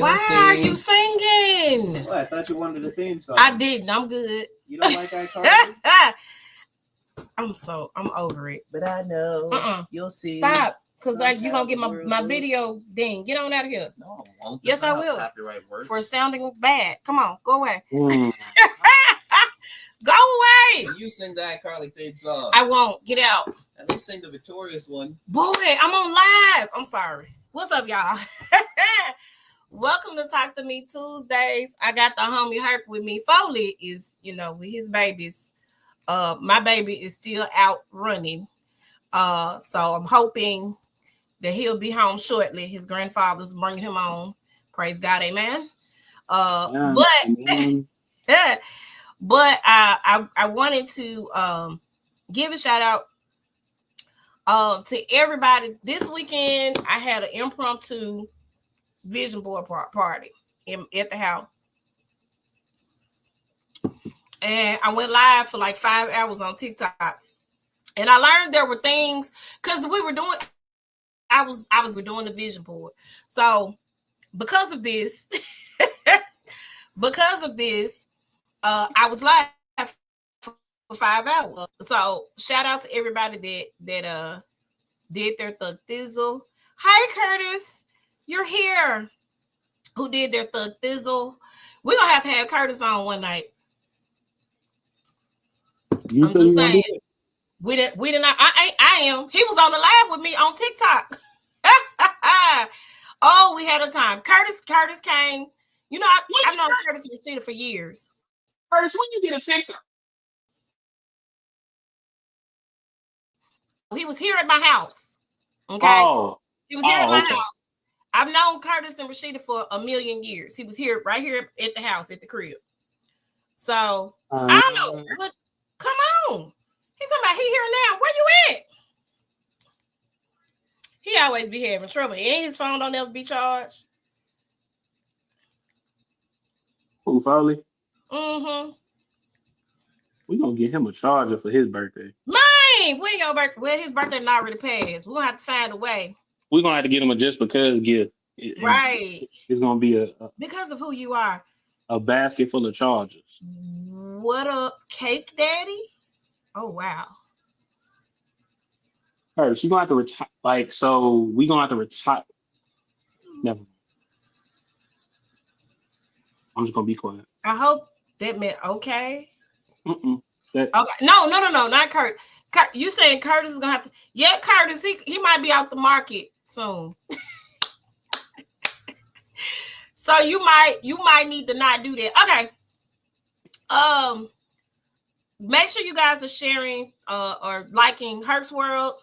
Why are you singing? Well, I thought you wanted a theme song. I didn't. I'm good. You don't like iCarly? I'm over it. But I know you'll see. Stop. Because you're going to get my video ding. Get on out of here. No, I won't. Yes, I will. Copyright works. For sounding bad. Come on. Go away. Go away. You sing the iCarly theme song. I won't. Get out. At least sing the Victorious one. Boy, I'm on live. I'm sorry. What's up, y'all? Welcome to Talk to Me Tuesdays. I got the homie Herc with me. Foley is, with his babies. My baby is still out running. So I'm hoping that he'll be home shortly. His grandfather's bringing him on. Praise God, amen. But I wanted to give a shout out to everybody. This weekend, I had an impromptu vision board party at the house. And I went live for like 5 hours on TikTok. And I learned there were things, because we were doing, we're doing the vision board. So because of this, I was live for 5 hours. So shout out to everybody that did their thug thizzle. Hi Curtis, you're here. Who did their thug thizzle? We're gonna have to have Curtis on one night. I'm just saying. We did not. I am. He was on the live with me on TikTok. Oh, we had a time. Curtis came. I've known Curtis Rashida for years. Curtis, when you get a TikTok? He was here at my house. Okay. Oh. He was here at my house. I've known Curtis and Rashida for a million years. He was right here at the house, at the crib. So I don't know. But come on. He's talking about he here now. Where you at? He always be having trouble. And his phone don't ever be charged. Who, Foley? Mm-hmm. We gonna get him a charger for his birthday. Man, when your birthday? Well, his birthday not already passed. We're gonna have to find a way. We're gonna have to get him a just because gift. Right. It's gonna be a because of who you are. A basket full of chargers. What a cake daddy? Oh wow. Her, she's gonna have to retire. Like, so we gonna have to retire. Never mind. I'm just gonna be quiet. I hope that meant okay. Okay. No, not Kurt. You saying Curtis is gonna have to? Yeah, Curtis. He might be out the market soon. So you might need to not do that. Okay. Make sure you guys are sharing or liking Herc's World.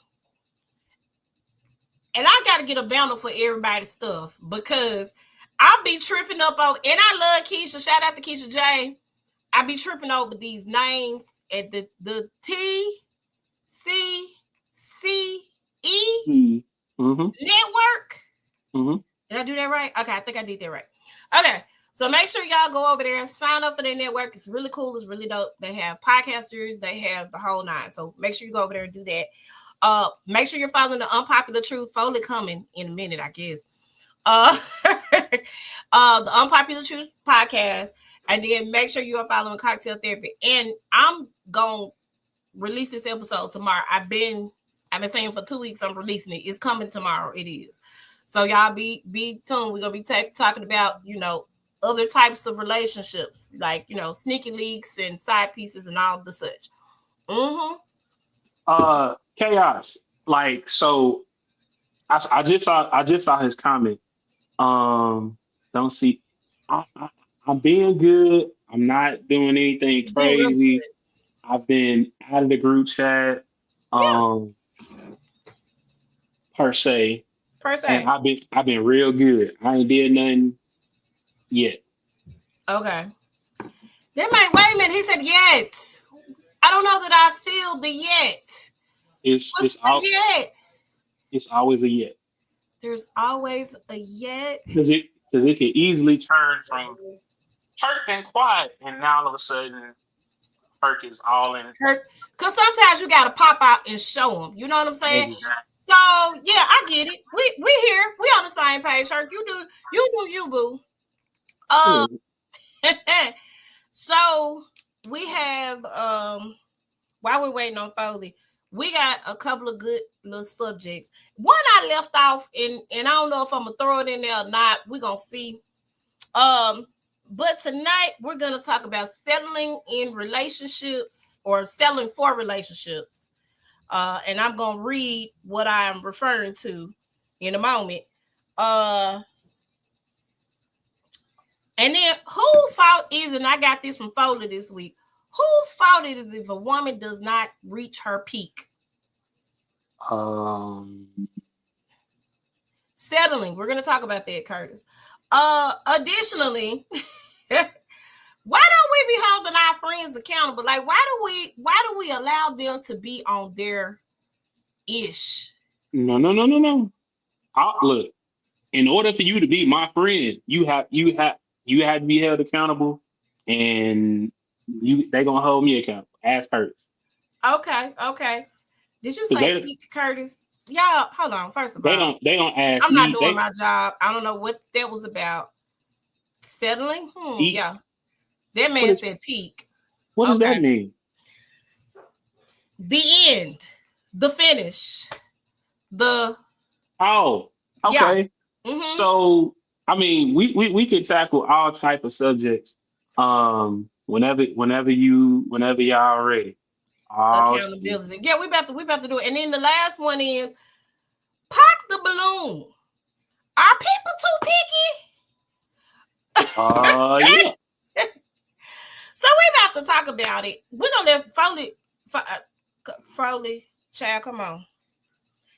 And I got to get a banner for everybody's stuff because I'll be tripping up on, and I love Keisha. Shout out to Keisha J. I be tripping over these names at the TCCE network. Mm-hmm. Did I do that right? Okay, I think I did that right. Okay, so make sure y'all go over there and sign up for their network. It's really cool. It's really dope. They have podcasters. They have the whole nine. So make sure you go over there and do that. Make sure you're following the Unpopular Truth. Foley coming in a minute, I guess. The Unpopular Truth podcast, and then make sure you are following Cocktail Therapy. And I'm gonna release this episode tomorrow. I've been saying for 2 weeks I'm releasing it. It's coming tomorrow. It is. So y'all be tuned. We're gonna be talking about other types of relationships, like sneaky leaks and side pieces and all the such. Mm-hmm. Chaos. Like, so I just saw his comment. Don't see. I'm being good. I'm not doing anything crazy. I've been out of the group chat. Per se. And I've been real good. I ain't did nothing yet. Okay. Wait a minute. He said yet. I don't know that I feel the yet. It's yet? It's always a yet. There's always a yet. Because it can easily turn from Herc and quiet, and now all of a sudden Herc is all in. Because sometimes you gotta pop out and show them. You know what I'm saying? Exactly. So yeah, I get it. We here. We on the same page, Herc. You do you, boo. Um, so we have while we're waiting on Foley, we got a couple of good little subjects. One I left off, and I don't know if I'm gonna throw it in there or not. We're gonna see. But tonight we're gonna talk about settling in relationships or settling for relationships. And I'm gonna read what I'm referring to in a moment. And then whose fault is, and I got this from Foley this week, whose fault it is if a woman does not reach her peak? Settling. We're going to talk about that, Curtis. Additionally, why don't we be holding our friends accountable? Like, why do we allow them to be on their ish? No. Look, in order for you to be my friend, you have to be held accountable, and they gonna hold me accountable as Curtis. Okay. Did you say peak, Curtis? Y'all, hold on. First of all, they don't ask. I'm not doing my job. I don't know what that was about. Settling? Yeah. That man said peak. What does that mean? The end. The finish. The okay. Yeah. Mm-hmm. So I mean, we could tackle all type of subjects. Whenever y'all ready. Accountability. Yeah, we about to do it. And then the last one is pop the balloon. Are people too picky? Yeah. So we about to talk about it. We're gonna let Foley, child, come on.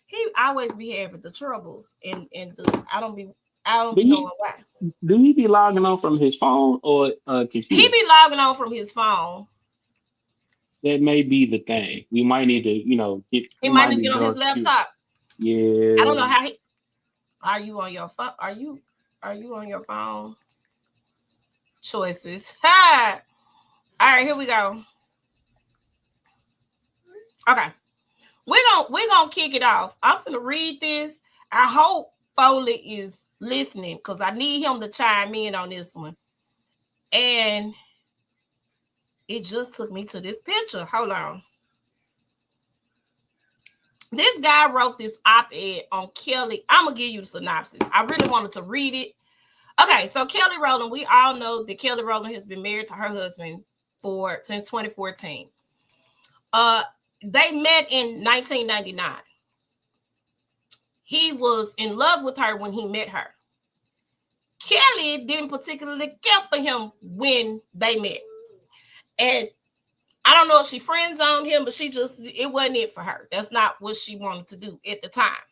He always be having the troubles, and I don't be knowing why. Do he be logging on from his phone or computer? He be logging on from his phone. That may be the thing. We might need to, get. He might need to get on his laptop. Yeah. I don't know how he. Are you on your phone? Are you on your phone? Choices. Ha! All right, here we go. Okay. We're gonna kick it off. I'm gonna read this. I hope Foley is listening because I need him to chime in on this one. And it just took me to this picture. Hold on. This guy wrote this op-ed on Kelly. I'm gonna give you the synopsis. I really wanted to read it. Okay, so Kelly Rowland, we all know that Kelly Rowland has been married to her husband since 2014. They met in 1999. He was in love with her when he met her. Kelly didn't particularly care for him when they met. And I don't know if she friend zoned him, but it wasn't it for her. That's not what she wanted to do at the time.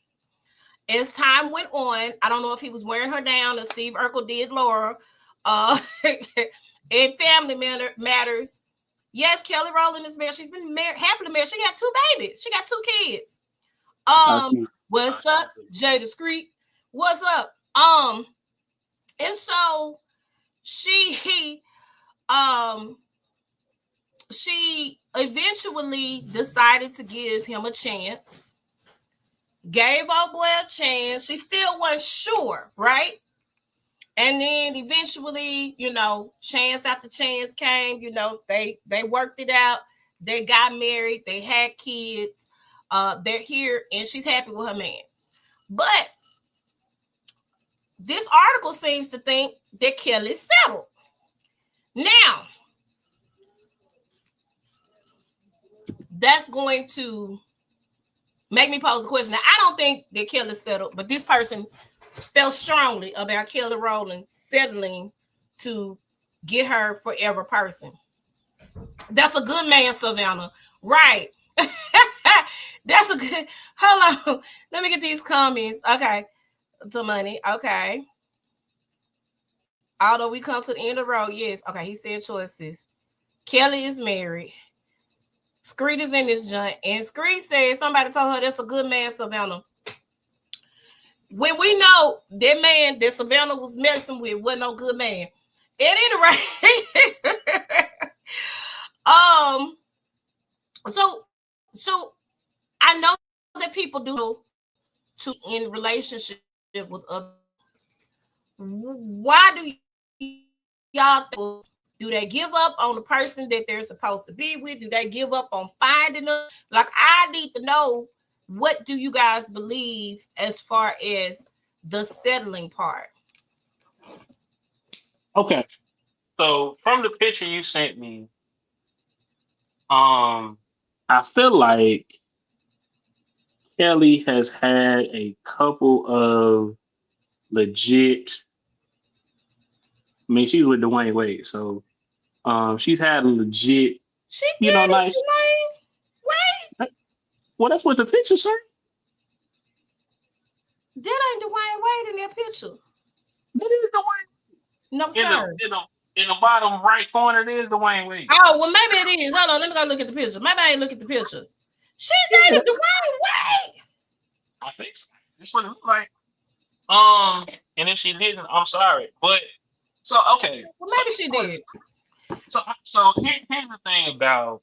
As time went on, I don't know if he was wearing her down as Steve Urkel did Laura. In family matters. Yes, Kelly Rowland is married. She's been married, happily married. She got 2 babies. She got 2 kids. What's up, Jay Discreet? What's up? And so she eventually decided to give him a chance. Gave old boy a chance. She still wasn't sure, right? And then eventually, chance after chance came. They worked it out. They got married. They had kids. They're here, and she's happy with her man. But this article seems to think that Kelly's settled. Now, that's going to make me pose a question. Now, I don't think that Kelly's settled, but this person felt strongly about Kelly Rowland settling to get her forever person. That's a good man, Savannah. Right. That's a good. Hold on. Let me get these comments. Okay. To money. Okay. Although we come to the end of the road. Yes. Okay. He said choices. Kelly is married. Screet is in this joint. And Screet said somebody told her that's a good man, Savannah. When we know that man that Savannah was messing with wasn't no good man. At any rate, so I know that people do to in relationship with other. Why do y'all do they give up on the person that they're supposed to be with? Do they give up on finding them? Like, I need to know, what do you guys believe as far as the settling part? Okay. So from the picture you sent me, I feel like Kelly has had a couple of legit. I mean, she's with Dwayne Wade, so she's had a legit, She you know, dated nice. Dwayne Wade. Well, that's what the picture say. That ain't Dwayne Wade in that picture. That is Dwayne. No, sir. In the bottom right corner, there's Dwayne Wade. Oh, well, maybe it is. Hold on, let me go look at the picture. Maybe I ain't look at the picture. She dated Dwayne Wade. I think so. That's what it looked like. And if she didn't, I'm sorry. But so okay. Well, maybe she did. So here's the thing about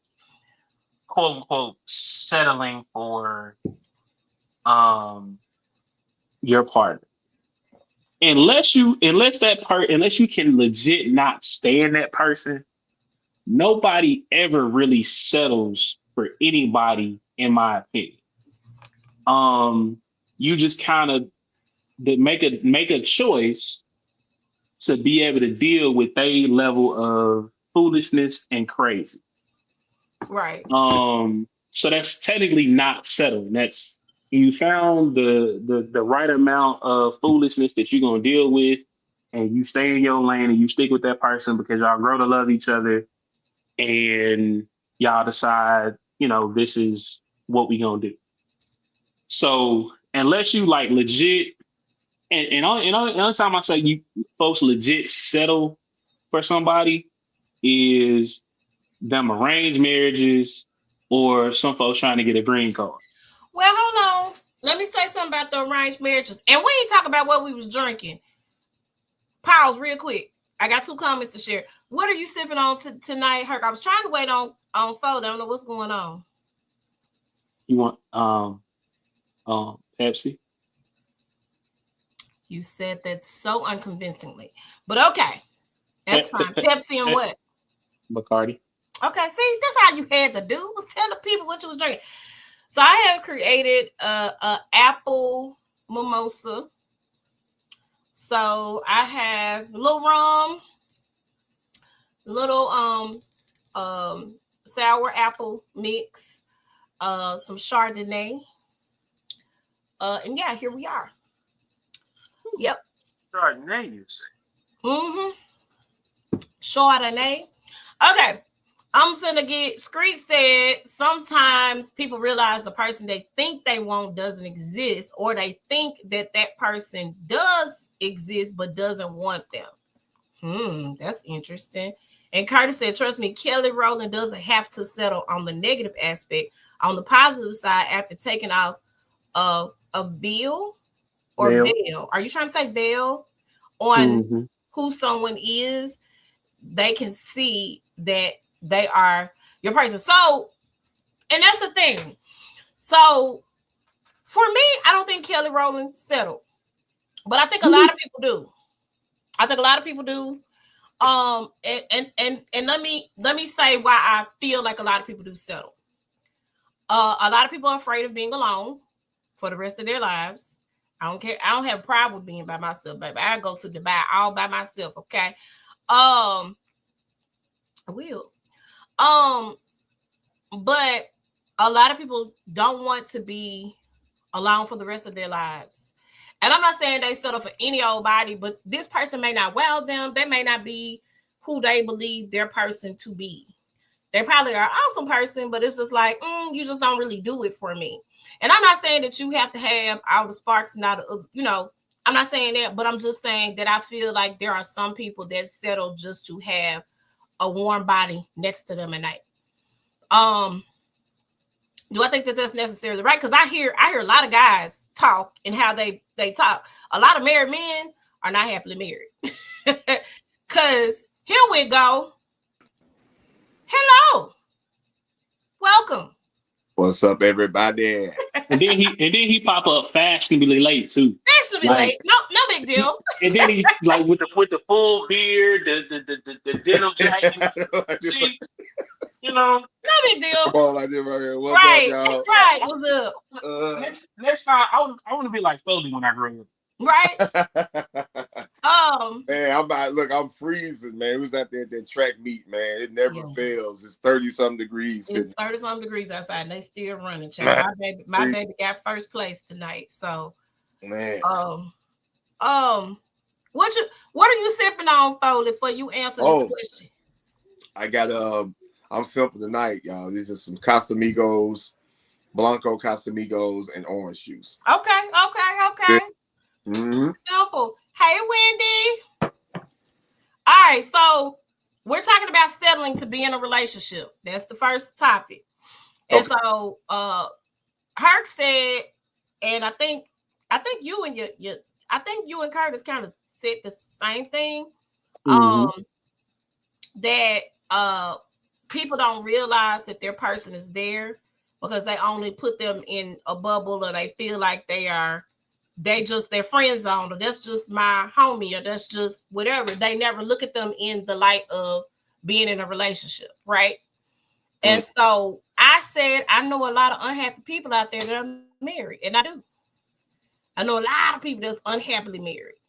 quote unquote settling for your partner. Unless you can legit not stand that person, nobody ever really settles for anybody, in my opinion. You just kind of make a choice to be able to deal with a level of foolishness and crazy. Right. So that's technically not settling. That's, you found the right amount of foolishness that you're gonna deal with, and you stay in your lane and you stick with that person because y'all grow to love each other, and y'all decide, this is what we gonna do. So unless you like legit, and only time I say you folks legit settle for somebody is them arranged marriages or some folks trying to get a green card. Well, hold on. Let me say something about the arranged marriages. And we ain't talking about what we was drinking. Pause real quick. I got 2 comments to share. What are you sipping on tonight, Herc? I was trying to wait on Fold. I don't know what's going on. You want Pepsi? You said that so unconvincingly. But okay. That's fine. Pepsi and what? Bacardi. Okay, see, that's how you had to do, was tell the people what you was drinking. So I have created a apple mimosa. So I have a little rum, little sour apple mix, some Chardonnay. And yeah, here we are. Yep. Chardonnay, you say? Mm-hmm. Chardonnay. Okay. I'm finna get, Screech said sometimes people realize the person they think they want doesn't exist, or they think that person does exist but doesn't want them. That's interesting. And Curtis said, trust me, Kelly Rowland doesn't have to settle on the negative aspect. On the positive side, after taking off a veil or veil. Are you trying to say veil on who someone is? They can see that they are your person. So, and that's the thing. So, for me, I don't think Kelly Rowland settled, but I think a lot of people do. And let me say why I feel like a lot of people do settle. A lot of people are afraid of being alone for the rest of their lives. I don't care. I don't have a problem with being by myself, baby. I go to Dubai all by myself. Okay. I will. But a lot of people don't want to be alone for the rest of their lives. And I'm not saying they settle for any old body, but this person may not wow them. They may not be who they believe their person to be. They probably are an awesome person, but it's just like, you just don't really do it for me. And I'm not saying that you have to have all the sparks and all the, I'm not saying that, but I'm just saying that I feel like there are some people that settle just to have a warm body next to them at night. Do I think that that's necessarily right? Because I hear a lot of guys talk and how they talk. A lot of married men are not happily married. Because here we go. Hello. Welcome. What's up, everybody? And then he pop up fashionably late too. used to be Like, late. No, no big deal. and then he like with the full beard, the denim jacket. See, you know, No big Come deal. on, like this right here. What's up, Right. y'all? Right. What's up? next time I want to be like Foley when I grow up. Right. Man, I'm freezing, man. It was out there at that track meet, man. It never fails. It's 30-something degrees. It's 30-something degrees outside, and they still running. Child. My baby got first place tonight. So, man. what are you sipping on, Foley, for you answer this question? I got I'm simple tonight, y'all. This is some Casamigos, Blanco Casamigos, and orange juice. Okay. Mm-hmm. Simple. Hey, Wendy. All right, so we're talking about settling to be in a relationship. That's the first topic. And so Herc said, and I think you and you and Curtis kind of said the same thing. Mm-hmm. That people don't realize that their person is there because they only put them in a bubble, or they feel like they just their friend zone, or that's just my homie, or that's just whatever. They never look at them in the light of being in a relationship, right? And so I said, I know a lot of unhappy people out there that are married, and I do. I know a lot of people that's unhappily married,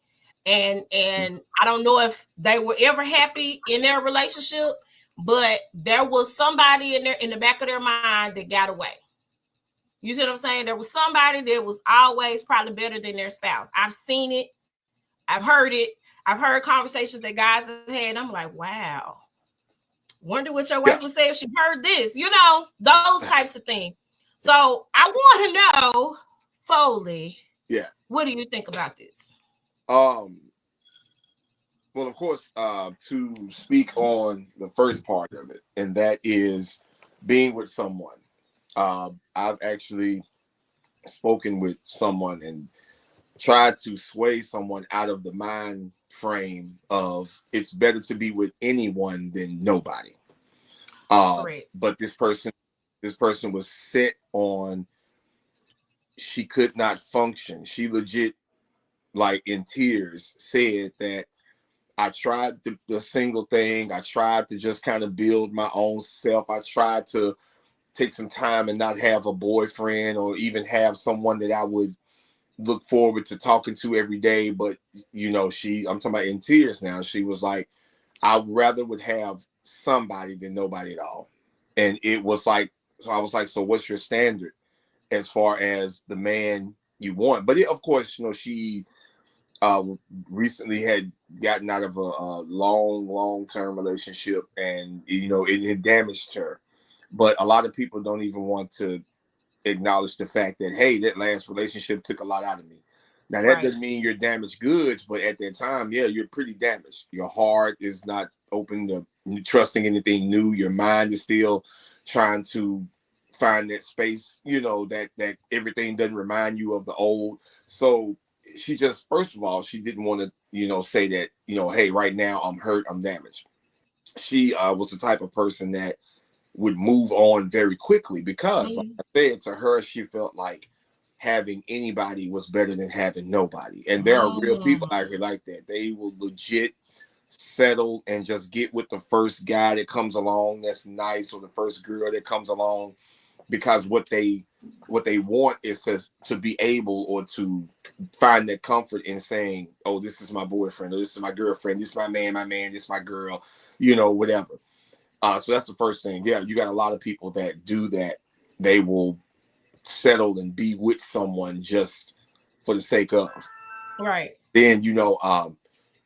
and I don't know if they were ever happy in their relationship, but there was somebody in the back of their mind that got away. You see what I'm saying? There was somebody that was always probably better than their spouse. I've seen it. I've heard it. I've heard conversations that guys have had. I'm like, wow. Wonder what your wife would say if she heard this. You know, those types of things. So I want to know, Foley. Yeah. What do you think about this? Well, of course, to speak on the first part of it, and that is being with someone. I've actually spoken with someone and tried to sway someone out of the mind frame of it's better to be with anyone than nobody. But this person was set on she could not function. She legit, like in tears, said that I tried the single thing. I tried to just kind of build my own self. I tried to take some time and not have a boyfriend or even have someone that I would look forward to talking to every day. But, you know, I'm talking about in tears now. She was like, I rather would have somebody than nobody at all. And it was like, so I was like, so what's your standard as far as the man you want? But of course, you know, she recently had gotten out of a long-term relationship, and, you know, it had damaged her. But a lot of people don't even want to acknowledge the fact that, hey, that last relationship took a lot out of me. Now, that doesn't mean you're damaged goods, but at that time, yeah, you're pretty damaged. Your heart is not open to trusting anything new. Your mind is still trying to find that space, you know, that everything doesn't remind you of the old. So she just, first of all, she didn't want to, you know, say that, you know, hey, right now I'm hurt, I'm damaged. She was the type of person that would move on very quickly because, like I said, to her, she felt like having anybody was better than having nobody. And there are real people out here like that. They will legit settle and just get with the first guy that comes along that's nice, or the first girl that comes along, because what they want is to be able, or to find that comfort in saying, oh, this is my boyfriend, or this is my girlfriend, this is my man, this is my girl, you know, whatever. So that's the first thing. Yeah, you got a lot of people that do that. They will settle and be with someone just for the sake of. Right. Then, you know,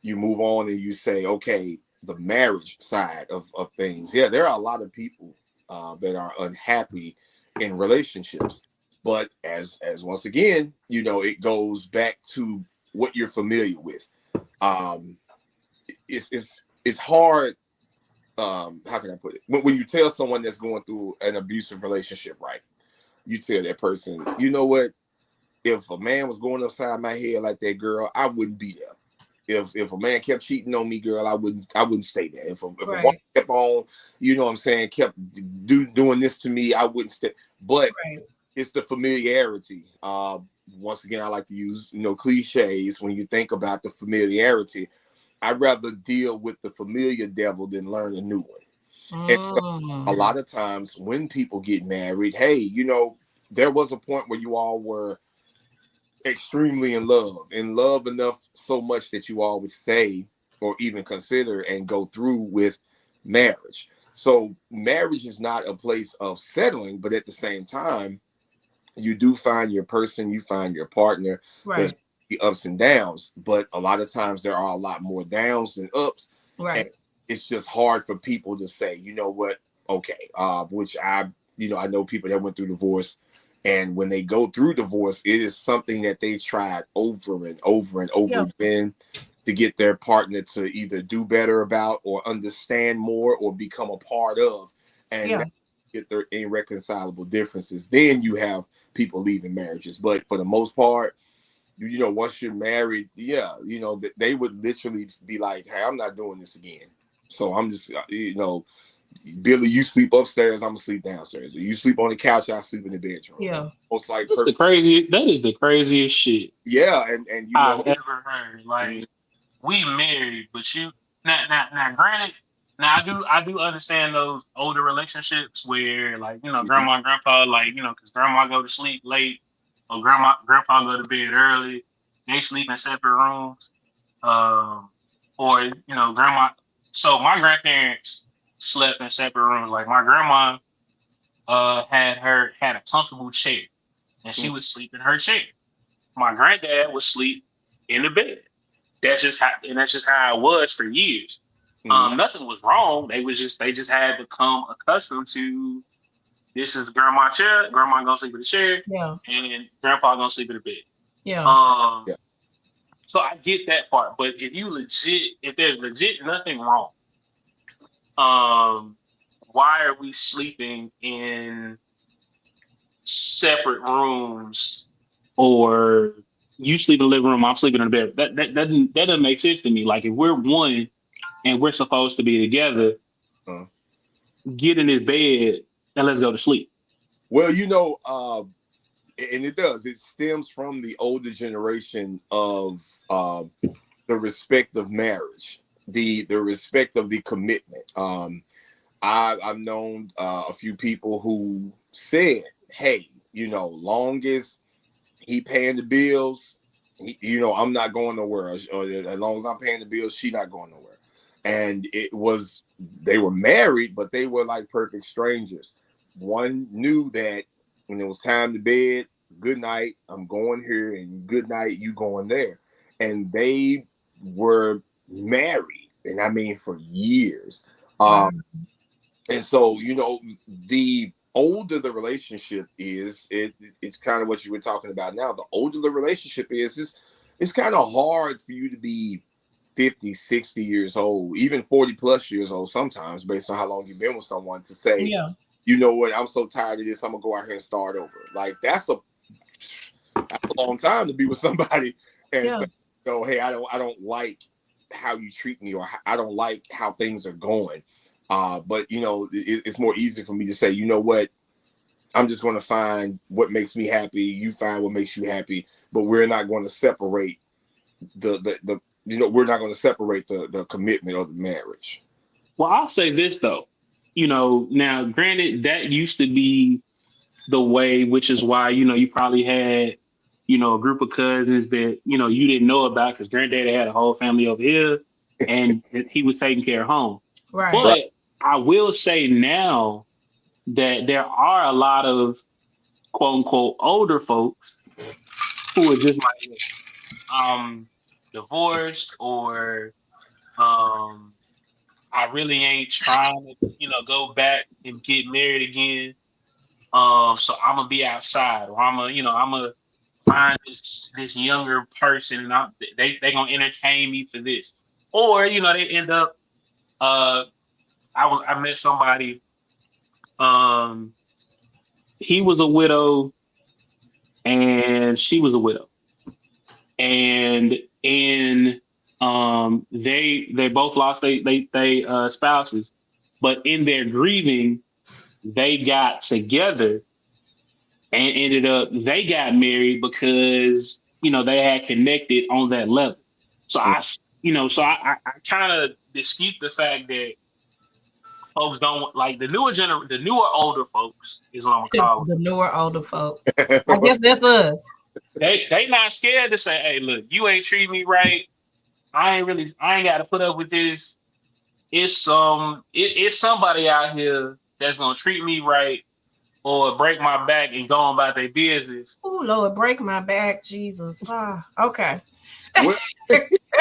you move on and you say, okay, the marriage side of things. Yeah, there are a lot of people that are unhappy in relationships. But as once again, you know, it goes back to what you're familiar with. It's hard. How can I put it? When you tell someone that's going through an abusive relationship, right? You tell that person, you know what? If a man was going upside my head like that, girl, I wouldn't be there. If a man kept cheating on me, girl, I wouldn't stay there. If a woman kept on, you know what I'm saying, kept doing this to me, I wouldn't stay. But it's the familiarity. once again, I like to use, cliches when you think about the familiarity. I'd rather deal with the familiar devil than learn a new one. And a lot of times when people get married, hey, there was a point where you all were extremely in love enough so much that you all would say or even consider and go through with marriage. So marriage is not a place of settling, but at the same time, you do find your person, you find your partner. Right. There's the ups and downs, but a lot of times there are a lot more downs than ups. Right. And it's just hard for people to say, you know what, okay, which I know people that went through divorce, and when they go through divorce, it is something that they tried over and over and over again to get their partner to either do better about or understand more or become a part of, and get their irreconcilable differences. Then you have people leaving marriages. But for the most part, once you're married, they would literally be like, hey, I'm not doing this again. So I'm just, Billy, you sleep upstairs, I'm gonna sleep downstairs. You sleep on the couch, I sleep in the bedroom. Yeah. Most like That is the craziest shit. Yeah, and I've ever heard. Like, we married, but you now granted, now I do understand those older relationships where, like, grandma and grandpa, like, because grandma go to sleep late or grandpa go to bed early, they sleep in separate rooms. Or grandma, so my grandparents slept in separate rooms. Like, my grandma had a comfortable chair and she would sleep in her chair. My granddad would sleep in the bed. That's just how it was for years. Nothing was wrong. They just had become accustomed to, this is grandma's chair. Grandma gonna sleep in the chair, and grandpa gonna sleep in the bed. Yeah. So I get that part, but if there's legit nothing wrong, why are we sleeping in separate rooms, or you sleep in the living room, I'm sleeping in the bed? That doesn't make sense to me. Like, if we're one and we're supposed to be together, get in this bed and let's go to sleep. Well, and it does. It stems from the older generation of the respect of marriage, the respect of the commitment. I've known a few people who said, hey, long as he paying the bills, I'm not going nowhere. Or as long as I'm paying the bills, she not going nowhere. And they were married, but they were like perfect strangers. One knew that when it was time to bed, good night, I'm going here, and good night, you going there. And they were married, and I mean for years. And so, the older the relationship is, it's kind of what you were talking about now. The older the relationship is, it's kind of hard for you to be 50, 60 years old, even 40 plus years old sometimes, based on how long you've been with someone, to say, you know what, I'm so tired of this, I'm gonna go out here and start over. Like, that's a long time to be with somebody and say, hey, I don't like how you treat me, or I don't like how things are going. But it's more easy for me to say, you know what, I'm just going to find what makes me happy. You find what makes you happy, but we're not going to separate we're not going to separate the commitment or the marriage. Well, I'll say this though, now granted, that used to be the way, which is why, you probably had, a group of cousins that, you didn't know about, because granddaddy had a whole family over here and he was taking care of home. Right. But I will say now that there are a lot of quote unquote older folks who are just like, divorced, or I really ain't trying to, go back and get married again. So I'm gonna be outside, or I'm gonna find this younger person, and they gonna entertain me for this, or they end up. I met somebody. He was a widow, and she was a widow, and they both lost they spouses, but in their grieving, they got together and ended up they got married because they had connected on that level. So I kind of dispute the fact that folks don't like the newer older folks is what I'm gonna call The newer older folk. it. I guess that's us. they not scared to say, hey, look, you ain't treating me right. I ain't got to put up with this. It's somebody out here that's gonna treat me right or break my back and go on about their business. Oh Lord, break my back, Jesus. Okay. Well,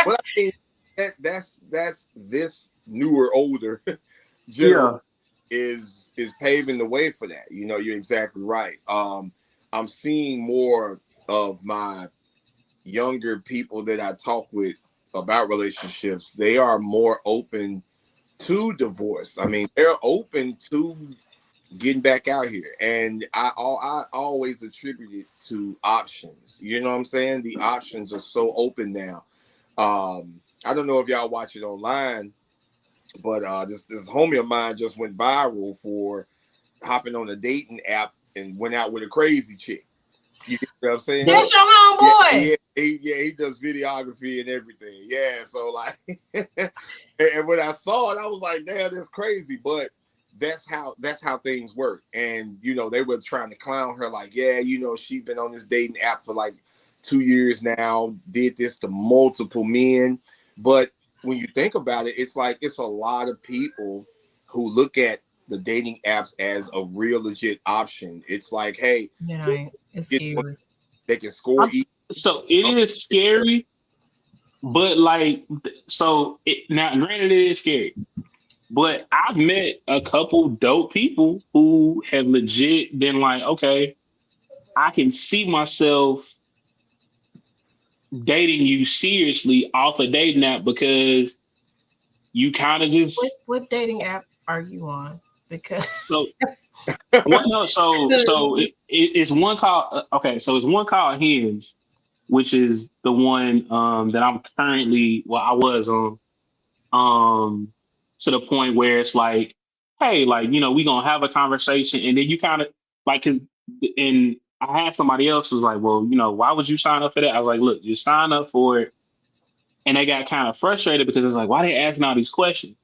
well, I mean, that's this newer, older generation is paving the way for that. You're exactly right. I'm seeing more of my younger people that I talk with about relationships. They are more open to divorce. I mean, they're open to getting back out here, and I always attribute it to options. You know what I'm saying? The options are so open now. I don't know if y'all watch it online, but this homie of mine just went viral for hopping on a dating app and went out with a crazy chick. You know what I'm saying? That's your homeboy. He does videography and everything. Yeah, so like, and when I saw it, I was like, damn, that's crazy. But that's how things work. And they were trying to clown her, like, yeah, she's been on this dating app for like 2 years now, did this to multiple men. But when you think about it, it's like it's a lot of people who look at the dating apps as a real legit option. It's like, hey, it's scary. They can score. So it is scary, but like, now granted, it is scary. But I've met a couple dope people who have legit been like, okay, I can see myself dating you seriously off a dating app because you kind of just. What dating app are you on? Because it's one called so it's one called Hinge, which is the one that I'm currently I was on. To the point where it's like, hey, like, we gonna have a conversation, and then you kind of like, and I had somebody else who was like, well, why would you sign up for that? I was like, look, just sign up for it. And they got kind of frustrated because it's like, why they asking all these questions?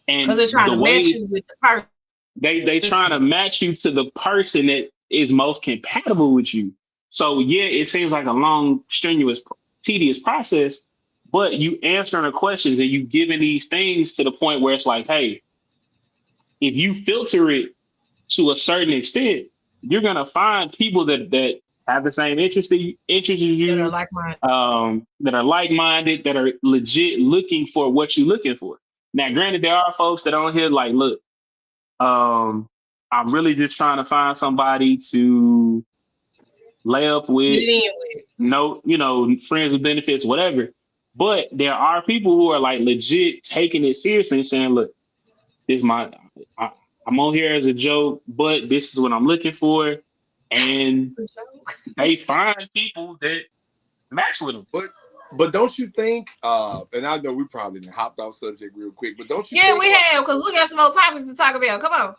And because they're trying to match you with the person. They trying to match you to the person that is most compatible with you. So yeah, it seems like a long, strenuous, tedious process. But you answering the questions and you giving these things to the point where it's like, hey, if you filter it to a certain extent, you're gonna find people that have the same interests as you, that are like-minded, that are legit looking for what you're looking for. Now, granted, there are folks that on here like, look, I'm really just trying to find somebody to lay up with, friends with benefits, whatever. But there are people who are like legit taking it seriously and saying, look, I'm on here as a joke, but this is what I'm looking for. And they find people that match with them. But don't you think, and I know we probably hopped off subject real quick, but don't you think we have, because we got some more topics to talk about. Come on.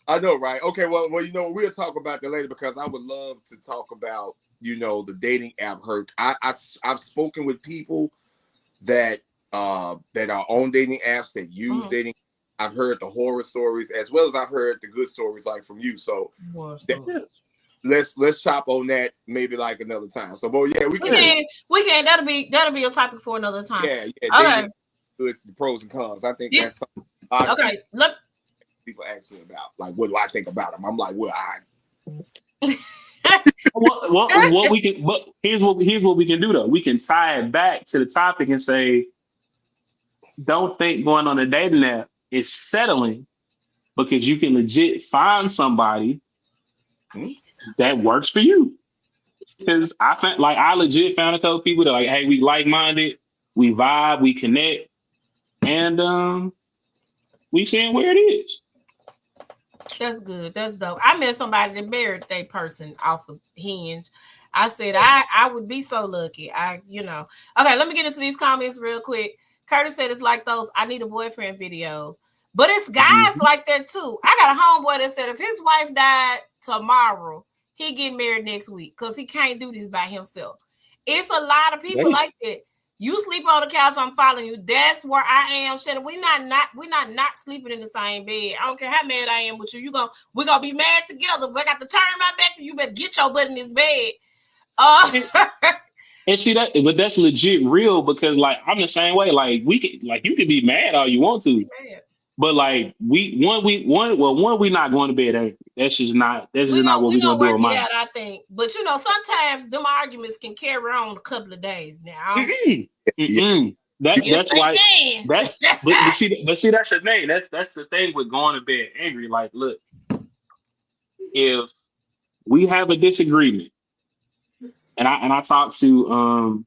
I know, right? Okay, well, we'll talk about that later because I would love to talk about, the dating app hurt. I've spoken with people that are on dating apps that use dating. I've heard the horror stories as well as I've heard the good stories like from you. So let's chop on that maybe like another time. So, but yeah, we can. That'll be a topic for another time. Yeah. Okay. It's the pros and cons. I think that's something. Okay. People ask me about like, what do I think about them? I'm like, well, what we can. But here's what we can do though. We can tie it back to the topic and say, don't think going on a dating app is settling, because you can legit find somebody that works for you. Because I legit found a couple people that like, hey, we like-minded, we vibe, we connect, and we seeing where it is. That's good. That's dope. I met somebody that married that person off of Hinge. I said I would be so lucky. Okay, let me get into these comments real quick. Curtis said it's like those I need a boyfriend videos. But it's guys like that too. I got a homeboy that said if his wife died tomorrow, he get married next week because he can't do this by himself. It's a lot of people like that. You sleep on the couch, I'm following you. That's where I am, Shannon. We're not sleeping in the same bed. I don't care how mad I am with you. We're gonna be mad together. If I got to turn my back to you, better get your butt in this bed. And see that, but that's legit real because like I'm the same way. Like you can be mad all you want to, but like we not going to bed angry. That's just not what we're gonna do. Work it out, I think. But sometimes them arguments can carry on a couple of days now. That's why that. But see that's the thing. That's the thing with going to bed angry. Like, look, if we have a disagreement, and I talked to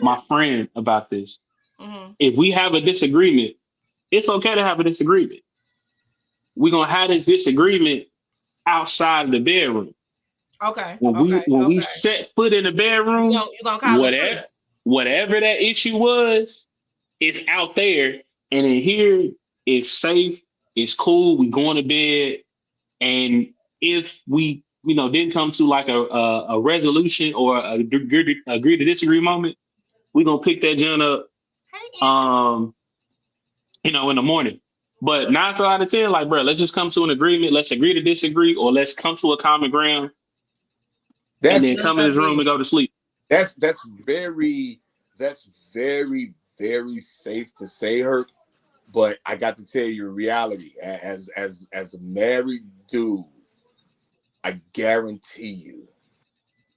my friend about this. Mm-hmm. If we have a disagreement, it's okay to have a disagreement. We're gonna have this disagreement outside of the bedroom. Okay. When we set foot in the bedroom, you're gonna call whatever that issue was, it's out there, and in here it's safe, it's cool. We going to bed, and if we didn't come to like a resolution or a agree to disagree moment, we're gonna pick that joint up in the morning. But 9 out of 10, like, bro, let's just come to an agreement. Let's agree to disagree, or let's come to a common ground, and then come in this room and go to sleep. That's very, very safe to say, Herc. But I got to tell you, reality, as a married dude, I guarantee you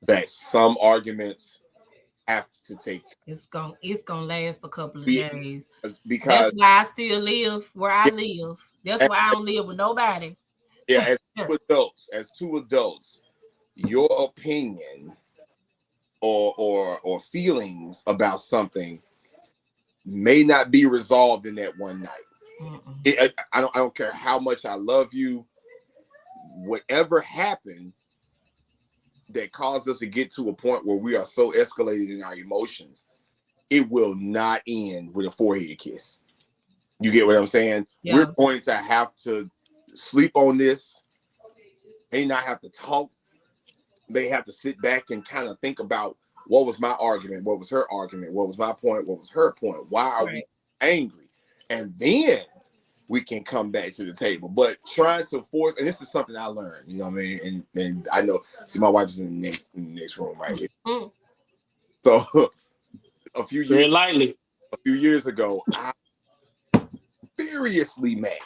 that some arguments have to take time. It's gonna last a couple of days. Because that's why I still live where I live. That's why I don't live with nobody. Yeah, as two adults, your opinion or feelings about something may not be resolved in that one night. I don't care how much I love you. Whatever happened that caused us to get to a point where we are so escalated in our emotions, it will not end with a forehead kiss. You get what I'm saying? Yeah. We're going to have to sleep on this. They not have to talk. They have to sit back and kind of think about, what was my argument? What was her argument? What was my point? What was her point? Why are we angry? And then we can come back to the table. But trying to force, and this is something I learned, you know what I mean? And I know, see, my wife is in the next room right here. So a few years ago, I was furiously mad,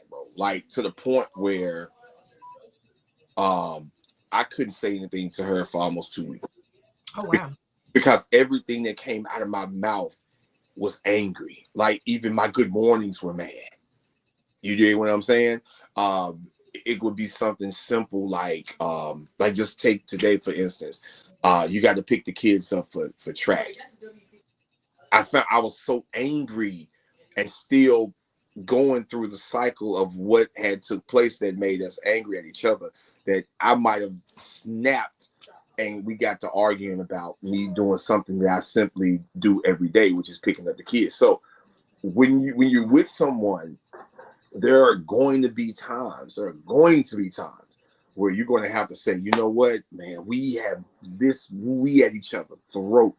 bro. Like, to the point where I couldn't say anything to her for almost 2 weeks. Oh, wow. Because everything that came out of my mouth was angry. Like, even my good mornings were mad. You get what I'm saying? It would be something simple like just take today, for instance. You got to pick the kids up for track. I felt I was so angry and still going through the cycle of what had took place that made us angry at each other, that I might have snapped, and we got to arguing about me doing something that I simply do every day, which is picking up the kids. So when you're with someone, there are going to be times where you're going to have to say, you know what, man, we at each other's throat,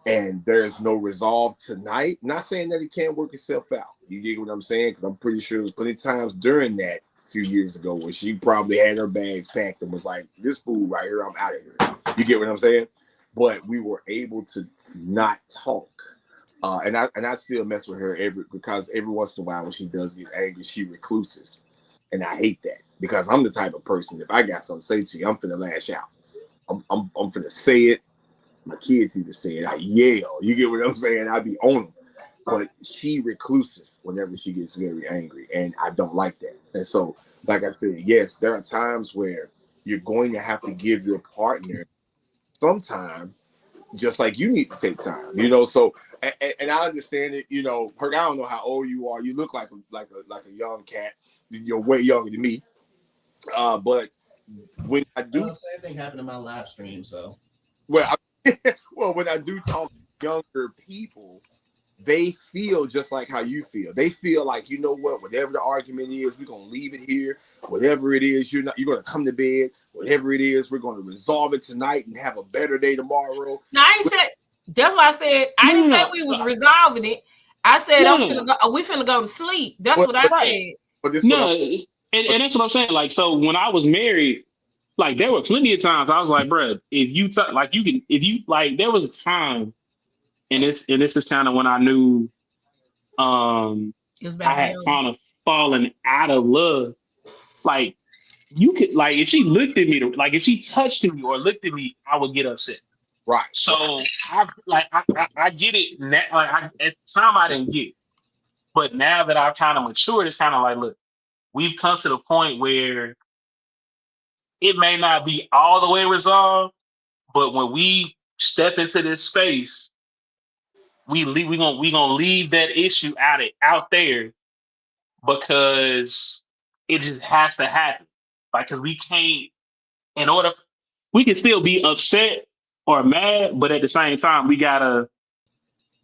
and there's no resolve tonight. Not saying that it can't work itself out. You get what I'm saying? Because I'm pretty sure there's plenty of times during that few years ago where she probably had her bags packed and was like, this food right here, I'm out of here. You get what I'm saying? But we were able to not talk. And I still mess with her because every once in a while when she does get angry, she recluses. And I hate that, because I'm the type of person, if I got something to say to you, I'm finna lash out. I'm finna say it. My kids even say it. I yell. You get what I'm saying? I be on them. But she recluses whenever she gets very angry, and I don't like that. And so, like I said, yes, there are times where you're going to have to give your partner some time, just like you need to take time. So and I understand it. Herc, I don't know how old you are. You look like a young cat. You're way younger than me. But when I do, same thing happened in my live stream. So well, when I do talk to younger people, they feel just like how you feel. They feel like, you know what, whatever the argument is, we're gonna leave it here. Whatever it is, you're gonna come to bed. Whatever it is, we're gonna resolve it tonight and have a better day tomorrow. No, I ain't said. That's why I said I didn't say we was resolving it. I said we finna go to sleep. That's what I said. But this and that's what I'm saying. Like, so when I was married, like there were plenty of times I was like, bro, if you there was a time, and this is kind of when I knew I had kind of fallen out of love. Like, you could, like, if she looked at me, like if she touched me or looked at me, I would get upset. Right. So I get it now. Like, at the time I didn't get it, but now that I've kind of matured, it's kind of like, look, we've come to the point where it may not be all the way resolved, but when we step into this space, we gonna leave that issue out there, because it just has to happen. Like, because we can't, we can still be upset or mad, but at the same time, we gotta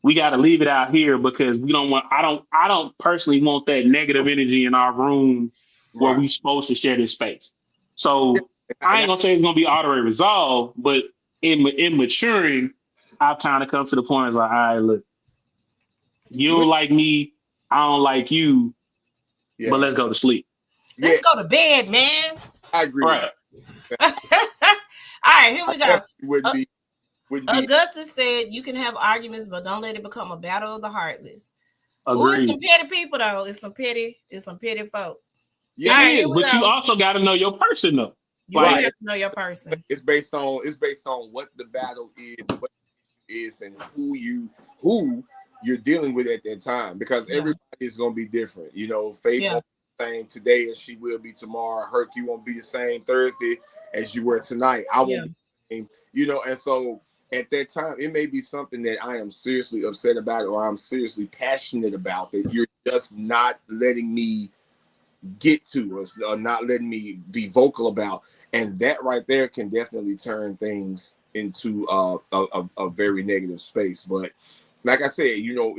leave it out here, because we don't want. I don't personally want that negative energy in our room where we supposed to share this space. So I ain't gonna say it's gonna be all the way resolved, but in maturing, I've kind of come to the point it's like, all right, look, you don't like me, I don't like you, but let's go to sleep. Let's go to bed, man. I agree. Right. All right, here we go. Wouldn't be. Augustus said you can have arguments, but don't let it become a battle of the heartless. Agreed. It's some petty people though. It's some petty folks. Yeah, right, but you also got to know your person though. You have to know your person. It's based on what the battle is, and who you're dealing with at that time, because everybody is gonna be different. You know, Faith won't be the same today as she will be tomorrow. Herc, you won't be the same Thursday as you were tonight. I won't be the same, you know, and so at that time, it may be something that I am seriously upset about, or I'm seriously passionate about, that you're just not letting me get to, or not letting me be vocal about. And that right there can definitely turn things into a very negative space. But like I said, you know,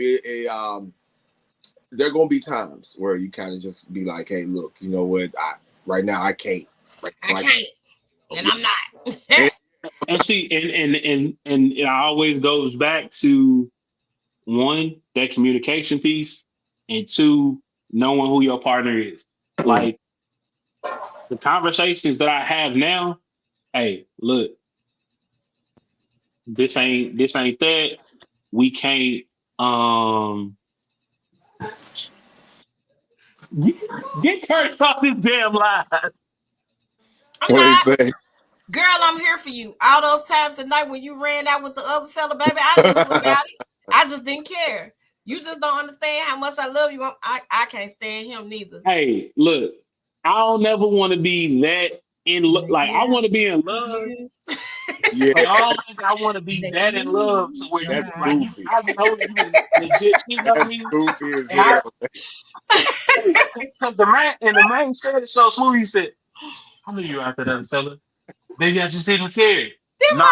there are going to be times where you kind of just be like, hey, look, you know what? Right now I can't. I can't. And I'm not. And see, and it always goes back to, one, that communication piece, and two, knowing who your partner is. Like, the conversations that I have now, hey, look, this ain't that. We can't get Curtis off this damn line. What did he say? Girl, I'm here for you. All those times at night when you ran out with the other fella, baby, I knew about it. I just didn't care. You just don't understand how much I love you. I can't stand him neither. Hey, look, I don't never want to be that in love. Like, I want to be in love. Yeah. But I don't think I want to be that in love to where that's like, I know you legit. She knows me. Because the man said it so smooth. He said, I knew you were after that fella. Maybe I just didn't care. No.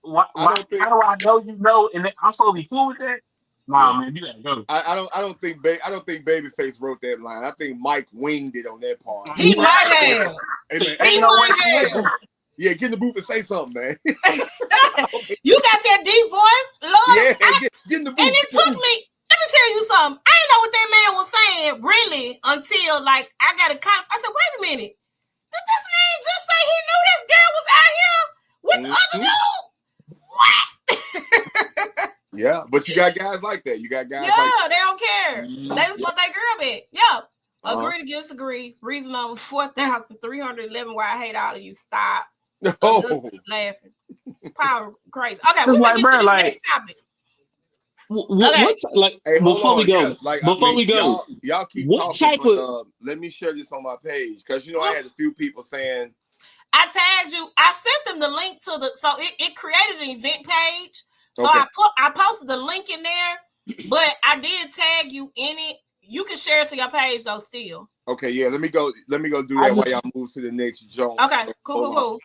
Why how do I know you know? And I'm supposed to be cool with that? Nah, man, you gotta go. I don't think Babyface wrote that line. I think Mike winged it on that part. He might have. He might have. Yeah, get in the booth and say something, man. You got that deep voice, Lord. Yeah, get in the booth. And it took me. Let me tell you something. I didn't know what that man was saying really until like I got a college. I said, wait a minute. Did this man just say he knew this girl was out here with the other dude? What? Yeah, but you got guys like that. You got guys like that. They don't care. They just want that girl back. Yeah. Agree to disagree. Reason number 4,311 why I hate all of you. Stop. Oh. Laughing. Power crazy. Okay, we're like, get to the next topic. Before we go, y'all keep talking. But, let me share this on my page, because you know I had a few people saying I tagged you. I sent them the link to so it created an event page. So I posted the link in there, but I did tag you in it. You can share it to your page though still. Okay, yeah. Let me go do that while y'all move to the next joint. Okay, cool.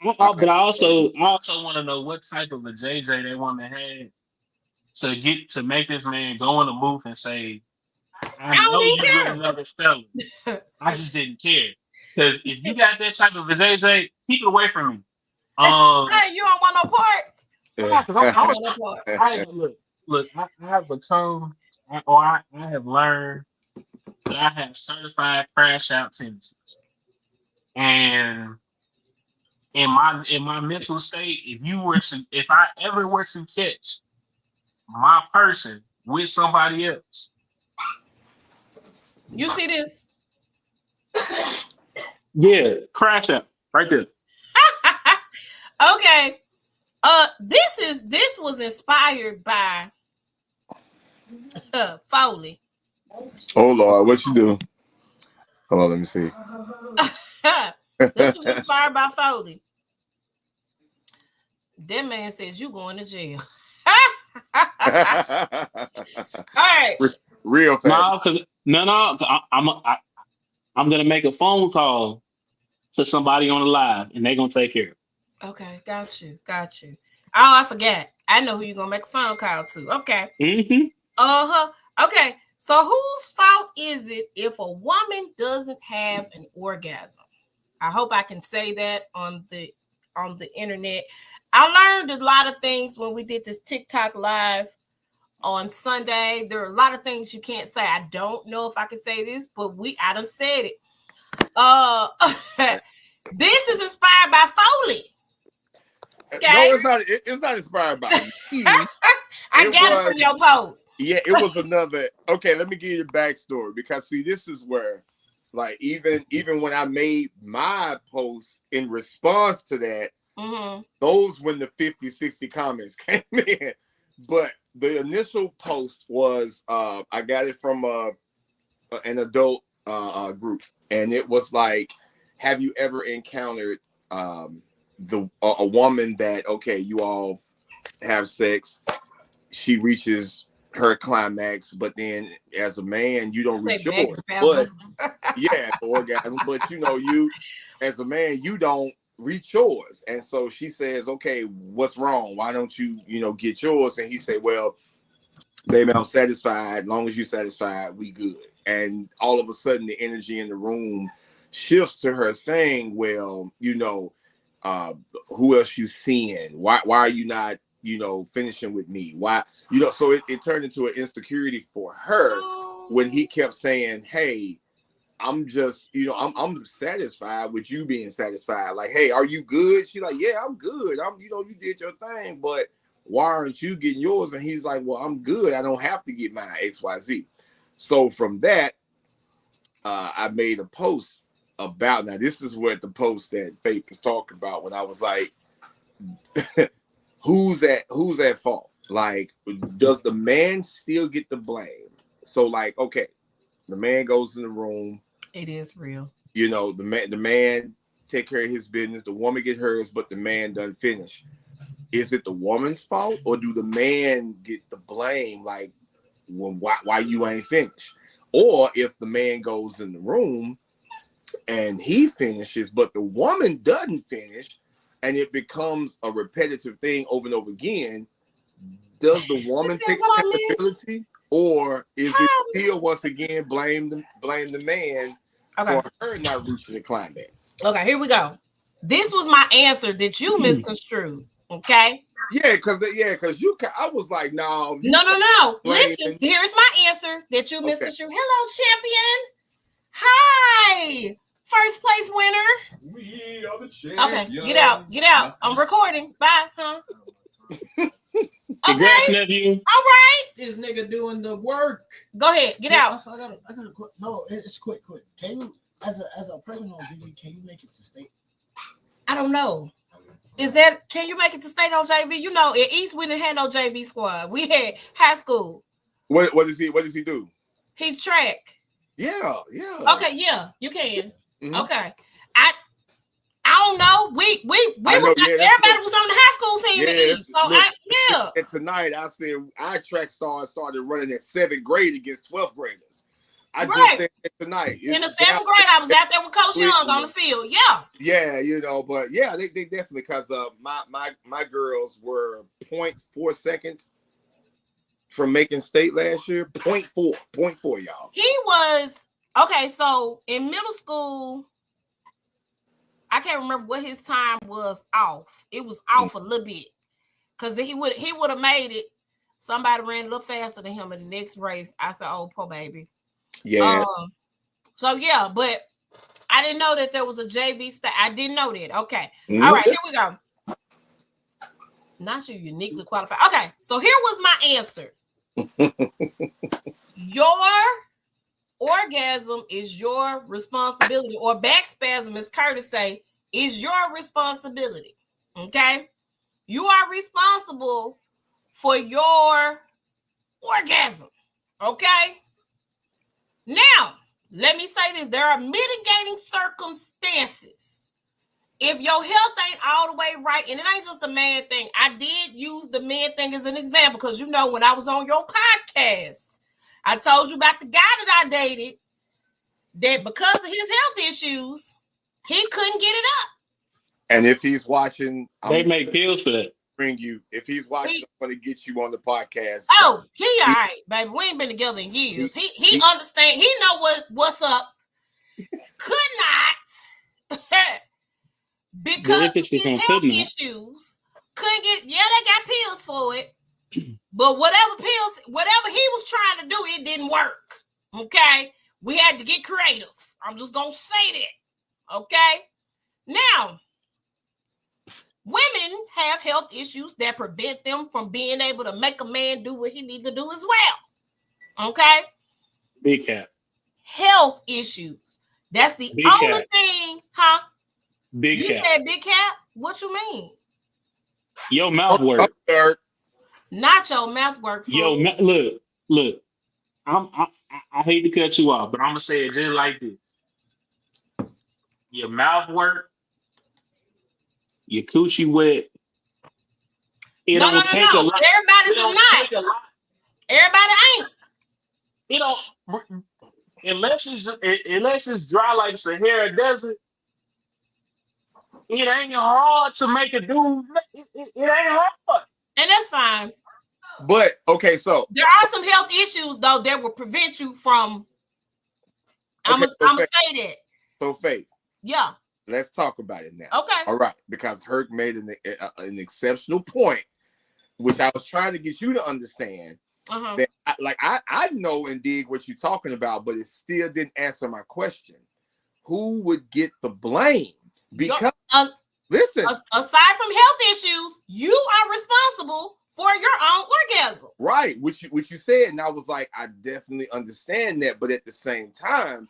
But I also want to know what type of a JJ that woman had. to make this man go in the booth and say, I don't know even you with care. another fella. I just didn't care. Because if you got that type of JJ, keep it away from me. Hey, you don't want no parts. Because I don't want no parts. I have become, I have learned that I have certified crash out tendencies. And in my mental state, if I ever were to catch my person with somebody else, You see this? yeah, crash out right there. Okay. This was inspired by Foley. Oh Lord, what you do? Hold on, let me see. This was inspired by Foley. That man says you going to jail. All right. Real fast. No, because I'm gonna make a phone call to somebody on the live, and they're gonna take care of it. Okay, got you. Oh, I forgot. I know who you're gonna make a phone call to. Okay. Mm-hmm. Okay. So whose fault is it if a woman doesn't have an orgasm? I hope I can say that on the internet. I learned a lot of things when we did this TikTok live on Sunday. There are a lot of things you can't say. I don't know if I can say this, but I done said it. This is inspired by Foley. Okay? No, it's not inspired by me. I got it from your post. Yeah, it was another. Okay, let me give you the backstory because see, this is where, like, even when I made my post in response to that, those when the 50, 60 comments came in. But the initial post was I got it from an adult group, and it was like, have you ever encountered a woman that, okay, you all have sex, she reaches her climax, but then as a man you don't reach yours. But yeah, the orgasm, but you as a man you don't reach yours. And so she says, okay, what's wrong? Why don't you get yours? And he said, well, baby, I'm satisfied. As long as you're satisfied, we good. And all of a sudden the energy in the room shifts to her saying, well, who else you seeing? Why are you not finishing with me? Why? So it turned into an insecurity for her when he kept saying, hey, I'm just, I'm satisfied with you being satisfied. Like, hey, are you good? She's like, yeah, I'm good. You did your thing, but why aren't you getting yours? And he's like, well, I'm good. I don't have to get mine, XYZ. So from that, I made a post about, now this is what the post that Faith was talking about when I was like, who's at fault? Like, does the man still get the blame? So like, okay, the man goes in the room. It is real. The man take care of his business. The woman get hers, but the man doesn't finish. Is it the woman's fault, or do the man get the blame? Like, why you ain't finished? Or if the man goes in the room and he finishes, but the woman doesn't finish, and it becomes a repetitive thing over and over again, does the woman take accountability, or is it still once again blame the man for her not reaching the climax? Okay, here we go. This was my answer that you misconstrued. Okay. Yeah, because I was like, no. Listen, here's my answer that you misconstrued. Hello, champion. Hi. First place winner. We are the champions. Okay, get out. I'm recording. Bye, huh? Congrats, nephew. All right. This nigga doing the work. Go ahead, get out. I got a quick. No, it's quick. Can you, as a person on TV, can you make it to state? I don't know. Can you make it to state on JV? At East we didn't have no JV squad. We had high school. What does he do? He's track. Yeah. Okay, yeah, you can. Mm-hmm. Okay. I don't know. Everybody was on the high school team in East. So and tonight I said our track star started running at 7th grade against 12th graders. I just said tonight. In the 7th grade, I was out there with Coach Young on the field. Yeah, but yeah, they definitely, because my girls were 0.4 seconds from making state last year? 0.4, y'all. He was okay. So in middle school, I can't remember what his time was off. It was off a little bit because he would have made it. Somebody ran a little faster than him in the next race. I said, "Oh, poor baby." Yeah. So yeah, but I didn't know that there was a JV state. I didn't know that. Okay. Mm-hmm. All right, here we go. Not you uniquely qualified. Okay, so here was my answer. Your orgasm is your responsibility, or back spasm, as Curtis say, is your responsibility. Okay, you are responsible for your orgasm. Okay. Now, let me say this: there are mitigating circumstances. If your health ain't all the way right, and it ain't just a man thing, I did use the man thing as an example because you know when I was on your podcast, I told you about the guy that I dated that because of his health issues, he couldn't get it up. And if he's watching, They make pills for that. bring you. If he's watching, I'm going to get you on the podcast. Oh, he all right, baby. We ain't been together in years. He understand. He know what's up. Could not. Because of his health issues, couldn't get. Yeah, they got pills for it, but whatever he was trying to do, it didn't work. Okay, we had to get creative. I'm just gonna say that. Okay, now women have health issues that prevent them from being able to make a man do what he needs to do as well. Okay, Big cap. Health issues. That's the Big only cap. thing, huh? Big you cap. said big cap? What you mean? Your mouth work. Not your mouth work. Yo, look. I hate to cut you off, but I'm gonna say it just like this. Your mouth work. Your coochie wet. It No. don't take a lot. Everybody's not. Everybody ain't. It don't. Unless it's dry like Sahara Desert. It ain't hard to make a dude. It ain't hard. And that's fine. But okay, so there are some health issues though that will prevent you from. I'm gonna say that. So Faith. Yeah. Let's talk about it now. Okay. All right, because Herc made an exceptional point, which I was trying to get you to understand. That I know and dig what you're talking about, but it still didn't answer my question. Who would get the blame? Because listen, aside from health issues, you are responsible for your own orgasm. Right, which you said, and I was like, I definitely understand that, but at the same time,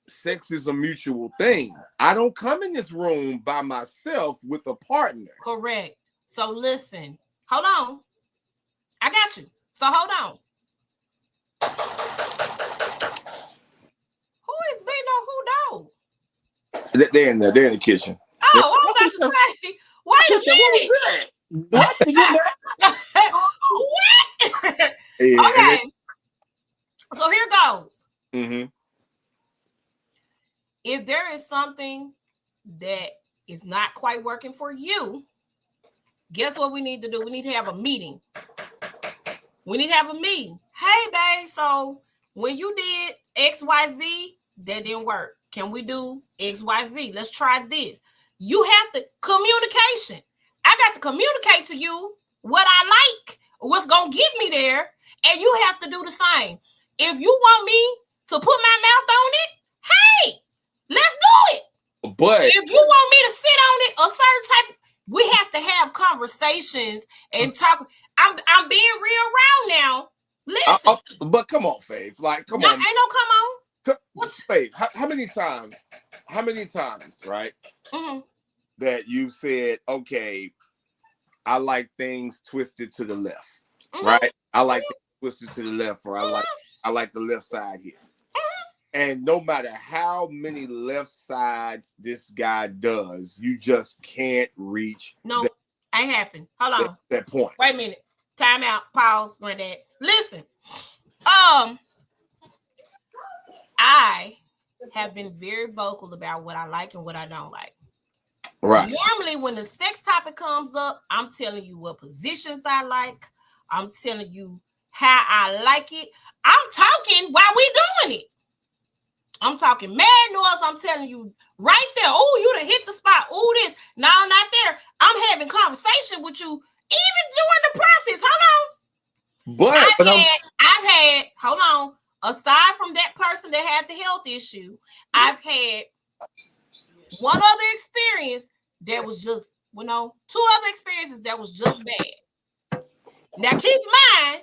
sex is a mutual thing. I don't come in this room by myself with a partner. Correct. So listen, hold on. I got you. So hold on. Who is beating on who though? They're in there. They're in the kitchen. Oh, I'm about to say, wait a minute. What? Okay. So here goes. Mm-hmm. If there is something that is not quite working for you, guess what we need to do? We need to have a meeting. Hey, babe, so when you did XYZ, that didn't work. Can we do XYZ? Let's try this. You have to communication. I got to communicate to you what I like, what's going to get me there, and you have to do the same. If you want me to put my mouth on it, hey, let's do it. But if you want me to sit on it, a certain type, we have to have conversations and talk. I'm being real round now. Listen. But come on, Faith. Like, come on. Ain't no come on. Faith, how many times, right? Mm-hmm. That you said, okay, I like things twisted to the left, mm-hmm. right? I like things twisted to the left, or I like the left side here. And no matter how many left sides this guy does, you just can't reach. No, ain't happen. Hold on. That point. Wait a minute. Time out. Pause. Granddad. Listen. I have been very vocal about what I like and what I don't like. Right. Normally, when the sex topic comes up, I'm telling you what positions I like. I'm telling you how I like it. I'm talking while we doing it. I'm talking mad noise. I'm telling you right there. Oh, you done hit the spot. Oh, this. No, not there. I'm having conversation with you even during the process. Hold on. I've had, hold on. Aside from that person that had the health issue, I've had one other experience that was just, two other experiences that was just bad. Now, keep in mind,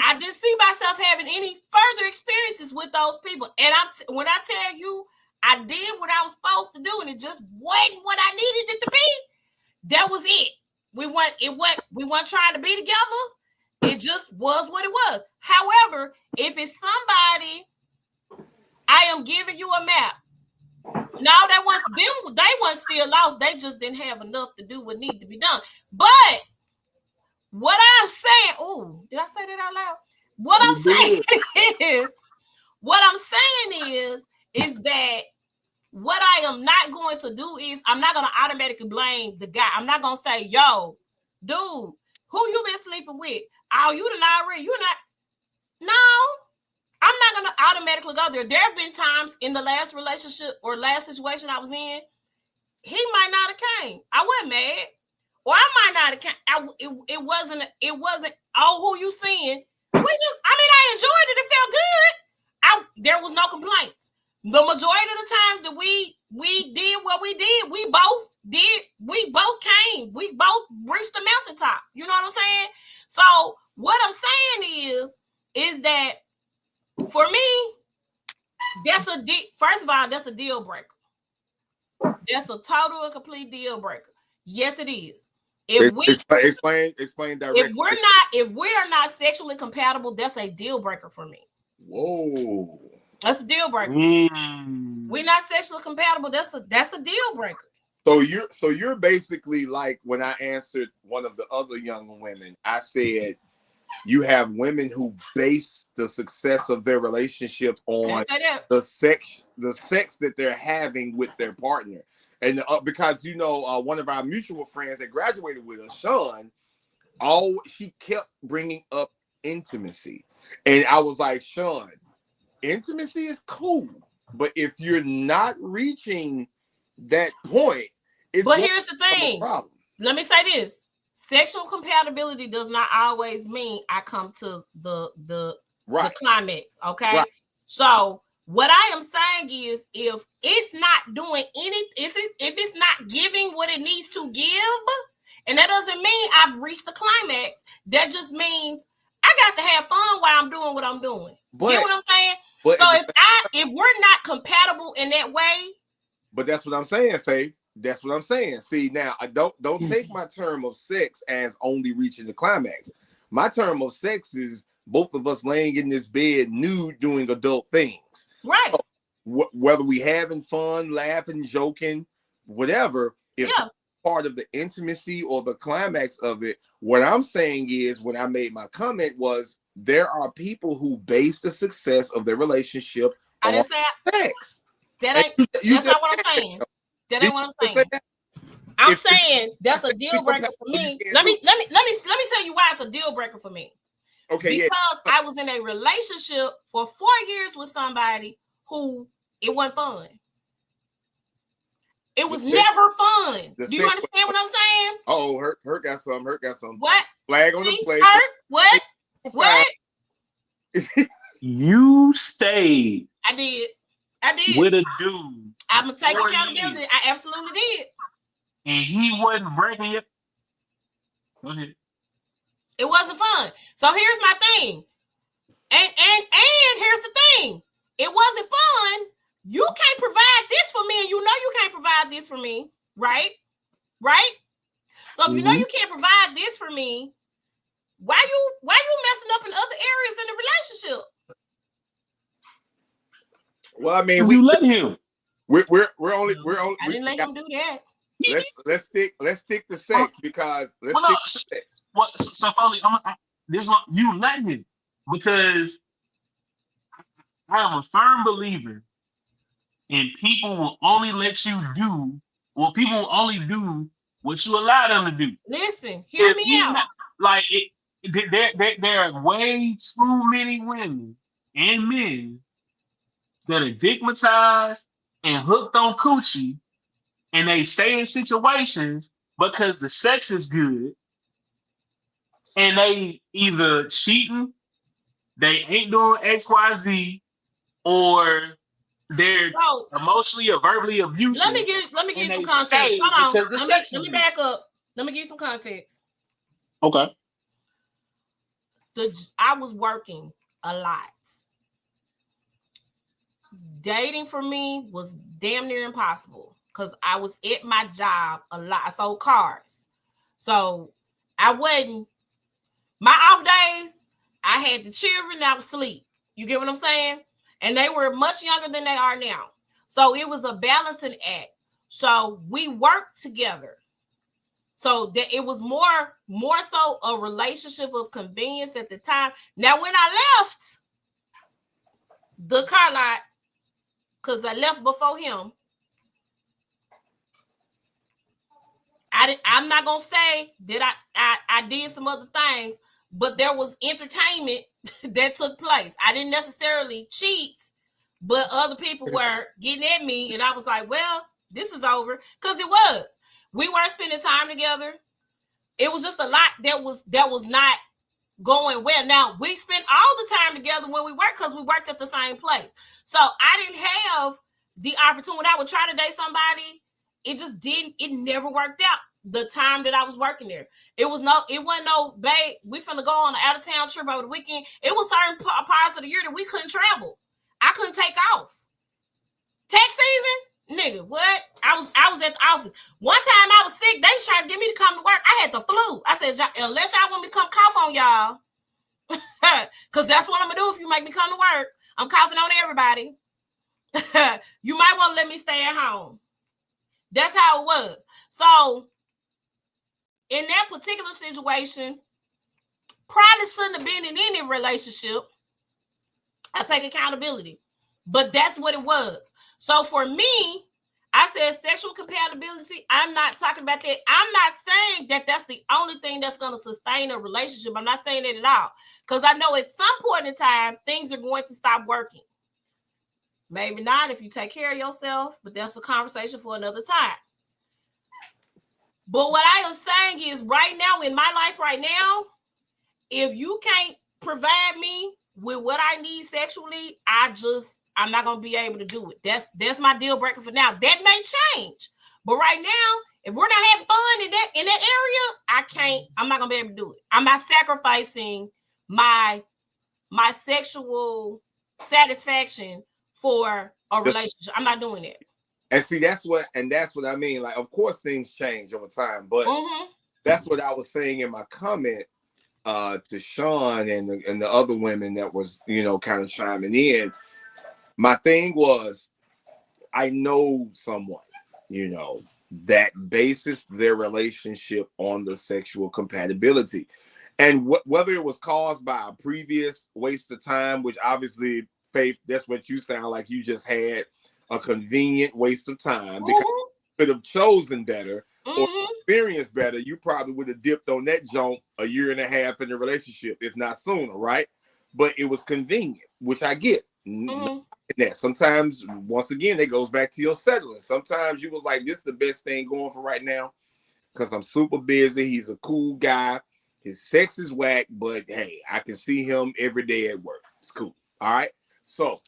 I didn't see myself having any further experiences with those people. And when I tell you, I did what I was supposed to do, and it just wasn't what I needed it to be. That was it. We weren't trying to be together. It just was what it was. However, if it's somebody, I am giving you a map. No, they weren't still lost. They just didn't have enough to do what needed to be done. But what I'm saying, oh, did I say that out loud? What I'm saying is that what I am not going to do is I'm not going to automatically blame the guy. I'm not going to say, yo, dude, who you been sleeping with? Oh, you done already, you're not. No, I'm not going to automatically go there. There have been times in the last relationship or last situation I was in, he might not have came. I wasn't mad. Or I might not have came. It wasn't, oh, who you seeing? I enjoyed it. It felt good. There was no complaints. The majority of the times that we did what we did, we both came. We both reached the mountaintop. You know what I'm saying? So what I'm saying is that for me, first of all, that's a deal breaker. That's a total and complete deal breaker. Yes, it is. Explain directly. If we're not sexually compatible, that's a deal breaker for me. Whoa. That's a deal breaker. We're not sexually compatible. That's a deal breaker. So you're basically like when I answered one of the other young women, I said you have women who base the success of their relationship on the sex that they're having with their partner. And because one of our mutual friends that graduated with us, Sean, he kept bringing up intimacy, and I was like, Sean, intimacy is cool, but if you're not reaching that point, but here's the thing. Let me say this: sexual compatibility does not always mean I come to the climax. Okay, right. So what I am saying is, if it's not doing if it's not giving what it needs to give, and that doesn't mean I've reached the climax. That just means I got to have fun while I'm doing what I'm doing. You know what I'm saying? So if we're not compatible in that way, but that's what I'm saying, Faith. That's what I'm saying. See, now I don't take my term of sex as only reaching the climax. My term of sex is both of us laying in this bed nude doing adult things. Right. So, whether we having fun, laughing, joking, whatever, if part of the intimacy or the climax of it, what I'm saying is, when I made my comment was, there are people who base the success of their relationship on sex. That's not what I'm saying. That ain't what I'm saying. I'm saying that's a deal breaker for me. Let me tell you why it's a deal breaker for me. Okay, because I was in a relationship for 4 years with somebody who it wasn't fun. It was never fun. Do you understand what I'm saying? Oh, hurt got some. What? Flag on the plate. Hurt? What? You stayed. I did. With a dude. I'm gonna take accountability. I absolutely did. And he wasn't breaking it. Go ahead. It wasn't fun. So here's my thing. And here's the thing. It wasn't fun. You can't provide this for me, and you know you can't provide this for me, right? Right? So if you know you can't provide this for me, why you messing up in other areas in the relationship? Well, I mean, you let him. We're only. I didn't let him do that. Let's stick to sex because stick to sex. What? So Foley, you let him, because I am a firm believer, and people will only let you do, or people will only do what you allow them to do. Listen, hear me out. there are way too many women and men that are digmatized and hooked on coochie, and they stay in situations because the sex is good, and they either cheating, they ain't doing XYZ, or they're So emotionally or verbally abusive, let me give you and some they context. stay Hold on. because the sex Let is me good. back up. Let me give you some context. Okay. I was working a lot. Dating for me was damn near impossible because I was at my job a lot. I sold cars. So I wasn't, my off days, I had the children, I was asleep. You get what I'm saying? And they were much younger than they are now. So it was a balancing act. So we worked together. So that it was more so a relationship of convenience at the time. Now, when I left the car lot, because I left before him, I'm not gonna say that I did some other things, but there was entertainment that took place. I didn't necessarily cheat, but other people were getting at me, and I was like, well, this is over. Because it was. We weren't spending time together. It was just a lot that was not going well. Now, we spent all the time together when we worked because we worked at the same place. So I didn't have the opportunity. I would try to date somebody. It never worked out the time that I was working there. It wasn't no, babe, we finna go on an out of town trip over the weekend. It was certain parts of the year that we couldn't travel. I couldn't take off. Tax season, nigga, what? I was at the office. One time I was sick. They was trying to get me to come to work. I had the flu. I said, unless y'all want me to come cough on y'all, because that's what I'm gonna do if you make me come to work. I'm coughing on everybody. You might want to let me stay at home. That's how it was. So in that particular situation, probably shouldn't have been in any relationship. I take accountability, but that's what it was. So for me, I said sexual compatibility. I'm not talking about that. I'm not saying that that's the only thing that's going to sustain a relationship. I'm not saying that at all, because I know at some point in time, things are going to stop working. Maybe not if you take care of yourself, but that's a conversation for another time. But what I am saying is right now, in my life right now, if you can't provide me with what I need sexually, I'm not gonna be able to do it. That's my deal breaker for now. That may change, but right now, if we're not having fun in that area, I'm not gonna be able to do it. I'm not sacrificing my sexual satisfaction for a relationship. I'm not doing it. And see, that's what I mean. Like, of course, things change over time, but that's what I was saying in my comment to Sean and the other women that was, kind of chiming in. My thing was, I know someone, that bases their relationship on the sexual compatibility, and whether it was caused by a previous waste of time, which obviously, Faith, that's what you sound like. You just had a convenient waste of time because you could have chosen better or experienced better. You probably would have dipped on that jump a year and a half in the relationship, if not sooner, right? But it was convenient, which I get. That sometimes, once again, it goes back to your settling. Sometimes you was like, this is the best thing going for right now because I'm super busy. He's a cool guy. His sex is whack, but hey, I can see him every day at work. It's cool. All right. So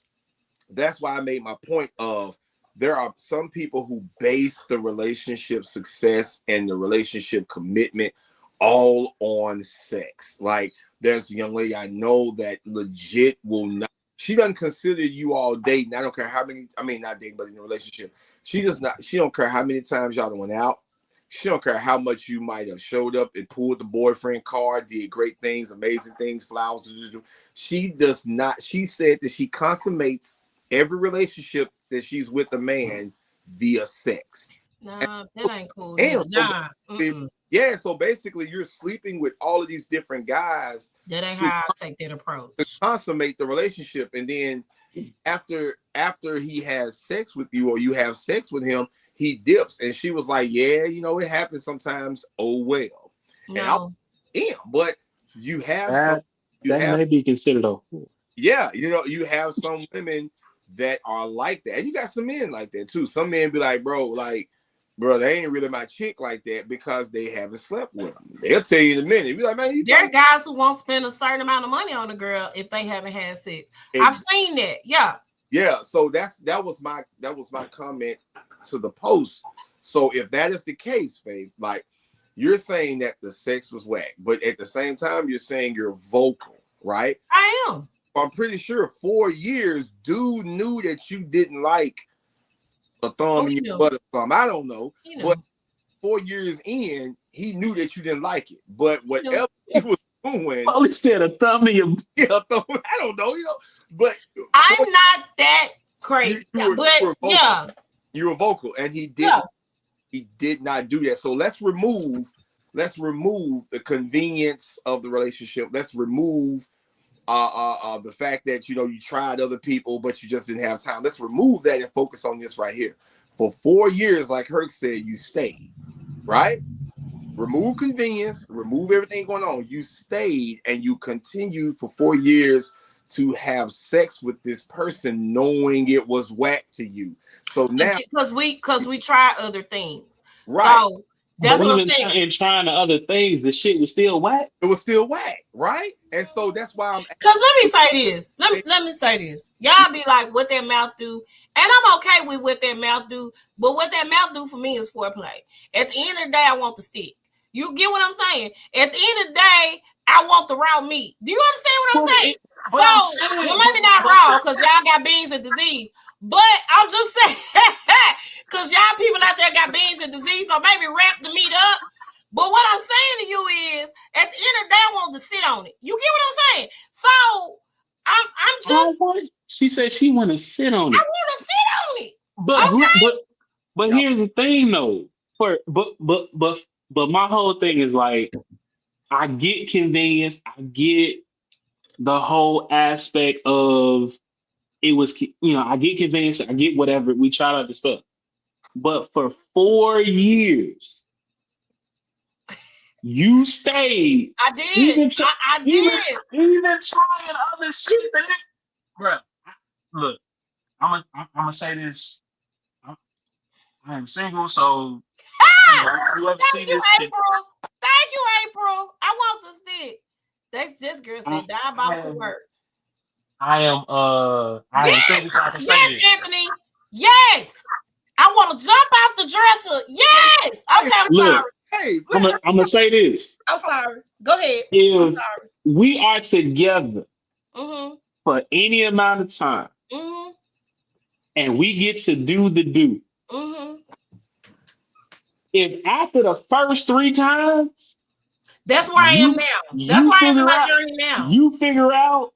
that's why I made my point of there are some people who base the relationship success and the relationship commitment all on sex. Like there's a young lady I know that legit will not, she doesn't consider you all dating. I don't care how many, not dating, but in a relationship. She don't care how many times y'all went out. She don't care how much you might have showed up and pulled the boyfriend card, did great things, amazing things, flowers. She does not. She said that she consummates every relationship that she's with a man via sex. Nah, that ain't cool. Nah. Yeah, so basically you're sleeping with all of these different guys. That ain't how I take that approach. To consummate the relationship. And then after he has sex with you or you have sex with him, he dips. And she was like, yeah, it happens sometimes. Oh, well. No. And but you have some, That you have, may be considered a whore. yeah, you have some women that are like that, and you got some men like that too. Some men be like, bro, they ain't really my chick like that because they haven't slept with them. They'll tell you in a minute. You be like, man, there are guys who won't spend a certain amount of money on a girl if they haven't had sex. I've seen that. Yeah. Yeah. So that was my comment to the post. So if that is the case, Faith, like you're saying that the sex was whack, but at the same time you're saying you're vocal, right? I am. I'm pretty sure 4 years, dude knew that you didn't like a thumb in your butt or something. I don't know. But 4 years in, he knew that you didn't like it. But whatever he was doing. Well, he said a thumb in your thumb. I don't know, But I'm not that crazy. You were vocal, and he did not do that. So let's remove the convenience of the relationship. Let's remove the fact that you tried other people but you just didn't have time. Let's remove that and focus on this right here. For 4 years, like Herc said, you stayed, right? Remove convenience, remove everything going on. You stayed and you continued for 4 years to have sex with this person, knowing it was whack to you. So now, because we tried other things, right? So that's what I'm saying. And trying the other things, the shit was still whack. It was still whack, right? And so that's why I'm. Because let me say this. Let me say this. Y'all be like, what that mouth do? And I'm okay with what that mouth do. But what that mouth do for me is foreplay. At the end of the day, I want the stick. You get what I'm saying? At the end of the day, I want the raw meat. Do you understand what I'm saying? Well, maybe not raw because y'all got beans and disease. But I'm just saying, because y'all people out there got beans and disease, so maybe wrap the meat up. But what I'm saying to you is, at the end of the day, I want to sit on it. You get what I'm saying? So I'm just. She said she want to sit on it. I want to sit on it. But here's the thing, though. But my whole thing is like, I get convenience. I get the whole aspect of it was, I get convenience. I get whatever. We tried other stuff. But for 4 years, you stayed. I did. I did. Even trying other shit. Bro, look, I'm gonna say this. I am single, so whoever see this shit. Thank you, April. I want the stick. That's just girl said diabolical work. I am single, so I can say this. Anthony. Yes. I want to jump off the dresser. Yes. Okay, I'm sorry. Hey, I'm gonna say this. I'm sorry. Go ahead. If we are together mm-hmm. for any amount of time, mm-hmm. and we get to do the do, mm-hmm. if after the first 3 times, that's where I am now. That's where I am in my journey now. You figure out,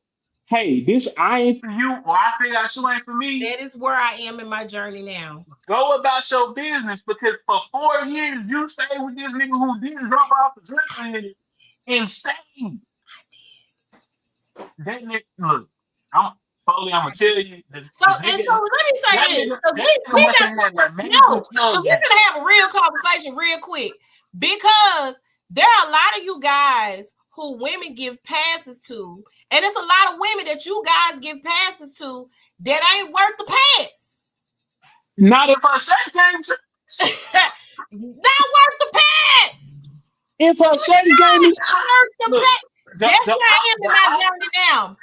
hey, this I ain't for you, or I figure out you ain't for me. That is where I am in my journey now. Go about your business, because for 4 years you stayed with this nigga who didn't drop off the dresser and stayed. That nigga, look, I'm gonna tell you. So let me say this. We're gonna have a real conversation real quick, because there are a lot of you guys who women give passes to, and it's a lot of women that you guys give passes to that ain't worth the pass. Not if her sex game is not worth the pass. If her sex game is worth the pass. That's where I am in my journey now.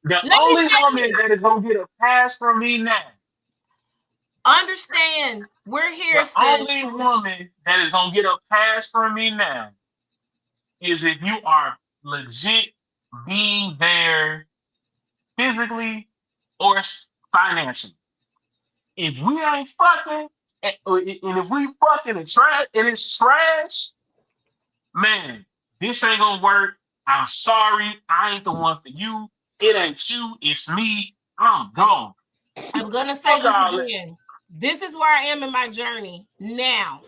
The only woman that is gonna get a pass from me now. Understand, we're here. The only woman that is gonna get a pass from me now is if you are legit being there physically or financially. If we ain't fucking, and if we fucking and it's trash, man, this ain't gonna work. I'm sorry, I ain't the one for you. It ain't you, it's me. I'm gone. I'm gonna say this again. This is where I am in my journey now.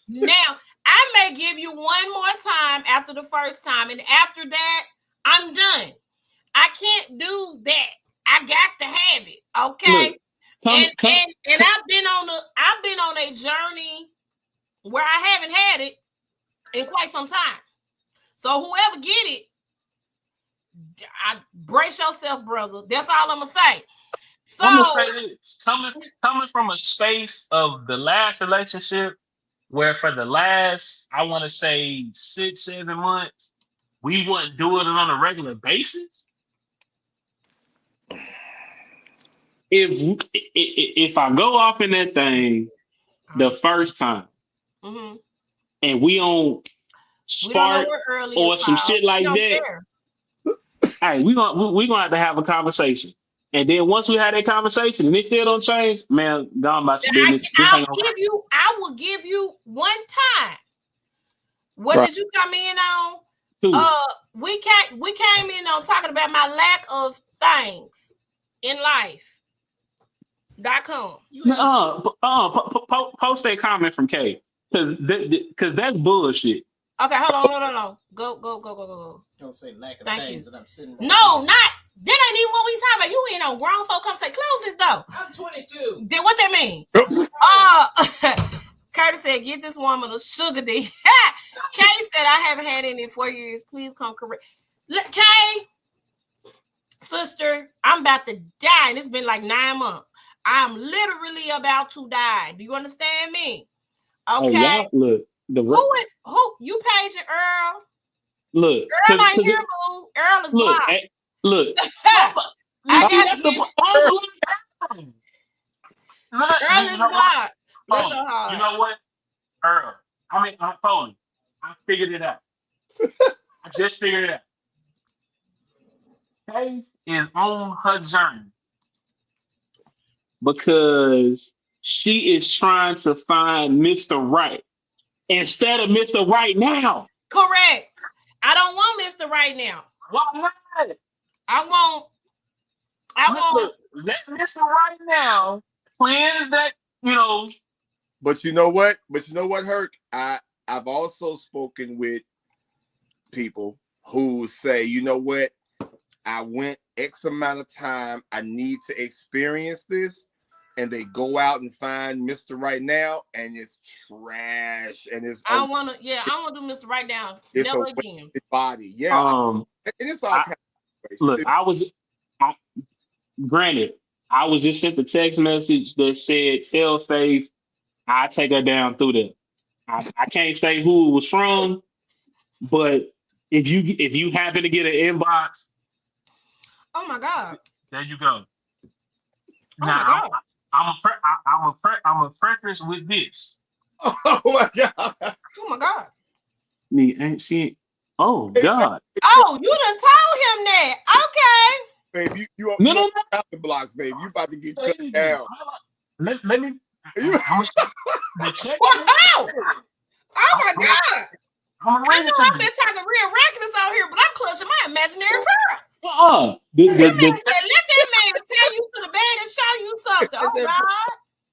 Now, I may give you one more time after the first time, and after that, I'm done. I can't do that. I got to have it, okay? And I've been on a journey where I haven't had it in quite some time. So whoever get it, brace yourself, brother. That's all I'm gonna say. So I'm gonna say this: coming from a space of the last relationship, where for the last, I want to say 6-7 months, we wouldn't do it on a regular basis. If I go off in that thing the first time, and we don't we don't know spark where early or is some called. shit like We don't that, care. hey, we gonna have to have a conversation. And then once we have that conversation and it still don't change, man, gone about your business. This ain't gonna work. I will give you one time. What Right. did you come in on? Two. We came in on talking about my lack of things in life. .com. Post that comment from Kay, because that's bullshit. Okay, hold on. Go. Don't say lack of Thank things you. and I'm sitting right No, here. not that ain't even what we talking about. You ain't on grown folk come say close this door. I'm 22. Then what that mean? Curtis said, get this woman a sugar D. Kay said, I haven't had any in 4 years. Please come correct. Look, Kay, sister, I'm about to die. And it's been like 9 months. I'm literally about to die. Do you understand me? Okay. Oh, look, Who you paging Earl? look, Earl ain't here, boo. Earl is look, blocked. Look. I See, got that's to the get Earl is blocked. Bless your heart. You know what, Earl? I'm phone. I figured it out. I just figured it out. Pace is on her journey because she is trying to find Mr. Right instead of Mr. Right now. Correct. I don't want Mr. Right now. Why not? I want. Look, let Mr. Right now cleanse that, But you know what? Herc? I've also spoken with people who say, you know what? I went X amount of time. I need to experience this. And they go out and find Mr. Right now, and it's trash. And it's I want to do Mr. Right now. It's never a again. body. Yeah. And it's all kind of look, granted, I was just sent the text message that said, tell Faith I take her down through there. I can't say who it was from, but if you happen to get an inbox, oh my God, there you go. Oh now, my God. I'm a preface with this. Oh my God. Oh my God. Me ain't seen. Oh God. Oh, you done told him that. Okay. Babe, you no. the block, babe. You about to get cut down. Let me. The check. Wow. Oh my God. I know I've been talking real reckless out here, but I'm clutching my imaginary pearls. Let that man tell you to the bed and show you something. Oh God.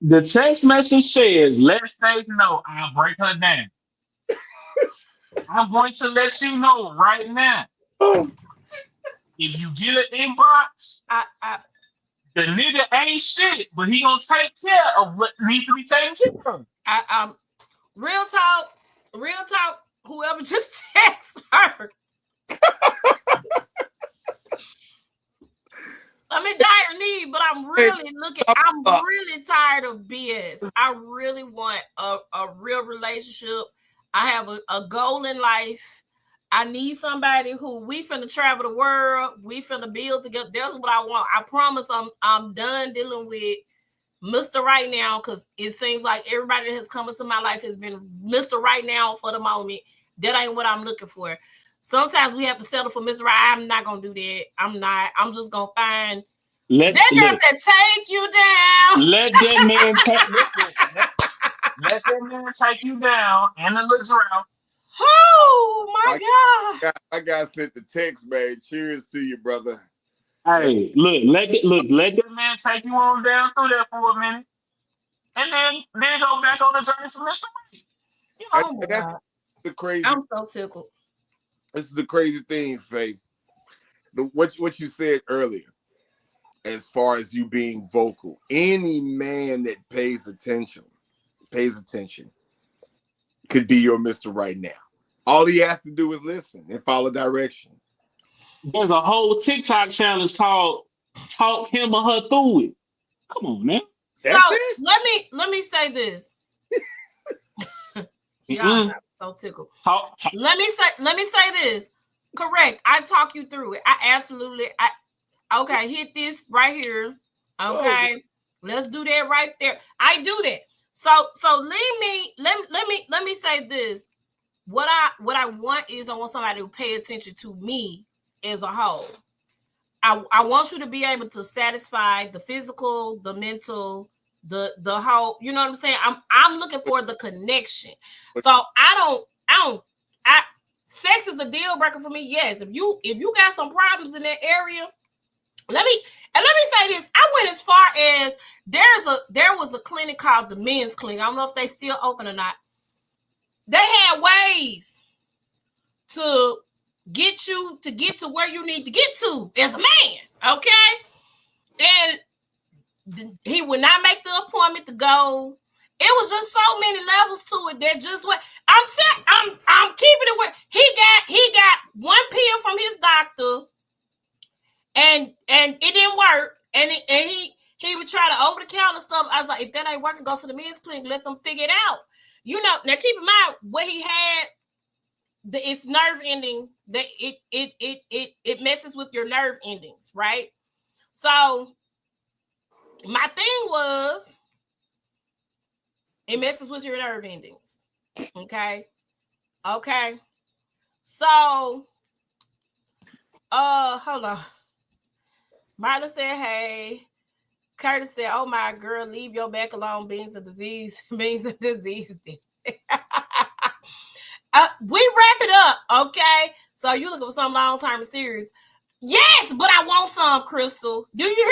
The text message says, let Faith know I'll break her down. I'm going to let you know right now. If you get an inbox, the nigga ain't shit, but he gonna take care of what needs to be taken care of. Real talk, whoever just text her. I'm in dire need, but I'm really tired of BS. I really want a real relationship. I have a goal in life. I need somebody who we finna travel the world. We finna build together. That's what I want. I promise I'm done dealing with Mr. Right now, because it seems like everybody that has come into my life has been Mr. Right now for the moment. That ain't what I'm looking for. Sometimes we have to settle for Mr. Right. I'm not gonna do that. I'm not. I'm just gonna find that girl said take you down. Let that man take you down and the looks around. Oh my God. I got sent the text, man. Cheers to you, brother. Hey, let that man take you on down through there for a minute. And then go back on the journey for Mr. Right. Oh my God. The crazy. I'm so tickled. This is the crazy thing, Faith. What you said earlier, as far as you being vocal, any man that pays attention could be your Mr. Right now. All he has to do is listen and follow directions. There's a whole TikTok challenge called "Talk Him or Her Through It." Come on, man. So That's it. let me say this. Y'all Mm-mm. got so tickled. Talk. Let me say this. Correct. I talk you through it. Okay, hit this right here. Okay. Let's do that right there. I do that. So let me say this. What I want is I want somebody to pay attention to me as a whole. I want you to be able to satisfy the physical, the mental, the whole, you know what I'm saying? I'm looking for the connection. So I sex is a deal breaker for me. Yes. If you got some problems in that area, let me say this. I went as far as there was a clinic called the Men's Clinic. I don't know if they still open or not. They had ways to get you to where you need to get to as a man, okay? And he would not make the appointment to go. It was just so many levels to it that just what I'm keeping it where he got one pill from his doctor, and it didn't work, and he would try to over the counter stuff. I was like, if that ain't working, go to the men's clinic, let them figure it out. You know, now keep in mind what he had. It's nerve ending that it messes with your nerve endings, right? So my thing was it messes with your nerve endings. Okay. So hold on. Marla said, hey. Curtis said, oh my girl, leave your back alone. Beans of disease. Beans of disease. We wrap it up, okay? So you looking for some long term serious? Yes, but I want some, Crystal. Do you hear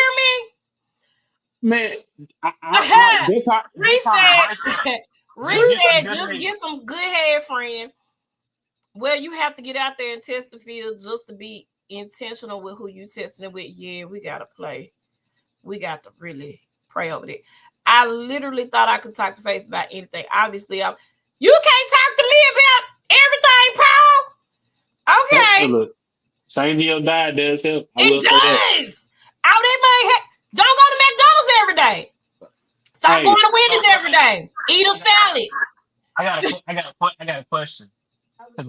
Man, me? right Reese said, just get some good head, friend. Well, you have to get out there and test the field just to be intentional with who you testing it with. Yeah, we gotta play. We got to really pray over it. I literally thought I could talk to Faith about anything. Obviously, you can't talk to me about everything, Paul. Okay. Look, saying your diet does help. I will It say that. does. All that money, don't go to McDonald's every day. Stop going to Wendy's every day. Eat a salad. I got a question because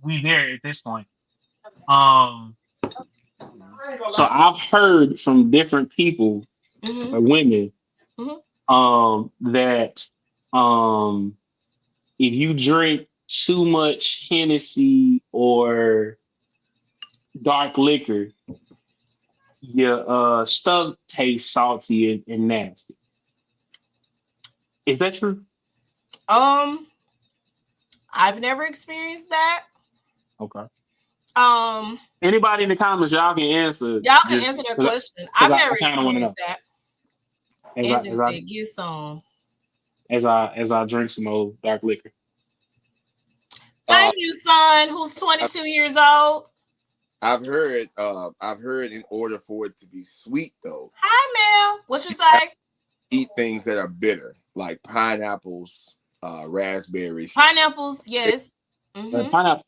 we there at this point. So I've heard from different people, women, that if you drink too much Hennessy or dark liquor, your stuff tastes salty and nasty. Is that true? I've never experienced that. Okay. Anybody in the comments, y'all can answer. Y'all can answer that question. I've never experienced that. As I get some. As I drink some old dark liquor. Thank you, son, who's 22 years old. I've heard in order for it to be sweet though. Hi, Mel. What you say? Eat things that are bitter, like pineapples, raspberries. Pineapples, yes. Pineapple.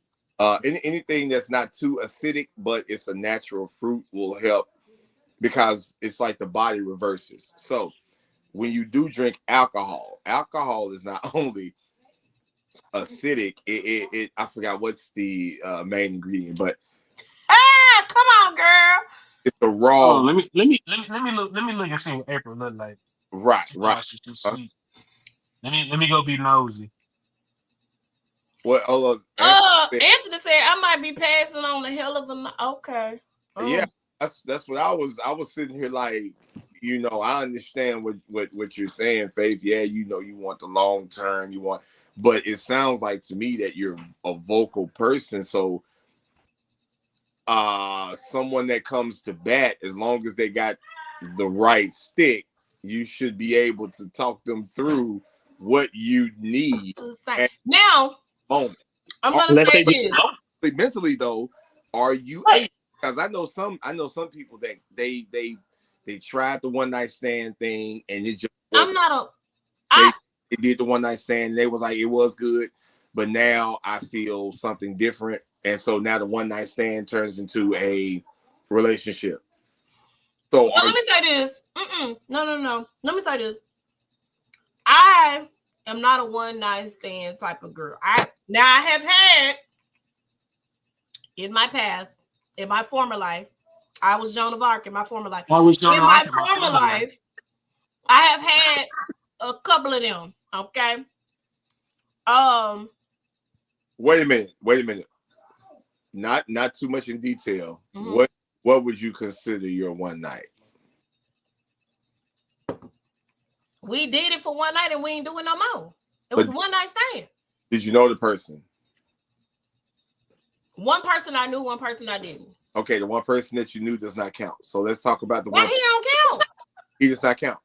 Anything that's not too acidic, but it's a natural fruit will help because it's like the body reverses. So when you do drink alcohol is not only acidic. It I forgot what's the main ingredient, but come on, girl. It's a raw. Oh, let me look and see what April look like. Right. She's too sweet. Let me go be nosy. What? Anthony said I might be passing on the hell of a. Okay. Yeah, that's what I was sitting here like, I understand what you're saying, Faith. Yeah, you want the long term, but it sounds like to me that you're a vocal person. So someone that comes to bat, as long as they got the right stick, you should be able to talk them through what you need. Now, moment. I'm gonna say this. Mentally though, are you able? Because I know some people that they tried the one night stand thing and it just wasn't. They did the one night stand and they was like it was good, but now I feel something different, and so now the one night stand turns into a relationship. So So let me say this. No. Let me say this. I am not a one night stand type of girl. I have had in my past, in my former life, I was Joan of Arc in my former life. I was Joan In of my Arc in my former former life. life, I have had a couple of them. Okay. Wait a minute. Not too much in detail. Mm-hmm. What would you consider your one night? We did it for one night and we ain't doing no more. It was one night stand. Did you know the person? One person I knew, one person I didn't. Okay, the one person that you knew does not count. So let's talk about the Why one. he don't count? He does not count.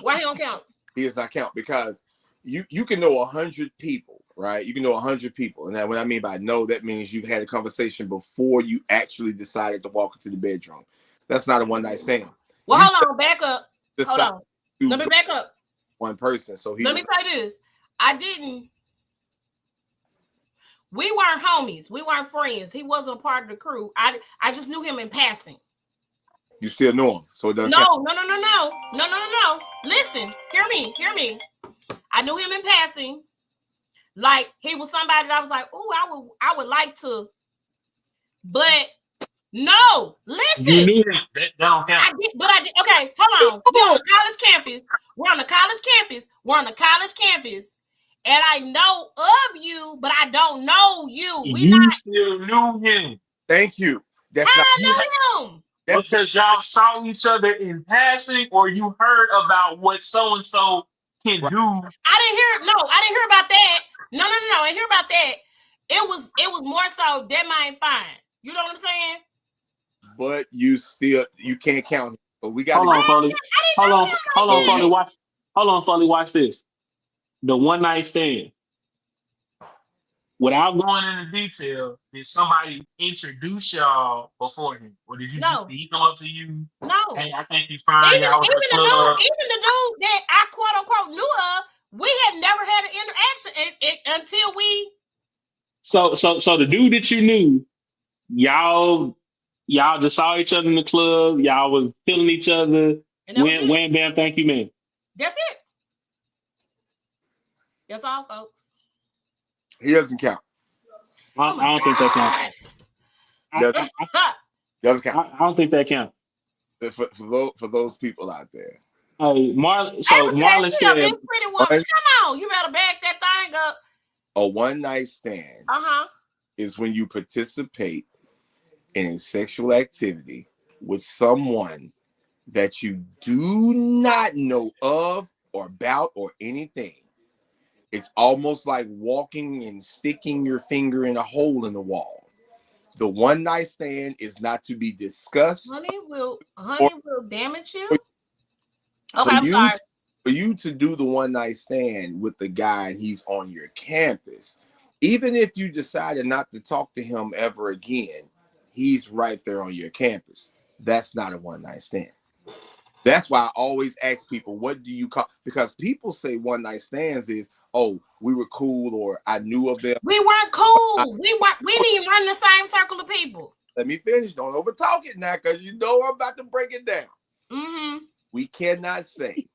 Why he don't count? He does not count because you can know 100 people, right? You can know 100 people, and that what I mean by know, that means you've had a conversation before you actually decided to walk into the bedroom. That's not a one night stand. Well, you hold on, back up. Hold on. Let me back up. One person. So let me say this. I didn't. We weren't homies. We weren't friends. He wasn't a part of the crew. I just knew him in passing. You still know him, so it doesn't No. Listen, hear me. I knew him in passing. Like he was somebody that I was like, oh, I would like to, but no. Listen, you knew that don't count. I did. Okay, hold on. We're on the college campus. We're on the college campus, and I know of you, but I don't know you. Still knew him. Thank you. That's how I know him? Because y'all saw each other in passing, or you heard about what so and so can do. I didn't hear about that. No. I didn't hear about that. It was more so that might fine. You know what I'm saying? But you can't count him. So we got. Hold on, Foley. Hold on, Foley. Watch this. The one night stand. Without going into detail, did somebody introduce y'all beforehand, or did he come up to you? No. Hey, I think you fine. Even the dude that I quote unquote knew of, we had never had an interaction until we. So the dude that you knew, y'all just saw each other in the club. Y'all was feeling each other. Wham, bam, thank you, man. That's it. That's all, folks. He doesn't count. I don't think that counts. Doesn't count. I don't think that counts. For those people out there. Hey, Marlon said, pretty woman. Come on, you better back that thing up. A one night stand is when you participate in a sexual activity with someone that you do not know of or about or anything. It's almost like walking and sticking your finger in a hole in the wall. The one night stand is not to be discussed. Honey will damage you. Okay, I'm sorry. For you to do the one night stand with the guy and he's on your campus, even if you decided not to talk to him ever again, he's right there on your campus. That's not a one night stand. That's why I always ask people, what do you call? Because people say one night stands is, oh, we were cool, or I knew of them. We weren't cool. We didn't even run the same circle of people. Let me finish. Don't overtalk it now, because you know I'm about to break it down. Mm-hmm. We cannot say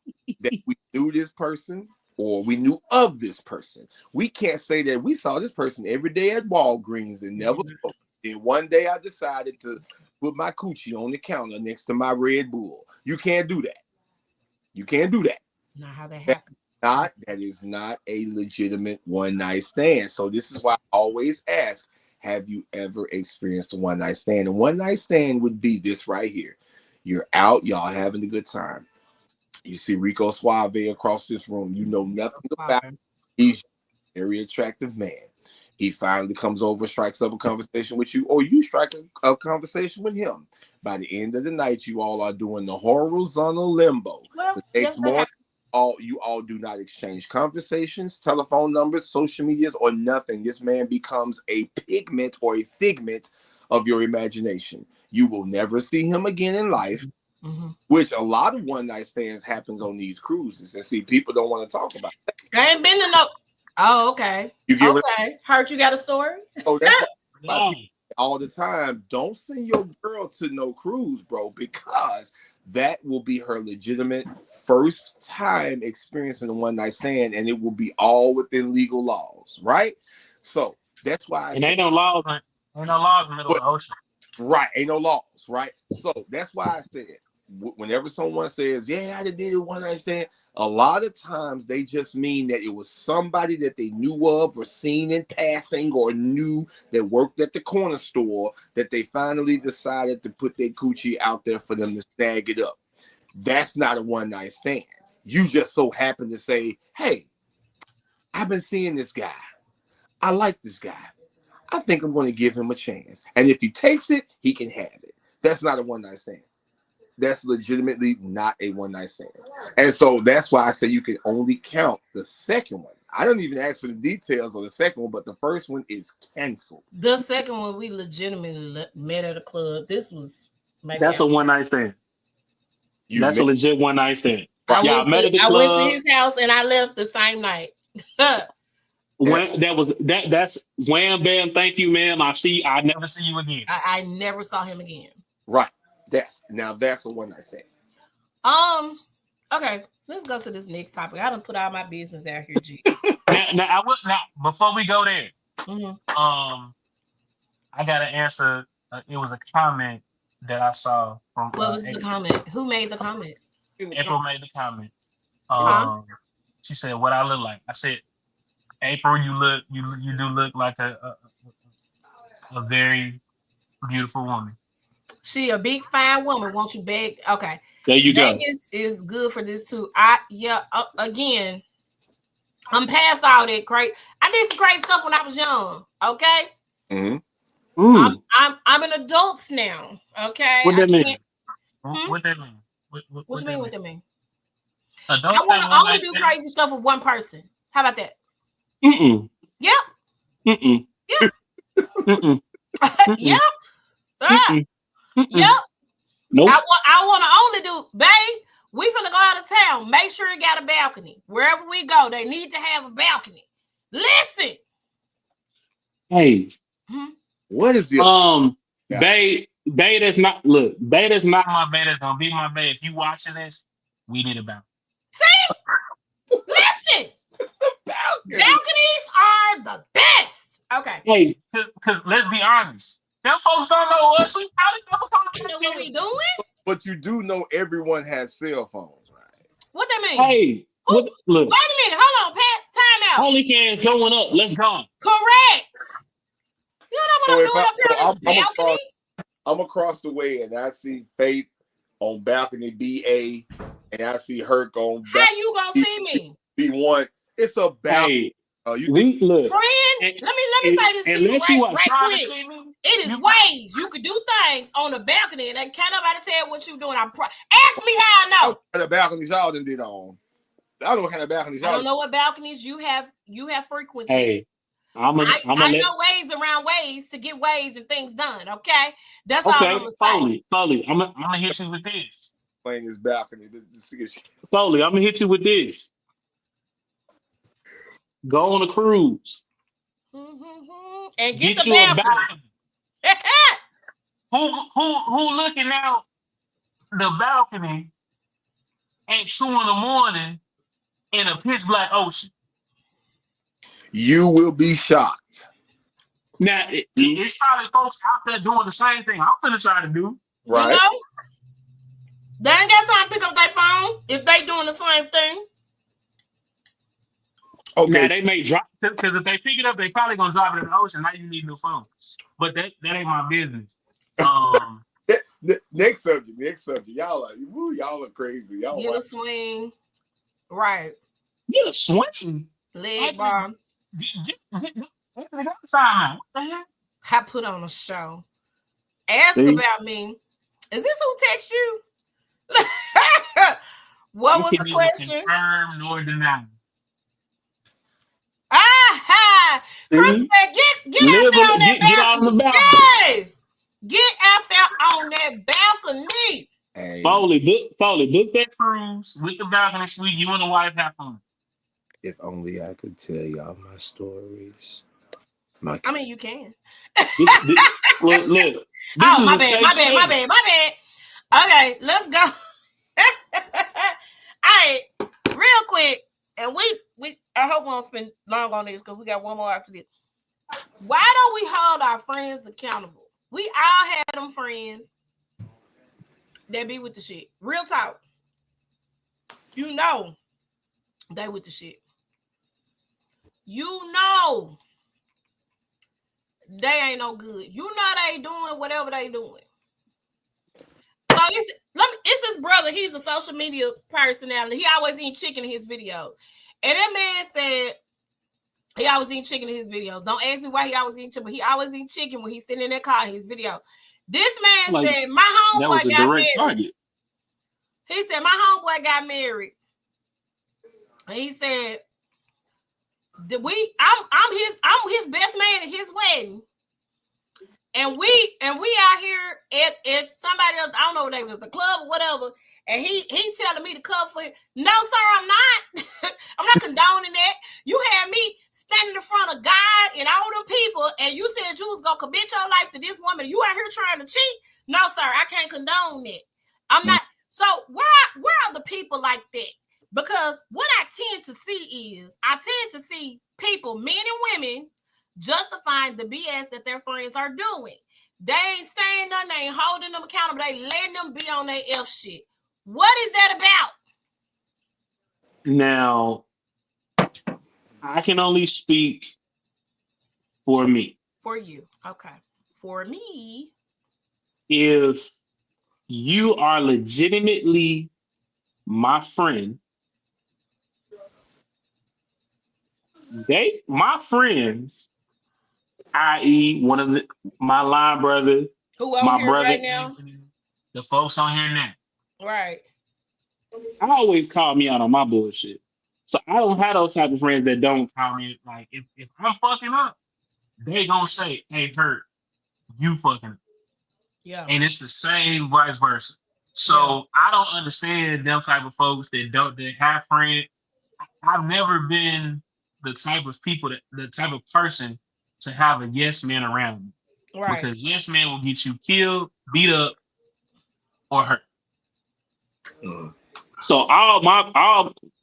that we knew this person or we knew of this person. We can't say that we saw this person every day at Walgreens and never spoke. Then one day I decided to put my coochie on the counter next to my Red Bull. You can't do that. You can't do that. Not how that happened. That is not a legitimate one night stand. So this is why I always ask, have you ever experienced a one night stand? A one night stand would be this right here. You're out, y'all having a good time. You see Rico Suave across this room. You know nothing about him. He's a very attractive man. He finally comes over, strikes up a conversation with you, or you strike a conversation with him. By the end of the night, you all are doing the horizontal limbo. Well, the next morning, you all do not exchange conversations, telephone numbers, social medias, or nothing. This man becomes a pigment or a figment of your imagination. You will never see him again in life, which a lot of one night stands happens on these cruises. And see, people don't want to talk about that. I ain't been to no. Oh, okay. You get what? Okay. Herc, you got a story? Oh, that's why No. people all the time. Don't send your girl to no cruise, bro, because that will be her legitimate first time experiencing a one night stand, and it will be all within legal laws, right? So that's why I And say, ain't no laws in the middle of the ocean. right, ain't no laws, right? So that's why I said, whenever someone says, "Yeah, I did it one night stand," a lot of times they just mean that it was somebody that they knew of or seen in passing or knew that worked at the corner store that they finally decided to put their coochie out there for them to snag it up. That's not a one night stand. You just so happen to say, "Hey, I've been seeing this guy. I like this guy. I think I'm going to give him a chance. And if he takes it, he can have it." That's not a one night stand. That's legitimately not a one night stand. And so that's why I say you can only count the second one. I don't even ask for the details on the second one, but the first one is canceled. The second one, we legitimately met at a club. This was maybe That's a one night stand. That's a legit one night stand. I Y'all met at the went to club. his house and I left the same night. That's wham bam. Thank you, ma'am. I never see you again. I never saw him again. Right. That's a one night stand. Okay, let's go to this next topic. I done put all my business out here, G. now before we go there, Mhm. I gotta answer. It was a comment that I saw from. What was the comment? Who made the comment? April made the comment. Huh? She said, "What I look like?" I said, "April, you do look like a very beautiful woman." She a big fine woman. Won't you beg? Okay, There you go. Vegas is good for this too. Again, I'm past all that crazy. I did some crazy stuff when I was young. Okay. Mm-hmm. I'm an adult now. Okay. What that mean? What that mean? What you mean? What that mean? Adults I want to only do crazy stuff with one person. How about that? Yep. Yep. Yep. Yep. Nope. I want to only do, babe. We finna go out of town. Make sure it got a balcony. Wherever we go, they need to have a balcony. Listen. Hey. What is the babe, that's not my babe that's gonna be my babe. If you watching this, we need a balcony. See? Listen. Balconies are the best. Okay. Hey, cause let's be honest. Them folks don't know us. We probably know what we doing. But you do know everyone has cell phones, right? What that mean? Hey, look. Wait a minute. Hold on, Pat. Time out. OnlyFans going up. Let's go. Correct. You know what I'm doing up here on this balcony? I'm across the way and I see Faith on balcony BA and I see Herc on balcony. How you gonna see me? B1. It's a balcony. We look. Friend, let me say this to you right quick. It is ways you could do things on the balcony and can't nobody tell what you doing. Ask me how I know. What kind of balconies y'all done did on? I don't know what kind of balconies y'all. I don't know what balconies you have. You have frequency. Hey, I know ways around ways to get ways and things done. Okay, that's all I'm gonna say. Foley, I'm gonna hit you with this. Playing this balcony. Foley, I'm gonna hit you with this. Go on a cruise. And get the balcony. Who looking out the balcony at 2 a.m. in a pitch black ocean? You will be shocked. Now it's probably folks out there doing the same thing I'm finna try to do. Right. You know? They ain't got time to pick up their phone if they doing the same thing. Okay. Now they may drop because if they pick it up, they probably gonna drop it in the ocean. Now you need new phone. But that ain't my business. Next subject. Y'all are crazy. Y'all get a swing. Right. Get a swing. Leg bar. What the hell? I put on a show. Ask about me. Is this who text you? What was the question? Confirm nor deny. Aha! Chris said, get out there on that balcony. Yes! Get out there on that balcony. Foley, book that cruise with the balcony suite. You and the wife have fun. If only I could tell y'all my stories. I mean, you can. This look. This Oh, is my a bad, safe space. my bad. Okay, let's go. All right, real quick, and we I hope we don't spend long on this because we got one more after this. Why don't we hold our friends accountable? We all had them friends that be with the shit. Real talk. You know they with the shit. You know they ain't no good. You know they doing whatever they doing. So it's his brother. He's a social media personality. He always eat chicken in his videos. And that man said he always eat chicken in his videos. Don't ask me why he always eat chicken, but he always eat chicken when he's sitting in that car in his video. This man Like, said, my that was homeboy a got direct married. target. He said, my homeboy got married. And he said, I'm his best man at his wedding. And we out here at somebody else, I don't know what they was, the club or whatever. And he telling me to cover for it. No, sir, I'm not. I'm not condoning that. You had me standing in front of God and all them people, and you said you was gonna commit your life to this woman. You out here trying to cheat? No, sir, I can't condone that. I'm not. So where are the people like that? Because what I tend to see is people, men and women, justifying the BS that their friends are doing. They ain't saying nothing, they ain't holding them accountable, they letting them be on their F shit. What is that about? Now, I can only speak for me. For you. Okay. For me. If you are legitimately my friend, my friends, i.e., one of my line brother, Who on my here brother, right now? Anthony, the folks on here now. Right. I always call me out on my bullshit. So I don't have those type of friends that don't call me. Like, if I'm fucking up, they gonna say, hey, Hurt, you fucking up. Yeah. And it's the same vice versa. So I don't understand them type of folks that have friends. I've never been the type of person to have a yes man around me. Right. Because yes man will get you killed, beat up, or hurt. Mm. So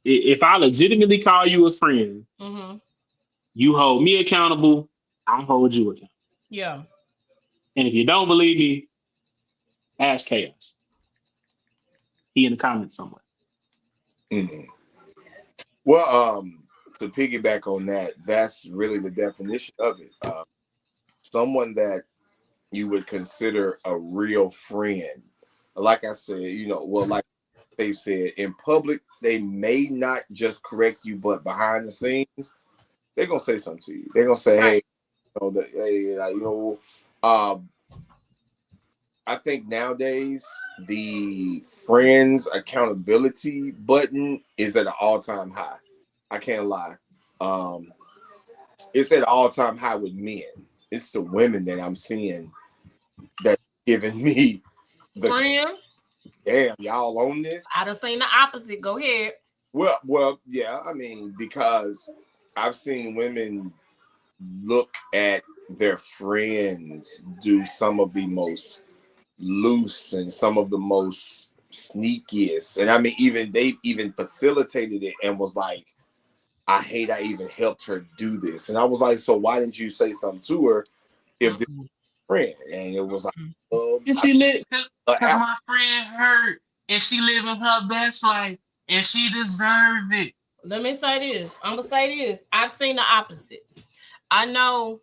if I legitimately call you a friend, you hold me accountable, I hold you accountable. Yeah. And if you don't believe me, ask Chaos. He in the comments somewhere. Mm-hmm. Well, to piggyback on that, that's really the definition of it. Someone that you would consider a real friend. Like I said, like they said, in public, they may not just correct you, but behind the scenes, they're gonna say something to you. They're gonna say, I think nowadays the friends accountability button is at an all-time high. I can't lie. It's at an all-time high with men. It's the women that I'm seeing that giving me the friend. Damn, y'all on this? I done seen the opposite. Go ahead. Well, yeah. I mean, because I've seen women look at their friends do some of the most loose and some of the most sneakiest, and I mean, they even facilitated it and was like, I hate I even helped her do this. And I was like, so why didn't you say something to her if this was a friend? And it was like, because my friend hurt and she living her best life and she deserves it. Let me say this. I'm gonna say this. I've seen the opposite. I know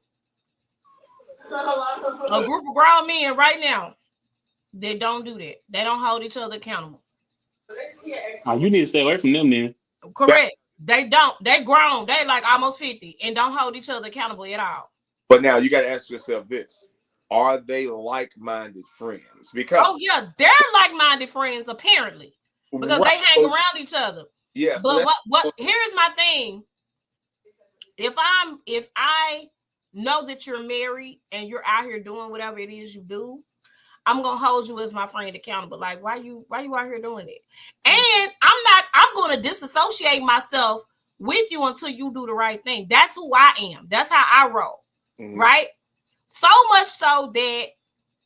a group of grown men right now that don't do that. They don't hold each other accountable. You need to stay away from them then. Correct. They don't. They grown. They like almost 50 and don't hold each other accountable at all. But now you got to ask yourself this. Are they like-minded friends? Because they're like-minded friends apparently. Because they hang around each other. Yes. But what here's my thing. If I know that you're married and you're out here doing whatever it is you do, I'm gonna hold you as my friend accountable. Like, why you out here doing it? And I'm gonna disassociate myself with you until you do the right thing. That's who I am. That's how I roll. Mhm. Right? So much so that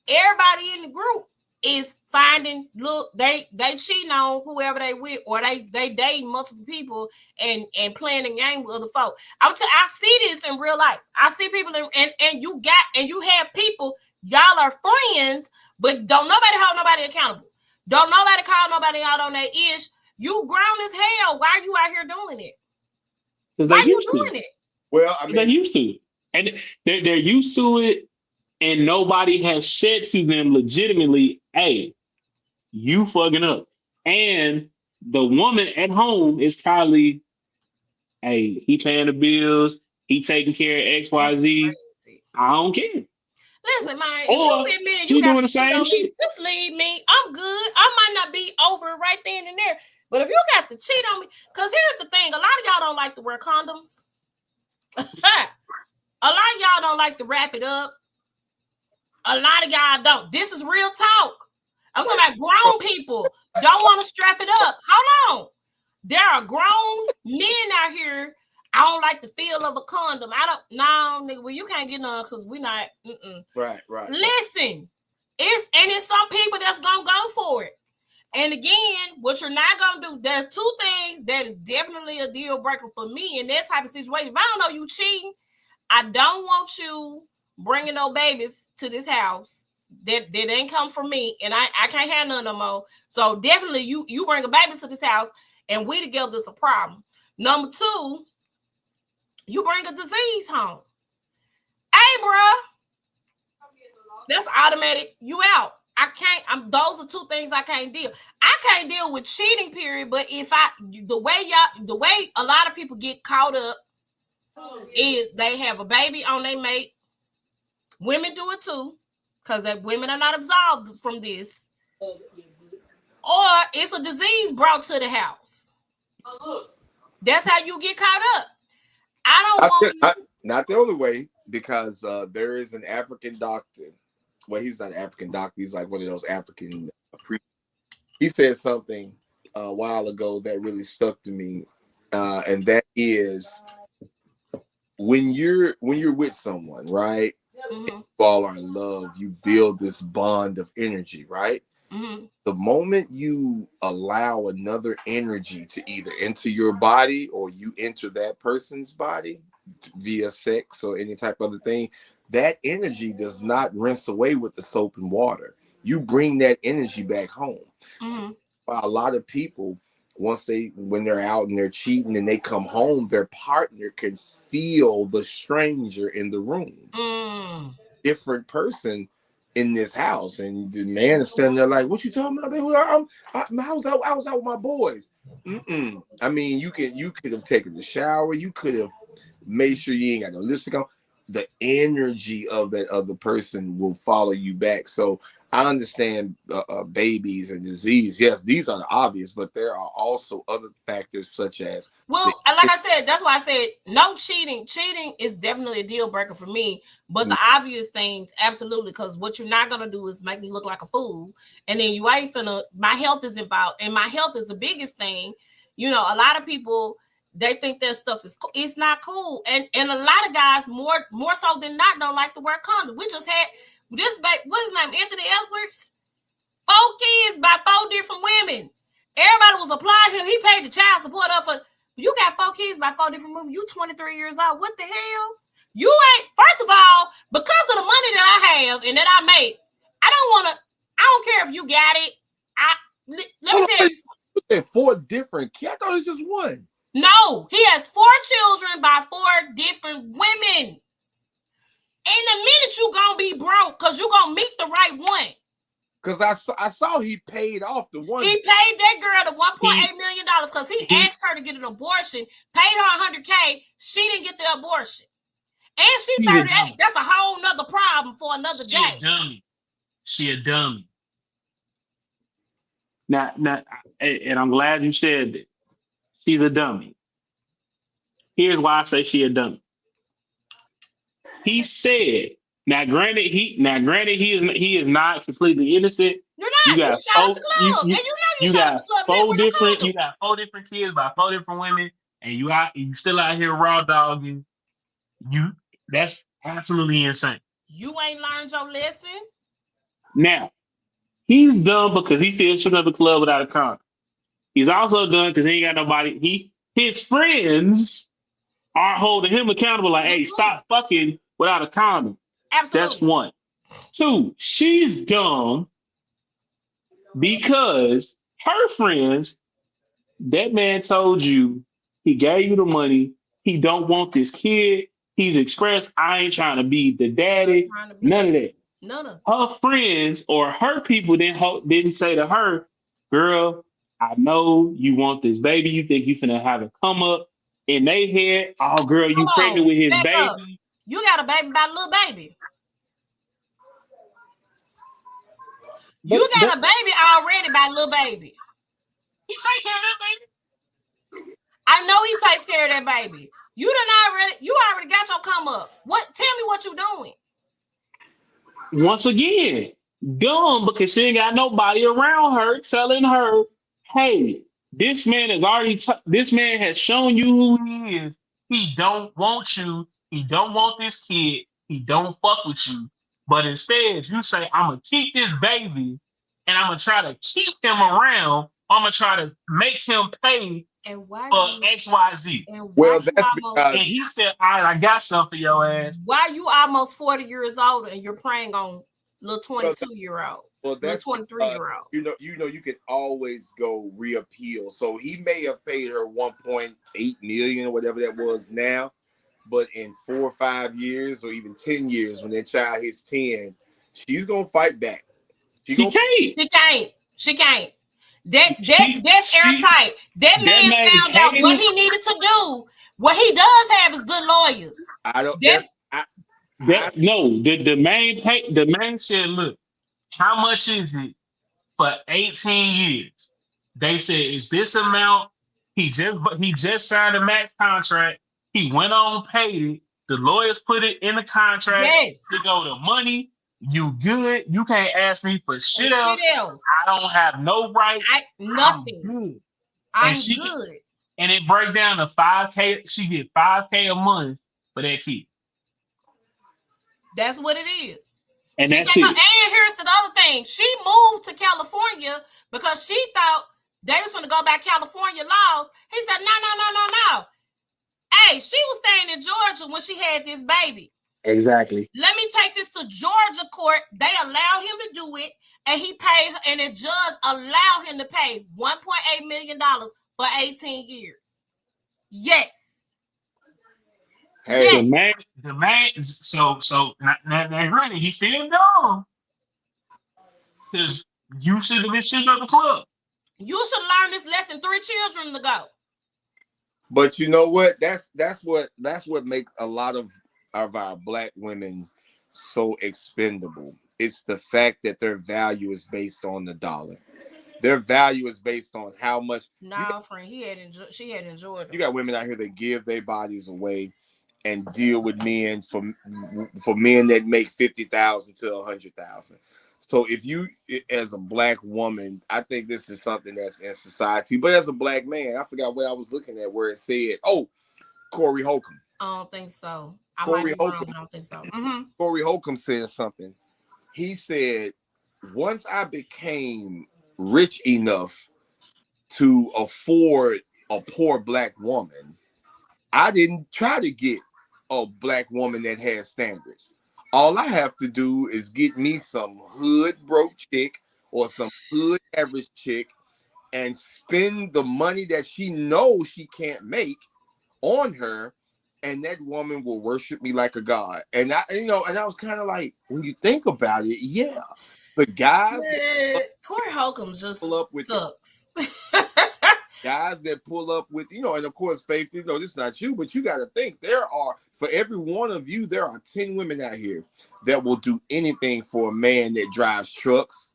everybody in the group is finding, look, they cheating on whoever they with, or they dating multiple people and playing the game with other folks. I see this in real life. I see people and you have people, y'all are friends, but don't nobody hold nobody accountable. Don't nobody call nobody out on their ish. You grown as hell. Why are you out here doing it? Why you doing it? Well, I They're mean, used to it, and they're used to it, and nobody has said to them legitimately, "Hey, you fucking up." And the woman at home is probably, "Hey, he paying the bills, he taking care of X, Y, That's Z. crazy. I don't care." Listen, man, if you Or with me and you she got doing the to cheat same on me, shit. just leave me. I'm good. I might not be over it right then and there. But if you got to cheat on me, because here's the thing, a lot of y'all don't like to wear condoms. A lot of y'all don't like to wrap it up. A lot of y'all don't. This is real talk. I'm talking about grown people don't want to strap it up. Hold on. There are grown men out here. I don't like the feel of a condom. I don't. No, nigga. Well, you can't get none because we not. right. Listen, it's some people that's gonna go for it. And again, what you're not gonna do, there are two things that is definitely a deal breaker for me in that type of situation. If I don't know you cheating, I don't want you bringing no babies to this house that ain't come from me, and I can't have none no more. So definitely, you bring a baby to this house, and we together is a problem. Number two, you bring a disease home. Hey, bro, that's automatic. You out. I can't. Those are two things I can't deal. I can't deal with cheating. Period. But if the way a lot of people get caught up is they have a baby on their mate. Women do it too, because women are not absolved from this. Or it's a disease brought to the house. That's how you get caught up. I don't want you. Not the only way, because there is an African doctor. Well, he's not an African doctor. He's like one of those African priests. He said something a while ago that really stuck to me, and that is when you're with someone, right? Mm-hmm. You all are in love. You build this bond of energy, right? Mm-hmm. The moment you allow another energy to either enter your body or you enter that person's body via sex or any type of other thing, that energy does not rinse away with the soap and water. You bring that energy back home. Mm-hmm. So, a lot of people, when they're out and they're cheating and they come home, their partner can feel the stranger in the room. Different person in this house, and the man is standing there like, "What you talking about, baby? I was out with my boys." I mean, you could have taken the shower, you could have made sure you ain't got no lipstick on. The energy of that other person will follow you back. So I understand babies and disease. Yes, these are the obvious, but there are also other factors such as. Like I said, that's why I said no cheating. Cheating is definitely a deal breaker for me. But the obvious things, absolutely, because what you're not gonna do is make me look like a fool, and then you ain't finna. My health is involved, and my health is the biggest thing. You know, a lot of people, they think that stuff is cool. It's not cool, and a lot of guys more so than not don't like to wear condoms. We just had this. What's his name? Anthony Edwards. 4 kids by 4 different women. Everybody was applauding him. He paid the child support up for. You got 4 kids by 4 different women. You 23 years old. What the hell? You ain't. First of all, because of the money that I have and that I make, I don't care if you got it. Let me tell you something. 4 different kids. I thought it was just one. No, he has 4 children by 4 different women. In a minute, you gonna be broke because you gonna meet the right one. Because I saw he paid off the one. He paid that girl the $1.8 million because he asked her to get an abortion, paid her $100K. She didn't get the abortion. And she's 38. That's a whole nother problem for another day. She a dummy. Now, and I'm glad you said that. She's a dummy. Here's why I say she a dummy. He said, now granted he is not completely innocent. You're not. You shot up the club. And you know you shot up the club. You got 4 different kids by 4 different women. and you still out here raw dogging, that's absolutely insane. You ain't learned your lesson. Now, he's done because he still shooting up the club without a condom. He's also done because he ain't got nobody. His friends are holding him accountable, like, hey, stop fucking without a condom. That's Absolutely. one. Two, she's dumb because her friends, that man told you he gave you the money. He don't want this kid. He's expressed, I ain't trying to be the daddy. Trying to be None of that. none of. Her friends or her people didn't say to her, girl, I know you want this baby. You think you finna have it come up in their head. Oh, girl, you Come pregnant on, with his back baby. up. You got a baby by little baby. You got a baby already by little baby. He take care of that baby. I know he takes care of that baby. You already got your come up. What? Tell me what you doing. Once again, dumb because she ain't got nobody around her telling her, hey, this man this man has shown you who he is. He don't want you. He don't want this kid. He don't fuck with you. But instead, you say, I'm gonna keep this baby and I'm gonna try to keep him around. I'm gonna try to make him pay And why for you? XYZ. And why Well, you that's almost? because And he said, all right, I got something for your ass. Why you almost 40 years old and you're preying on little 22-year-old, well, little that's 23-year-old? you can always go reappeal. So he may have paid her 1.8 million or whatever that was now, but in 4 or 5 years or even 10 years, when that child hits 10, she's gonna fight back. She can't. She can't. That's airtight. That man found out what he needed to do. What he does have is good lawyers. I don't. The man said, look, how much is it for 18 years? They said, it's this amount. He just signed a max contract. He went on, paid it. The lawyers put it in the contract. Yes. To go to money. You good. You can't ask me for shit else. I don't have no right. Nothing. I'm good. I'm good. And it break down to $5K. She get $5K a month for that kid. That's what it is. And that's it. And here's the other thing. She moved to California because she thought they was going to go by California laws. He said, no. Hey, she was staying in Georgia when she had this baby. Exactly. Let me take this to Georgia court. They allowed him to do it, and he paid, and the judge allowed him to pay $1.8 million for 18 years. Yes. Hey, yes. The man. So now, granted, he's still dumb because you should have been shooting up the club. You should learn this lesson 3 children ago. But you know what? That's what makes a lot of our black women so expendable. It's the fact that their value is based on the dollar. Their value is based on how much. Nah, friend, she had enjoyed. You got women out here that give their bodies away and deal with men for men that make 50,000 to 100,000. So if you, as a black woman, I think this is something that's in society. But as a black man, I forgot what I was looking at where it said, Corey Holcomb. I don't think so. Corey Holcomb. I don't think so. Mm-hmm. Corey Holcomb said something. He said, once I became rich enough to afford a poor black woman, I didn't try to get a black woman that has standards. All I have to do is get me some hood broke chick or some hood average chick and spend the money that she knows she can't make on her, and that woman will worship me like a god. And I was kind of like, when you think about it, yeah, the guys Corey Holcomb just pull up with sucks. Guys that pull up with, and of course, Faith, this is not you, but you got to think for every one of you, there are 10 women out here that will do anything for a man that drives trucks,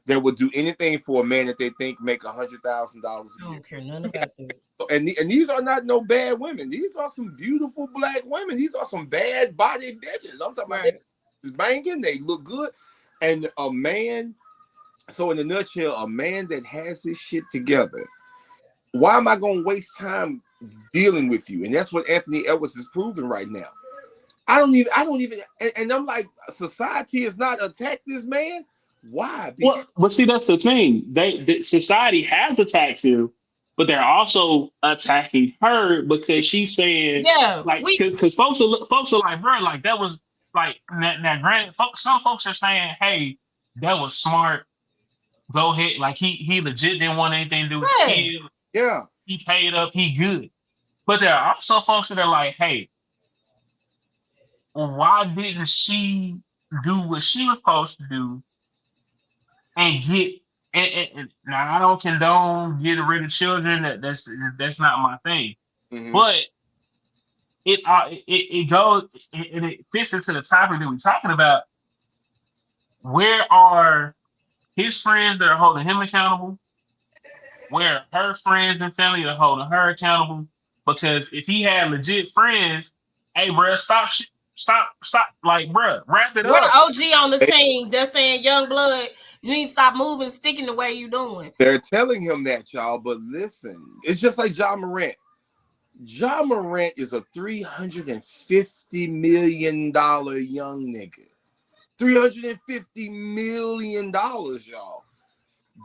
that will do anything for a man that they think make $100,000 a year. I don't care nothing about that. And these are not no bad women. These are some beautiful black women. These are some bad body bitches. I'm talking about they banging, they look good. And a man, so in a nutshell, a man that has his shit together, why am I going to waste time dealing with you. And that's what Anthony Edwards is proving right now. I don't even, and I'm like, society has not attacked this man. Why? Well, but see, that's the thing. The society has attacked him, but they're also attacking her because she's saying, Yeah, like, because folks are like, bro, like that was like now granted, some folks are saying, hey, that was smart. Go ahead, like he legit didn't want anything to do with the kid. Yeah. He paid up, he good. But there are also folks that are like, hey, why didn't she do what she was supposed to do and get and now I don't condone getting rid of children. That's not my thing. Mm-hmm. But it goes and it fits into the topic that we're talking about. Where are his friends that are holding him accountable? Where are her friends and family that are holding her accountable? Because if he had legit friends, hey, bro, stop, like, bro, wrap it we're the up. OG on the team. They're saying, young blood, you need to stop moving, sticking the way you're doing. They're telling him that, y'all. But listen, it's just like John Morant. John Morant is a $350 million young nigga. $350 million, y'all.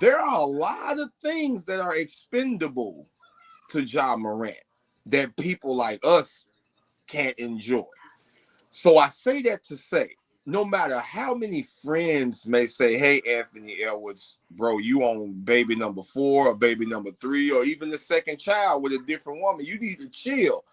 There are a lot of things that are expendable to John Morant that people like us can't enjoy. So I say that to say, no matter how many friends may say, hey, Anthony Edwards, bro, you on baby number 4 or baby number 3 or even the second child with a different woman, you need to chill.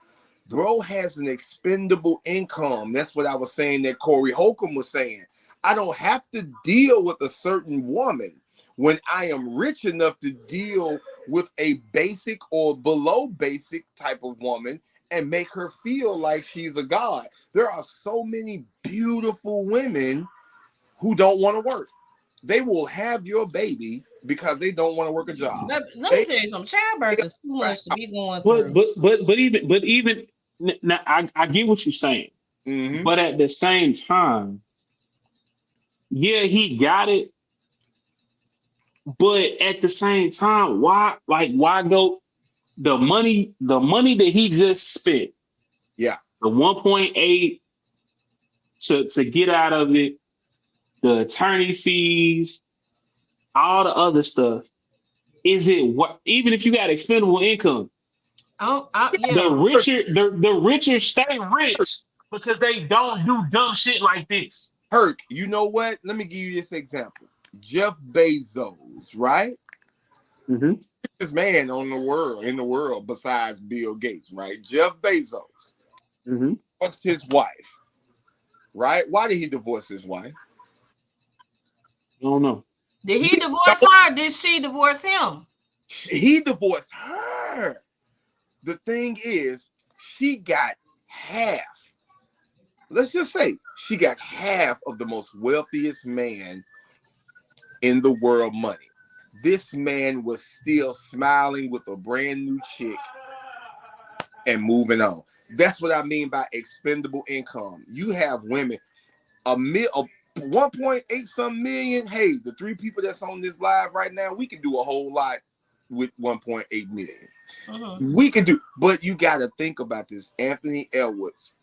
Bro has an expendable income. That's what I was saying that Corey Holcomb was saying. I don't have to deal with a certain woman when I am rich enough to deal with a basic or below basic type of woman and make her feel like she's a god. There are so many beautiful women who don't want to work. They will have your baby because they don't want to work a job. Let me tell you something. Childbirth is too much to be going through. But even now, I get what you're saying. Mm-hmm. But at the same time, yeah, he got it. But at the same time, why go the money that he just spent? Yeah. The 1.8 to get out of it, the attorney fees, all the other stuff. Is it what? Even if you got expendable income, Yeah. the richer stay rich because they don't do dumb shit like this. Herc, you know what? Let me give you this example. Jeff Bezos, right? Mm-hmm. This man in the world besides Bill Gates, right? Jeff Bezos. Mm-hmm. What's his wife? Right? Why did he divorce his wife? I don't know. Did he divorce her or did she divorce him? He divorced her. The thing is, she got half. Let's just say she got half of the most wealthiest man in the world money. This man was still smiling with a brand new chick and moving on. That's what I mean by expendable income. You have women, a 1.8 some million. Hey, the 3 people that's on this live right now, we can do a whole lot with 1.8 million. Mm-hmm. We can do, but you got to think about this. Anthony Edwards,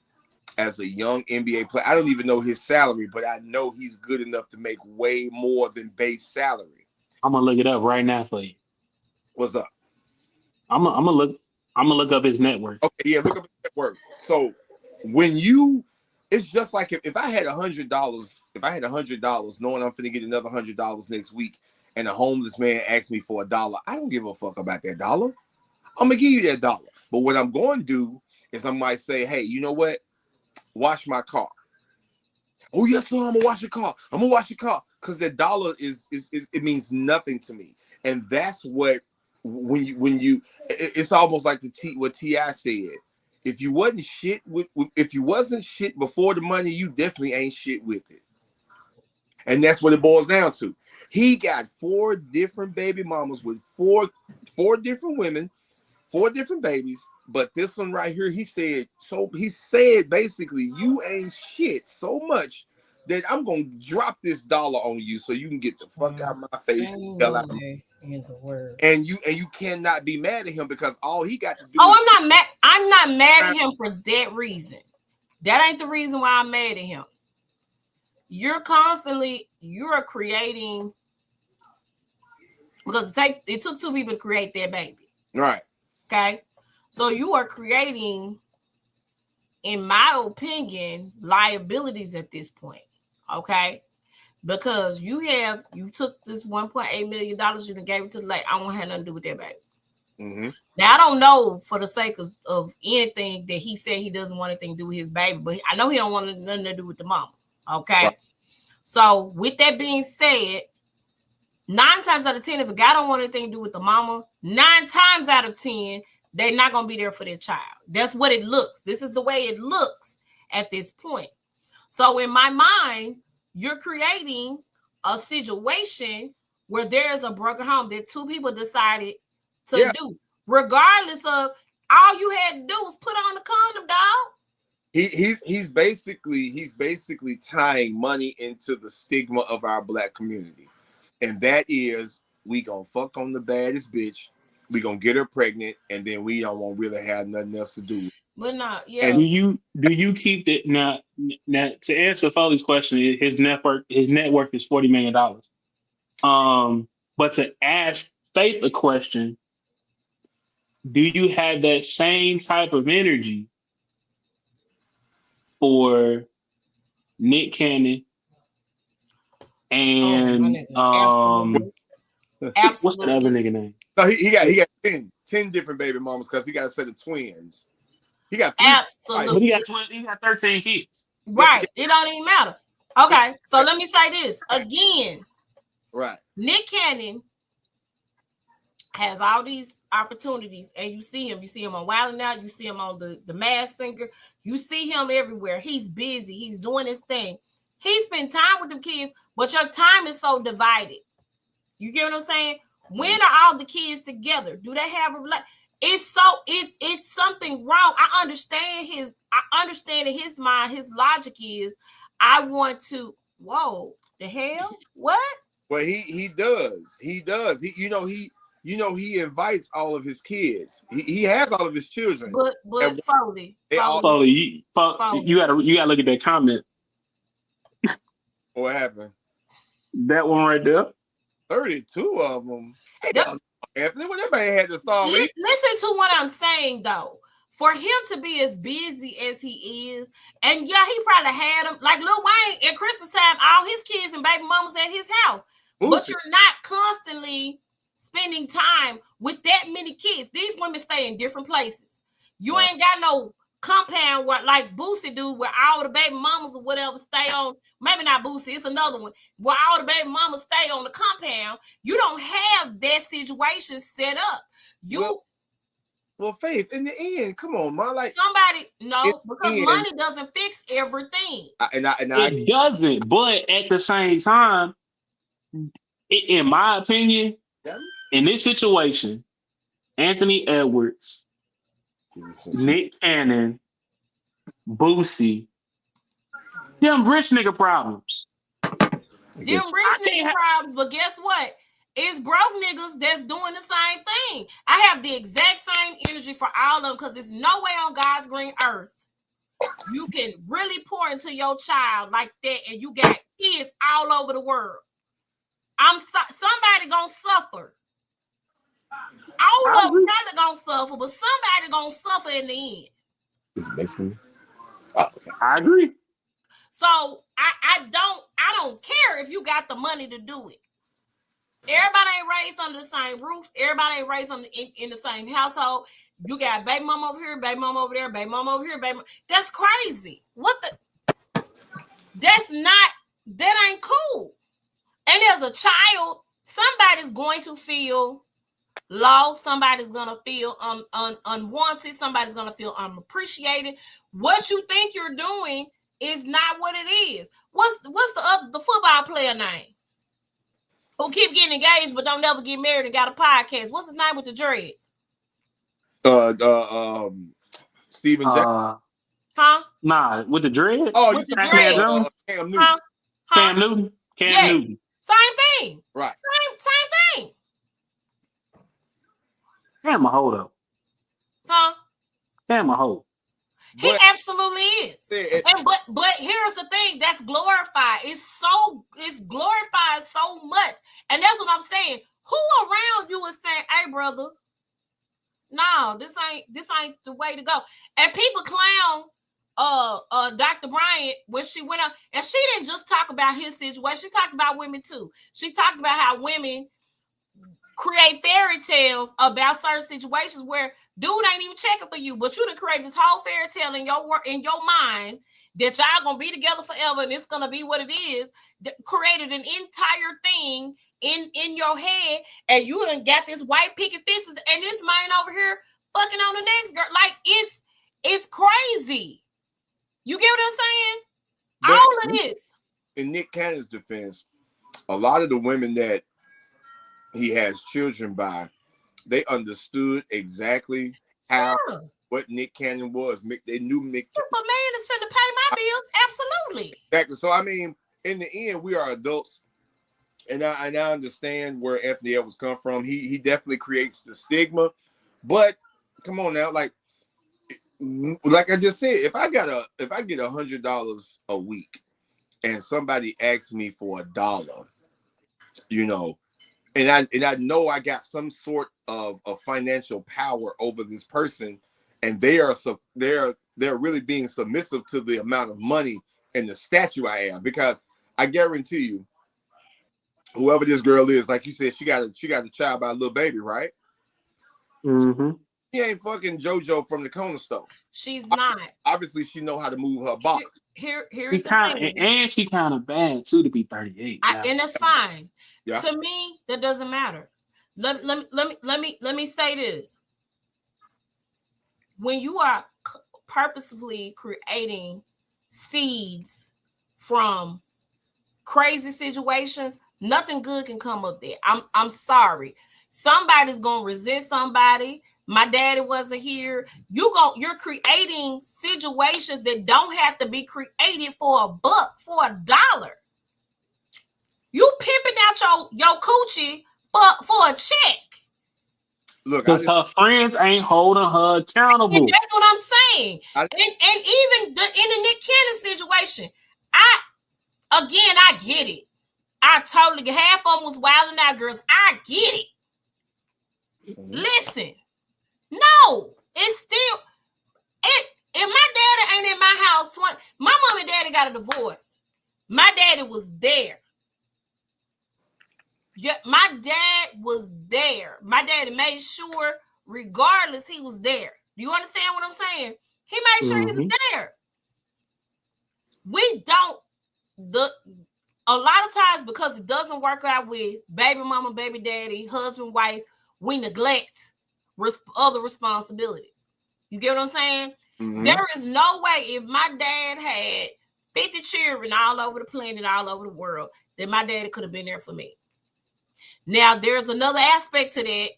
as a young NBA player, I don't even know his salary, but I know he's good enough to make way more than base salary. I'm gonna look it up right now for you. What's up? I'm gonna look up his net worth. Okay, yeah, look up his net worth. So it's just like if I had $100, knowing I'm finna get another $100 next week, and a homeless man asks me for $1, I don't give a fuck about that dollar. I'm gonna give you that $1. But what I'm going to do is I might say, hey, you know what? Wash my car. Oh yes, sir, I'm gonna wash your car. I'm gonna wash your car because that dollar is it means nothing to me, and that's what when you it's almost like what T.I. said. If you wasn't shit if you wasn't shit before the money, you definitely ain't shit with it, and that's what it boils down to. He got 4 different baby mamas with four different women, 4 different babies. But this one right here, he said basically, you ain't shit so much that I'm gonna drop this dollar on you so you can get the fuck out of my face. Ain't Hell no out of way in the world. And you cannot be mad at him because all he got to do. Oh, I'm not mad at him for that reason. That ain't the reason why I'm mad at him. You're creating, because it took two people to create that baby. Right. Okay. So you are creating, in my opinion, liabilities at this point. Okay. Because you took this $1.8 million, you done gave it to the lady. I won't have nothing to do with that baby. Mm-hmm. Now I don't know for the sake of anything that he said he doesn't want anything to do with his baby, but I know he don't want nothing to do with the mama. Okay. Right. So with that being said, 9 times out of 10, if a guy don't want anything to do with the mama, 9 times out of 10, they're not gonna be there for their child. That's what it looks. This is the way it looks at this point. So in my mind, you're creating a situation where there is a broken home that two people decided to do, regardless of all you had to do was put on the condom, dog. He's basically tying money into the stigma of our black community, and that is we gonna fuck on the baddest bitch, we gonna get her pregnant, and then we don't want really have nothing else to do. But not, yeah. And do you keep it now? To answer Foley's question, his net worth is $40 million. But to ask Faith a question, do you have that same type of energy for Nick Cannon and Absolutely. What's that other nigga name? No, he got 10 different baby mamas because he got a set of twins. He got 3. Absolutely. But he got 13 kids. Right. It don't even matter. Okay. So let me say this again. Right. Nick Cannon has all these opportunities, and you see him on Wild 'N Out, you see him on the Masked Singer, you see him everywhere. He's busy, he's doing his thing. He spent time with them kids, but your time is so divided. You get what I'm saying? When are all the kids together? Do they have a it's something wrong. I understand in his mind, his logic is I want to the hell? What? Well, he does. He invites all of his kids. He has all of his children. But Foley, you gotta look at that comment. What happened? That one right there. 32 of them. Anthony, what that man had to start with. Listen to what I'm saying though. For him to be as busy as he is, and yeah, he probably had them like Lil Wayne at Christmas time, all his kids and baby mamas at his house. But you're not constantly spending time with that many kids. These women stay in different places. You ain't got no compound where like Boosie do, where all the baby mamas or whatever stay on. Maybe not Boosie, it's another one where all the baby mamas stay on the compound. You don't have that situation set up. Well, Faith, in the end, come on, man. Like because money doesn't fix everything. It doesn't, but at the same time, in my opinion, in this situation, Anthony Edwards, Nick Cannon, Boosie, them rich nigga problems. Them rich nigga problems, but guess what? It's broke niggas that's doing the same thing. I have the exact same energy for all of them because there's no way on God's green earth you can really pour into your child like that and you got kids all over the world. Somebody gonna suffer. All of them not gonna suffer, but somebody gonna suffer in the end. Is it making I agree. So I don't care if you got the money to do it. Everybody ain't raised under the same roof. Everybody ain't raised in the same household. You got baby mama over here, baby mama over there, baby mama over here, baby mama. That's crazy. That ain't cool. And as a child, somebody's going to feel lost. Somebody's going to feel unwanted. Somebody's going to feel unappreciated. What you think you're doing is not what it is. What's the football player name? Who keep getting engaged but don't never get married and got a podcast? What's his name with the dreads? Steven Jackson. Huh? Nah, with the dread. Oh, with the dread. Cam Newton. Huh? Cam Newton. Yeah. Newton. Same thing. Right. Same thing. Cam a hoe though. Huh? Cam a hoe. He But absolutely is. And but here's the thing, that's glorified. It's glorified so much. And that's what I'm saying. Who around you is saying, hey brother, no, this ain't the way to go. And people clown Dr. Bryant when she went out, and she didn't just talk about his situation, she talked about women too. She talked about how women create fairy tales about certain situations where dude ain't even checking for you, but you done create this whole fairy tale in your mind that y'all gonna be together forever and it's gonna be what it is. That created an entire thing in your head, and you done got this white picket fences and this man over here fucking on the next girl. Like it's crazy. You get what I'm saying? But all of this. In Nick Cannon's defense, a lot of the women that he has children by, they understood exactly how what Nick Cannon was. They knew Nick. If a man is finna pay my bills, absolutely. Exactly. So I mean, in the end, we are adults, and I understand where Anthony Edwards come from. He definitely creates the stigma, but come on now, like I just said, if I get $100 a week, and somebody asks me for $1, you know. And I know I got some sort of financial power over this person, and they're really being submissive to the amount of money and the statue I am, because I guarantee you, whoever this girl is, like you said, she got a child by a little baby, right? Mm-hmm. She ain't fucking JoJo from the corner store. She's not. Obviously, she know how to move her box. Here's the thing. And she kind of bad too to be 38. And that's fine. Yeah. To me, that doesn't matter. Let me say this. When you are purposefully creating seeds from crazy situations, nothing good can come of that. I'm sorry. Somebody's gonna resent somebody. My daddy wasn't here. You're creating situations that don't have to be created for $1, for $1. You pimping out your coochie for a check. Look, because her friends ain't holding her accountable. And that's what I'm saying. And even in the Nick Cannon situation, I get it. I totally get. Half of them was wilding out, girls. I get it. Mm-hmm. Listen, no, it's still it. If my daddy ain't in my house, my mom and daddy got a divorce. My daddy was there. Yeah, my dad was there. My daddy made sure, regardless, he was there. Do you understand what I'm saying? He made sure he was there. We don't. A lot of times, because it doesn't work out with baby mama, baby daddy, husband, wife, we neglect other responsibilities. You get what I'm saying? Mm-hmm. There is no way, if my dad had 50 children all over the planet, all over the world, that my daddy could have been there for me. Now, there's another aspect to that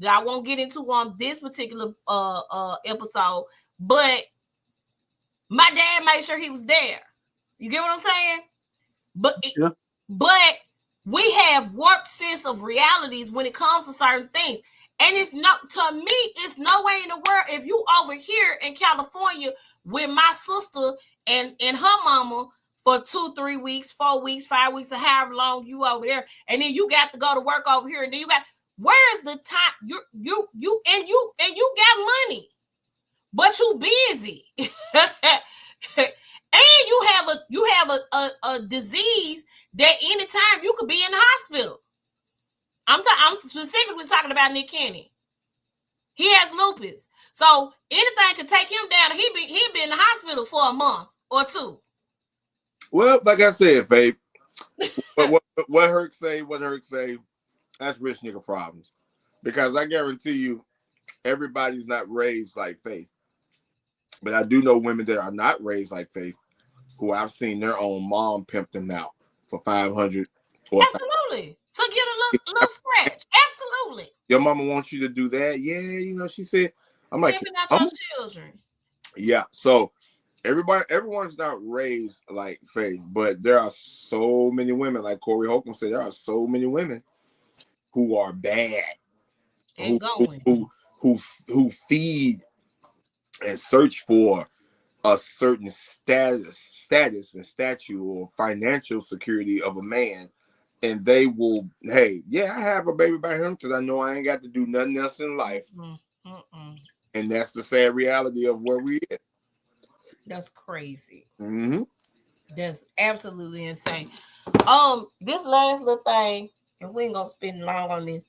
I won't get into on this particular episode, but my dad made sure he was there. You get what I'm saying? But we have warped sense of realities when it comes to certain things. And it's not, to me, it's no way in the world, if you over here in California with my sister and her mama for 2, 3 weeks, 4 weeks, 5 weeks, or however long you over there, and then you got to go to work over here, and then you got, where is the time? You got money, but you busy, and you have a disease that anytime you could be in the hospital. I'm specifically talking about Nick Cannon. He has lupus, so anything could take him down. He be in the hospital for a month or 2. Well, like I said, Faith, what Herc say, that's rich nigga problems. Because I guarantee you, everybody's not raised like Faith. But I do know women that are not raised like Faith, who I've seen their own mom pimp them out for 500. Absolutely. To get a little scratch. Absolutely. Your mama wants you to do that? Yeah, she said. I'm like, pimping out your children. Yeah. So, everyone's not raised like Faith, but there are so many women, like Corey Holcomb said, there are so many women who are bad, And going. who feed and search for a certain status and statue or financial security of a man, and they will, hey, yeah, I have a baby by him because I know I ain't got to do nothing else in life. And that's the sad reality of where we at. That's crazy. Mm-hmm. That's absolutely insane. This last little thing, and we ain't gonna spend long on this.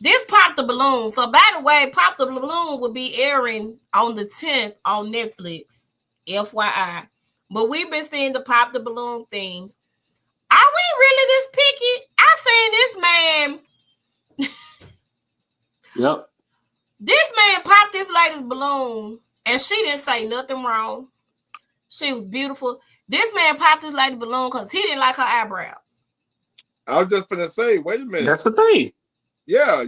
This Pop the Balloon. So, by the way, Pop the Balloon will be airing on the 10th on Netflix. FYI. But we've been seeing the Pop the Balloon things. Are we really this picky? I seen this man. Yep. This man popped this lady's balloon, and she didn't say nothing wrong. She was beautiful. This man popped this lady balloon because he didn't like her eyebrows. I was just gonna say, wait a minute. That's the thing. Yeah,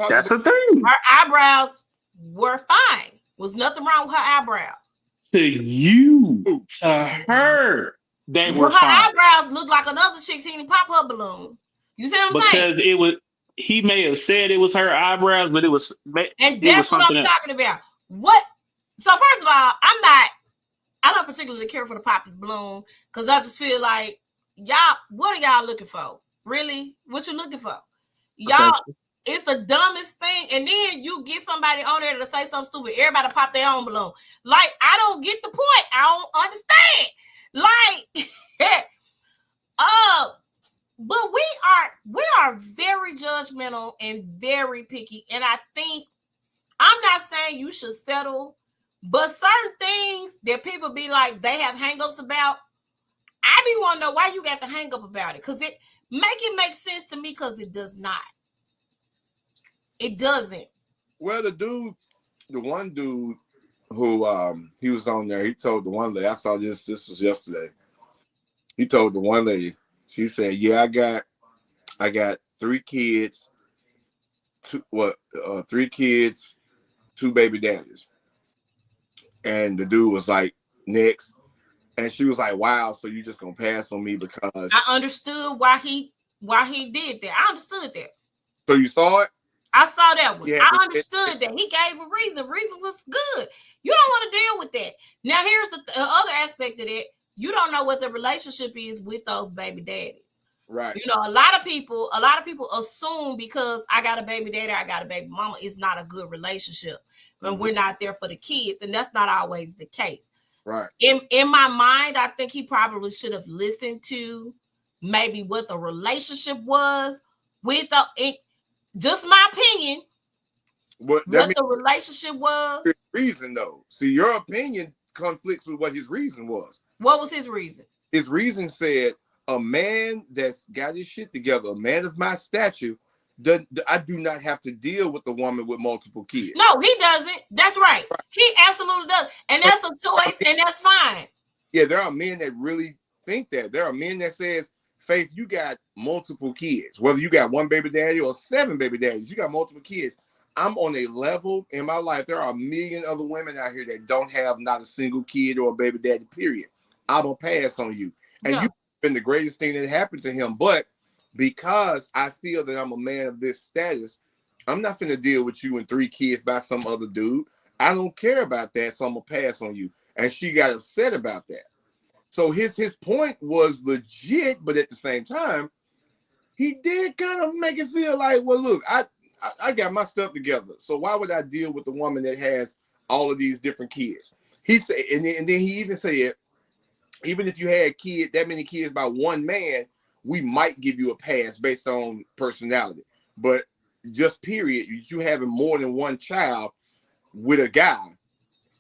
that's the thing. Her eyebrows were fine. Was nothing wrong with her eyebrows. To you, to her, they were her fine. Eyebrows looked like another chick. He didn't pop her balloon. You see what I'm saying? Because it was, he may have said it was her eyebrows, but it was, and that's what I'm talking about. What? So first of all, I don't particularly care for the poppy balloon because I just feel like y'all. What are y'all looking for? Really? What you looking for? Y'all, it's the dumbest thing. And then you get somebody on there to say something stupid. Everybody pop their own balloon. Like, I don't get the point. I don't understand. Like, but we are very judgmental and very picky. And I think I'm not saying you should settle, but certain things that people be like they have hangups about, I be want to know why you got the hang up about it. Because it make sense to me because it does not. It doesn't. Well, the one dude who he was on there, he told the one lady, I saw this was yesterday. He told the one lady, she said, yeah, I got 3 kids, 3 kids, 2 baby daddies. And the dude was like, next. And she was like, wow, so you just gonna pass on me because I understood why he did that. I understood that. So you saw it? I saw that one. Yeah, I understood that. He gave a reason. Reason was good. You don't want to deal with that. Now, here's the other aspect of it. You don't know what the relationship is with those baby daddies. Right. You know, a lot of people assume because I got a baby daddy, I got a baby mama, it's not a good relationship. When we're not there for the kids. And that's not always the case. Right. In my mind, I think he probably should have listened to maybe what the relationship was with just my opinion. What the relationship was. His reason, though. See, your opinion conflicts with what his reason was. What was his reason? His reason said, a man that's got his shit together, a man of my stature, I do not have to deal with a woman with multiple kids. No, he doesn't. That's right. He absolutely does. And that's a choice, and that's fine. Yeah, there are men that really think that. There are men that says, Faith, you got multiple kids. Whether you got 1 baby daddy or 7 baby daddies, you got multiple kids. I'm on a level in my life. There are a million other women out here that don't have not a single kid or a baby daddy, period. I'm going to pass on you. And you've been the greatest thing that happened to him. But because I feel that I'm a man of this status, I'm not going to deal with you and 3 kids by some other dude. I don't care about that, so I'm going to pass on you. And she got upset about that. So his point was legit, but at the same time, he did kind of make it feel like, well, look, I got my stuff together. So why would I deal with the woman that has all of these different kids? He said, and then he even said, even if you had that many kids by one man, we might give you a pass based on personality. But just period, you having more than one child with a guy,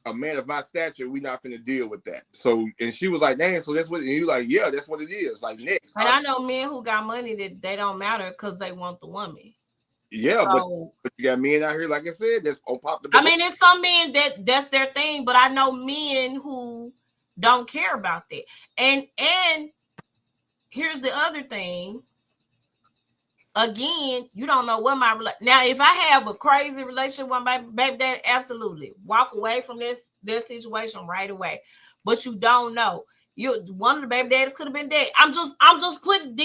a man of my stature, we're not going to deal with that. So, and she was like, dang, so that's what, and he was like, yeah, that's what it is. Like, next. And I know men who got money that they don't matter because they want the woman. Yeah, so, but you got men out here, like I said, that's on pop the. I mean, there's some men that's their thing, but I know men who don't care about that. And here's the other thing. Again, you don't know what now. If I have a crazy relationship with my baby daddy, absolutely walk away from this their situation right away, but you don't know. One of the baby daddies could have been dead. I'm just putting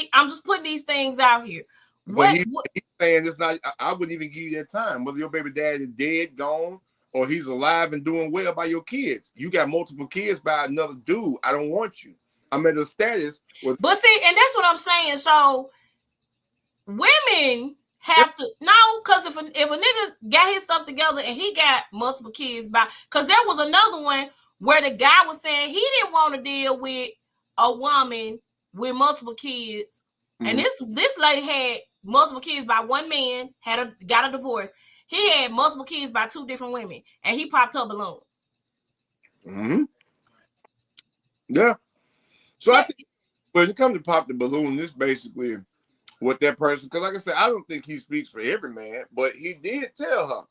these things out here. But What he's saying it's not. I wouldn't even give you that time. Whether your baby dad is dead, gone, or he's alive and doing well by your kids. You got multiple kids by another dude. I don't want you. I'm at a status with. But see, and that's what I'm saying. So women have to because if a nigga got his stuff together and he got multiple kids by, because there was another one where the guy was saying he didn't want to deal with a woman with multiple kids, and this lady had multiple kids by one man, got a divorce. He had multiple kids by two different women, and he popped her balloon. Mm-hmm. Yeah. So I think when it comes to pop the balloon, this basically what that person, because like I said, I don't think he speaks for every man, but he did tell her,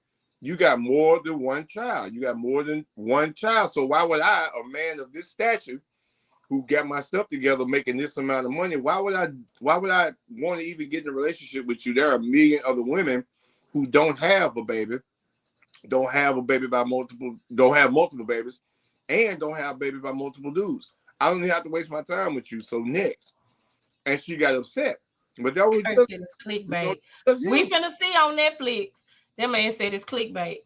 you got more than one child. You got more than one child. So why would I, a man of this stature, who got my stuff together, making this amount of money, why would I want to even get in a relationship with you? There are a million other women who don't have a baby, don't have multiple babies, and don't have a baby by multiple dudes. I don't even have to waste my time with you. So next. And she got upset. But that was just clickbait. We finna see on Netflix. That man said it's clickbait.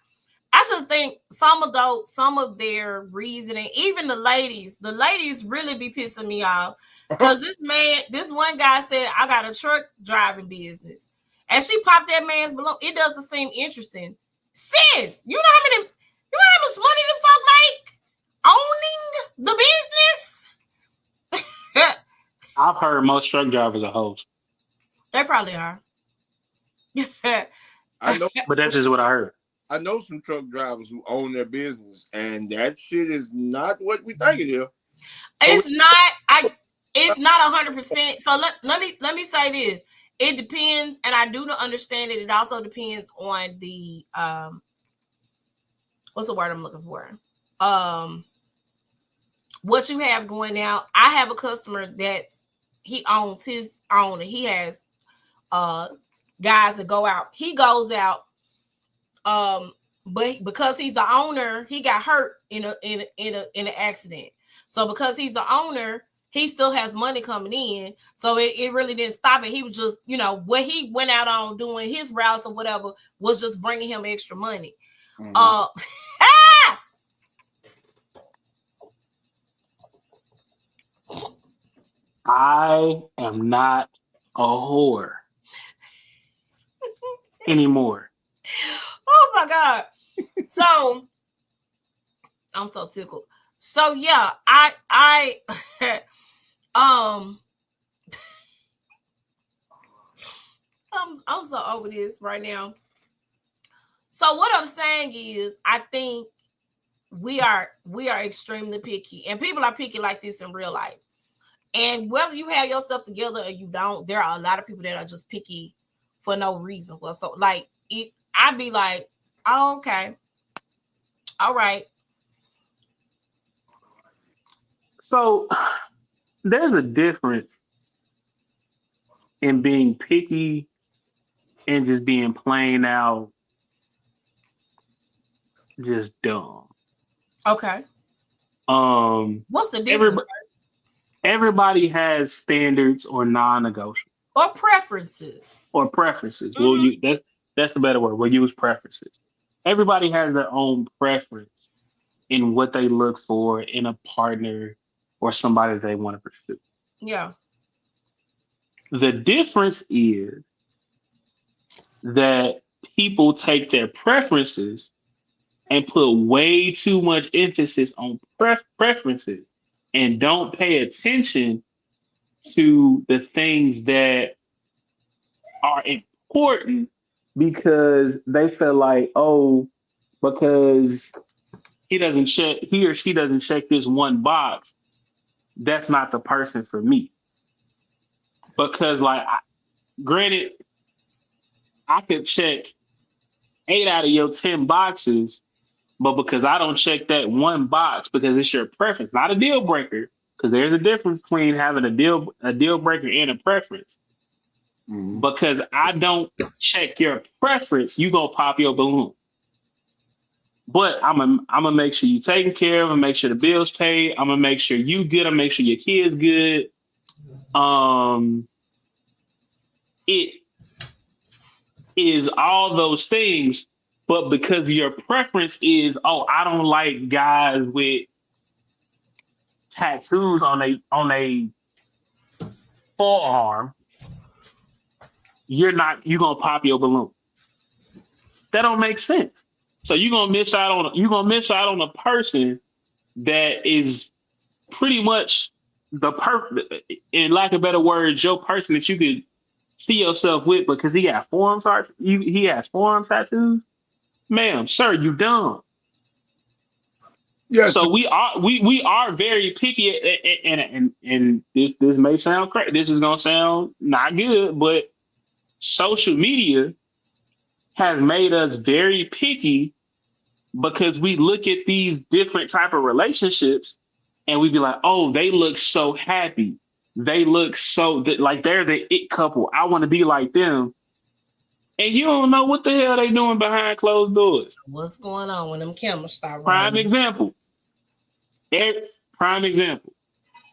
I just think some of their reasoning, even the ladies really be pissing me off. Because this one guy said, I got a truck driving business. And she popped that man's balloon. It doesn't seem interesting. Sis, you know how much money them folk make owning the business? I've heard most truck drivers are hoes. They probably are. I know, but that's just what I heard. I know some truck drivers who own their business, and that shit is not what we think it is. It's not. It's not 100%. So let me say this. It depends, and I do understand it. It also depends on the what's the word I'm looking for? What you have going out. I have a customer that he owns his own, and he has guys that go out. He goes out, but because he's the owner, he got hurt in an accident. So because he's the owner, he still has money coming in. So it really didn't stop it. He was just, what he went out on doing his routes or whatever was just bringing him extra money. Mm-hmm. I am not a whore anymore. Oh my God. So I'm so tickled. So yeah, I I'm so over this right now. So what I'm saying is, I think we are extremely picky, and people are picky like this in real life. And whether you have your stuff together or you don't, there are a lot of people that are just picky for no reason. Well, so like I'd be like, oh, okay, all right. So there's a difference in being picky and just being plain out just dumb. Okay. What's the difference? Everybody has standards or non-negotiable. Or preferences. Mm-hmm. Well, that's the better word. We'll use preferences. Everybody has their own preference in what they look for in a partner or somebody they want to pursue. Yeah. The difference is that people take their preferences and put way too much emphasis on preferences and don't pay attention to the things that are important because they feel like, because he or she doesn't check this one box, that's not the person for me. Because granted, I could check 8 out of your 10 boxes, but because I don't check that one box, because it's your preference, not a deal breaker, because there's a difference between having a deal breaker and a preference. Mm-hmm. Because I don't check your preference, you gonna pop your balloon. But I'm gonna make sure you taken care of. I'm gonna make sure the bills paid. I'm gonna make sure you good. I'm gonna make sure your kids good. Um, it is all those things, but because your preference is, oh, I don't like guys with tattoos on a forearm, you're gonna pop your balloon. That don't make sense. So you're gonna miss out on a person that is pretty much the perfect, in lack of better words, your person that you could see yourself with because he got he has forearm tattoos. Ma'am, sir, you dumb. Yeah, So we are very picky, and this may sound crazy. This is gonna sound not good, but social media has made us very picky because we look at these different type of relationships and we be like, oh, they look so happy. They look like they're the it couple. I want to be like them. And you don't know what the hell they doing behind closed doors. What's going on when them cameras start Prime rolling? example. Prime example.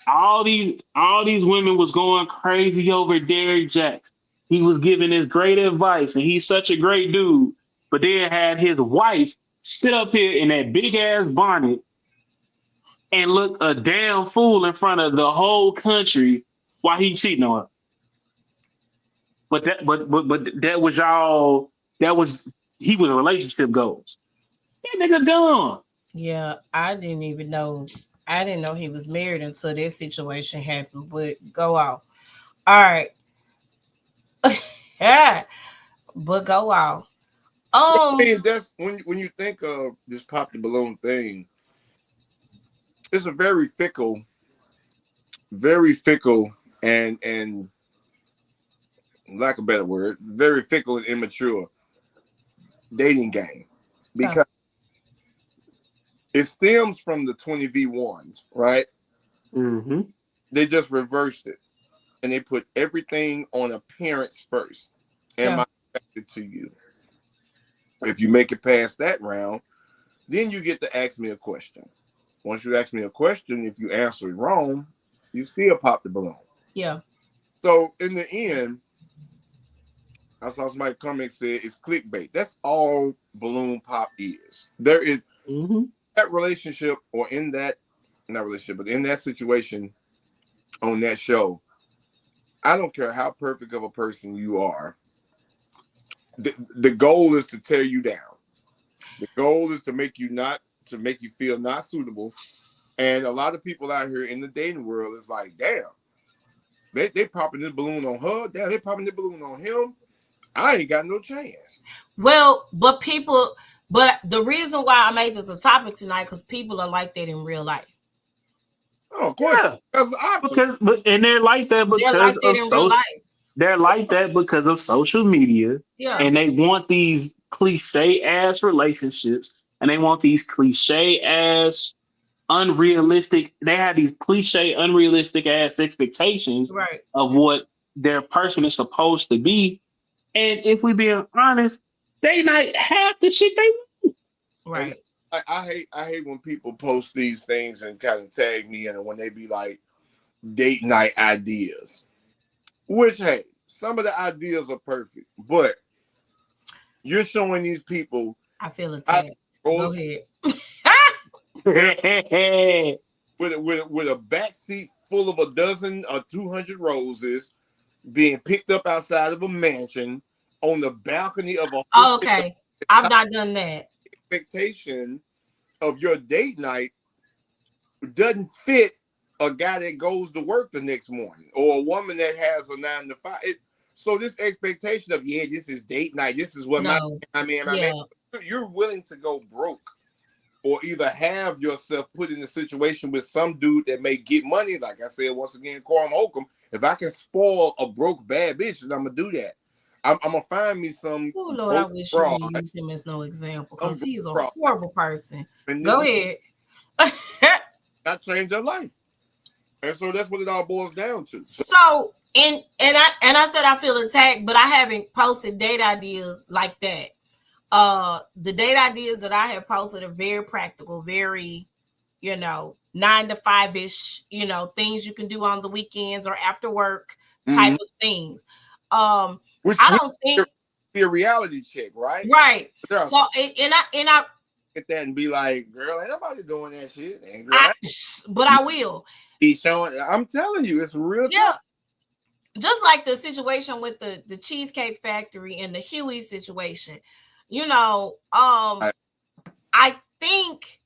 All these women was going crazy over Derrick Jackson. He was giving his great advice, and he's such a great dude. But then had his wife sit up here in that big ass bonnet and look a damn fool in front of the whole country while he cheating on her. But that was y'all. That was he was relationship goals. That nigga dumb. Yeah, I didn't even know. I didn't know he was married until that situation happened. But go off. All right. Yeah, but go off. I mean, that's when you think of this pop the balloon thing, it's a very fickle, and lack of a better word, very fickle and immature dating game because it stems from the 20v1s, right? Mm-hmm. They just reversed it and they put everything on appearance first. Am I attracted to you? If you make it past that round, then you get to ask me a question. Once you ask me a question, if you answer it wrong, you still pop the balloon. Yeah. So in the end, I saw somebody comment said it's clickbait. That's all balloon pop is. There is that relationship, or in that not relationship, but in that situation on that show. I don't care how perfect of a person you are. The goal is to tear you down. The goal is to make you feel not suitable. And a lot of people out here in the dating world is like, damn, they popping this balloon on her. Damn, they popping this balloon on him. I ain't got no chance. But the reason why I made this a topic tonight because people are like that in real life. Oh, of course, and they're like that because of social. They're like that because of social media, and they want these cliche ass relationships, and they want these cliche ass unrealistic. They have these cliche unrealistic ass expectations of what their person is supposed to be. And if we being honest, they not half the shit they want. Right. I hate when people post these things and kind of tag me in, and when they be like date night ideas. Which, hey, some of the ideas are perfect, but you're showing these people. I feel attacked. Go ahead. with a backseat full of a dozen or 200 roses being picked up outside of a mansion on the balcony of a hotel. Okay, I've not done that. Expectation of your date night doesn't fit a guy that goes to work the next morning or a woman that has a 9 to 5. So this expectation of, this is date night. This is what my man. You're willing to go broke or either have yourself put in a situation with some dude that may get money. Like I said, once again, Coram Holcomb, if I can spoil a broke bad bitch, then I'm going to do that. I'm going to find me some. Oh, Lord, I wish you didn't use him as no example because he's a horrible person. Go ahead. Not change your life. And so that's what it all boils down to. So, and I said I feel attacked, but I haven't posted date ideas like that. The date ideas that I have posted are very practical, very, 9 to 5-ish, things you can do on the weekends or after work type of things. Which I don't think be a reality check, right? right. So and I get that and be like, girl, ain't nobody doing that shit. And girl, but I will. He's showing. I'm telling you, it's real. Yeah. Just like the situation with the Cheesecake Factory and the Huey situation, I think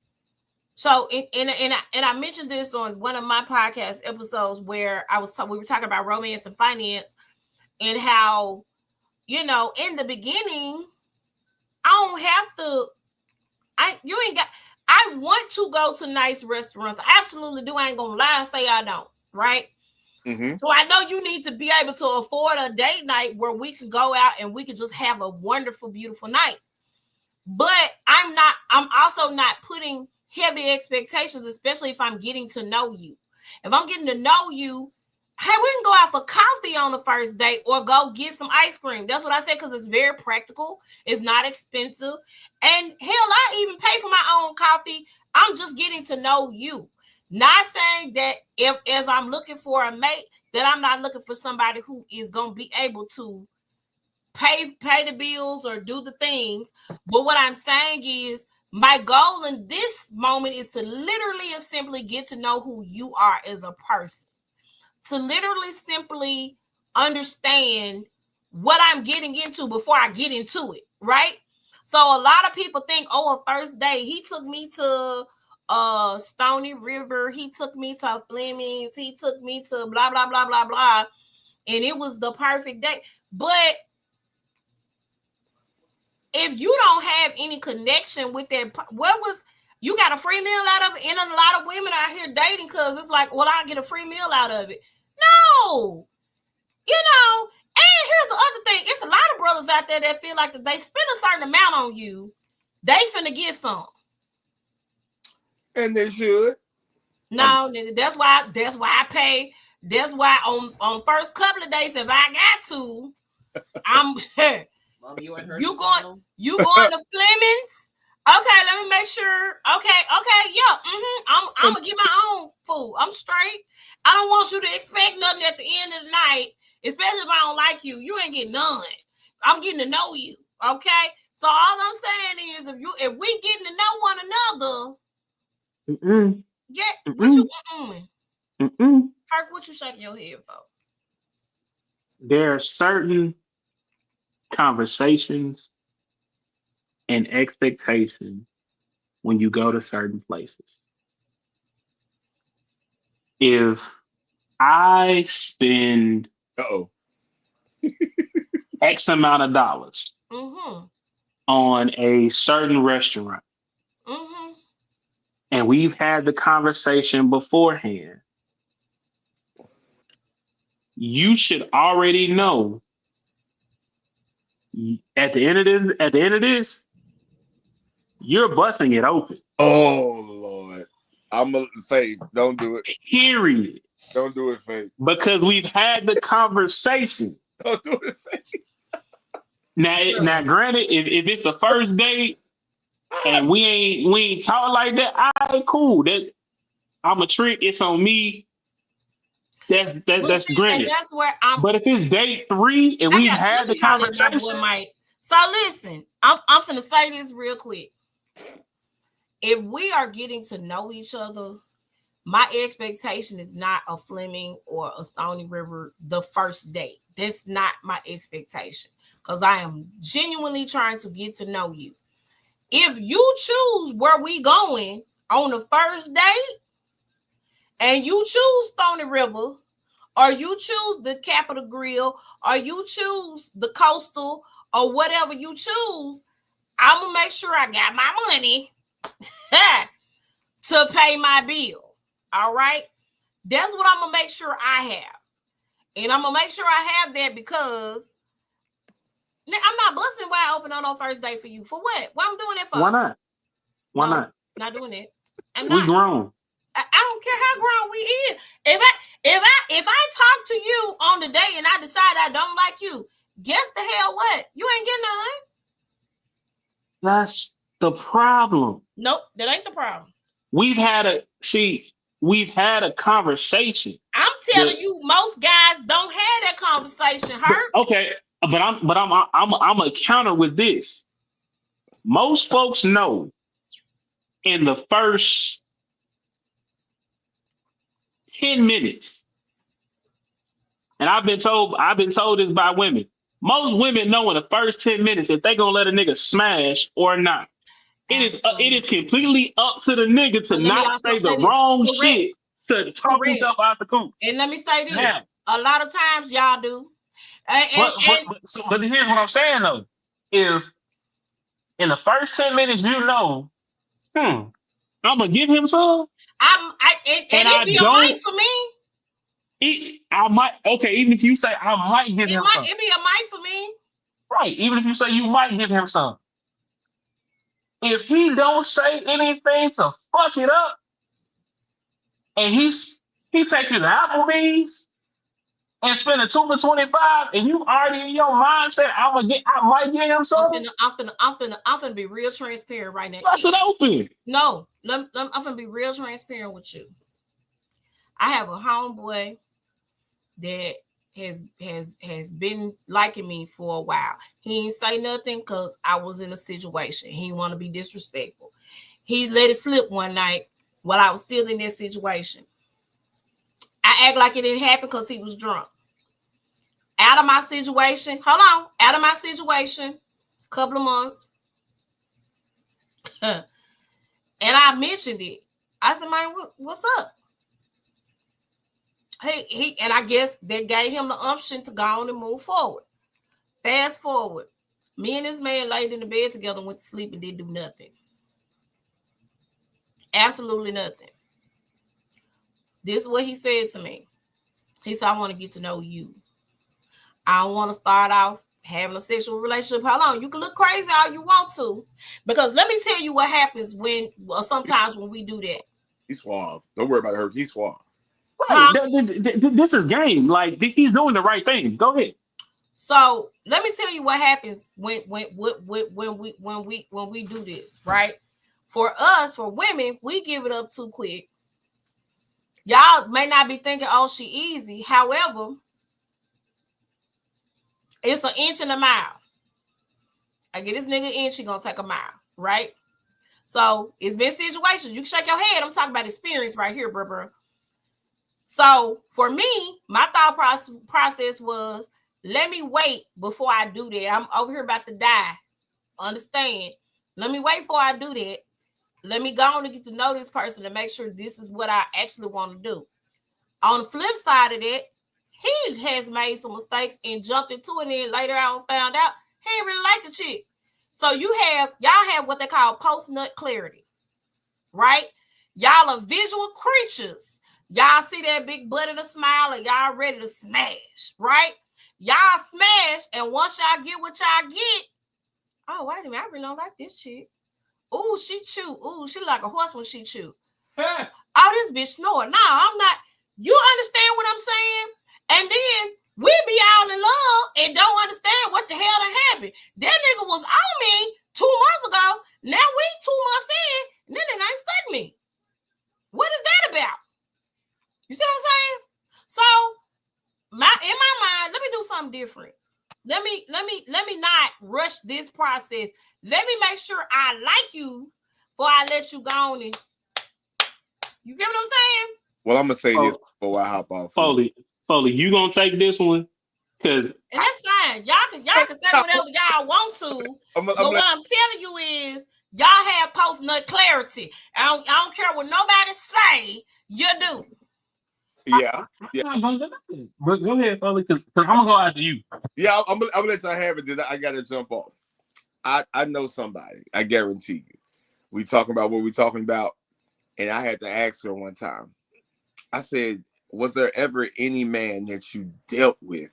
so. And I mentioned this on one of my podcast episodes where we were talking about romance and finance and how, in the beginning, I don't have to. I want to go to nice restaurants. I absolutely do. I ain't gonna lie and say I don't. Right. Mm-hmm. So I know you need to be able to afford a date night where we can go out and we can just have a wonderful, beautiful night. But I'm also not putting heavy expectations, especially if I'm getting to know you. If I'm getting to know you, hey, we can go out for coffee on the first date or go get some ice cream. That's what I said, because it's very practical. It's not expensive. And hell, I even pay for my own coffee. I'm just getting to know you. Not saying that as I'm looking for a mate, that I'm not looking for somebody who is going to be able to pay the bills or do the things. But what I'm saying is my goal in this moment is to literally and simply get to know who you are as a person. To literally simply understand what I'm getting into before I get into it, right? So a lot of people think, a first date, he took me to Stony River, he took me to Fleming's, he took me to blah, blah, blah, blah, blah, and it was the perfect date. But if you don't have any connection with that, you got a free meal out of it? And a lot of women out here dating because it's like, well, I get a free meal out of it. No, and here's the other thing. It's a lot of brothers out there that feel like if they spend a certain amount on you, they finna get some. And they should. No, that's why I pay. That's why on first couple of days, if I got to, I'm Mom, you and her you going to Fleming's? Okay, let me make sure. Okay, yeah. I'm gonna get my own food. I'm straight. I don't want you to expect nothing at the end of the night, especially if I don't like you. You ain't getting none. I'm getting to know you. Okay. So all I'm saying is, if we getting to know one another, what you Kirk, what you shaking your head for? There are certain conversations and expectations when you go to certain places. If I spend X amount of dollars on a certain restaurant, and we've had the conversation beforehand, you should already know at the end of this, you're busting it open. Oh Lord. Faith, don't do it. Period. Don't do it, Faith. Because we've had the conversation. Don't do it, Faith. Now, granted, if it's the first date and we ain't talking like that, all right, cool. That I'm a trick. It's on me. That's granted. That's where But if it's date 3 and we've had the conversation, so listen, I'm gonna say this real quick. If we are getting to know each other, my expectation is not a Fleming or a Stony River the first date. That's not my expectation, because I am genuinely trying to get to know you. If you choose where we going on the first date and you choose Stony River, or you choose the Capitol Grill, or you choose the Coastal, or whatever you choose, I'm going to make sure I got my money to pay my bill. All right? That's what I'm going to make sure I have. And I'm going to make sure I have that because I'm not busting wide open on no first date for you. For what? What I'm doing that for? Why not? Why No, not? Not doing it. I'm We not. grown. I don't care how grown we is. If I talk to you on the day and I decide I don't like you, guess the hell what? You ain't getting none. That's the problem. Nope, that ain't the problem. We've had a we've had a conversation. I'm telling you, most guys don't have that conversation. Hurt. Okay, but I'm a counter with this. Most folks know in the first 10 minutes, and I've been told this by women. Most women know in the first 10 minutes if they gonna let a nigga smash or not. It is completely up to the nigga to not say the wrong shit to talk himself out the coop. And let me say this: a lot of times y'all do. But here's what I'm saying though: if in the first 10 minutes you know, I'm gonna give him some, it'd be a mic for me. I might, okay, even if you say I might give him some. It'd be a mic for me. Right, even if you say you might give him some. If he don't say anything to fuck it up, and he take you to Applebee's and spend a 2 for $25, and you already in your mindset, I might get him something. I'm finna be real transparent right now. Bust it open. No, I'm finna be real transparent with you. I have a homeboy that has been liking me for a while. He ain't say nothing because I was in a situation. He didn't want to be disrespectful. He let it slip one night while I was still in that situation. I act like it didn't happen because he was drunk. Out of my situation, a couple of months. And I mentioned it. I said, man, what's up? He and I guess that gave him the option to go on and move forward. Fast forward, me and this man laid in the bed together, went to sleep, and didn't do nothing. Absolutely nothing. This is what he said to me. He said, I want to get to know you. I don't want to start off having a sexual relationship. Hold on, you can look crazy all you want to, because let me tell you what happens sometimes when we do that. He's suave. Don't worry about her. He's suave. Right. This is game. Like, he's doing the right thing. Go ahead. So let me tell you what happens when we do this, right? For us, for women, we give it up too quick. Y'all may not be thinking, oh, she easy. However, it's an inch and a mile. I get this nigga inch, he gonna take a mile, right? So it's been situations. You can shake your head. I'm talking about experience right here, bro. So for me, my thought process was, let me wait before I do that. I'm over here about to die. Understand? Let me wait before I do that. Let me go on and get to know this person and make sure this is what I actually want to do. On the flip side of that, he has made some mistakes and jumped into it, and then later on found out he ain't really like the chick. So y'all have what they call post-nut clarity, right? Y'all are visual creatures. Y'all see that big butt and a smile, and y'all ready to smash, right? Y'all smash, and once y'all get what y'all get, oh, wait a minute, I really don't like this chick. Ooh, she chew. Ooh, she like a horse when she chew. Oh, this bitch snore. No, I'm not. You understand what I'm saying? And then we be all in love and don't understand what the hell done happened. That nigga was on me 2 months ago. Now we 2 months in, and that nigga ain't stuck me. What is that about? You see what I'm saying? So, in my mind, let me do something different. Let me not rush this process. Let me make sure I like you before I let you go on and you get what I'm saying? Well, I'm gonna say this before I hop off. Foley, you gonna take this one? And that's fine. Y'all can say whatever y'all want to. But what I'm telling you is, y'all have post-nut clarity. I don't care what nobody say. You do. Yeah. But go ahead, Foley, because I'm gonna go after you. Yeah, I'm gonna let y'all have it. Then I gotta jump off. I know somebody. I guarantee you. We talking about what we talking about, and I had to ask her one time. I said, was there ever any man that you dealt with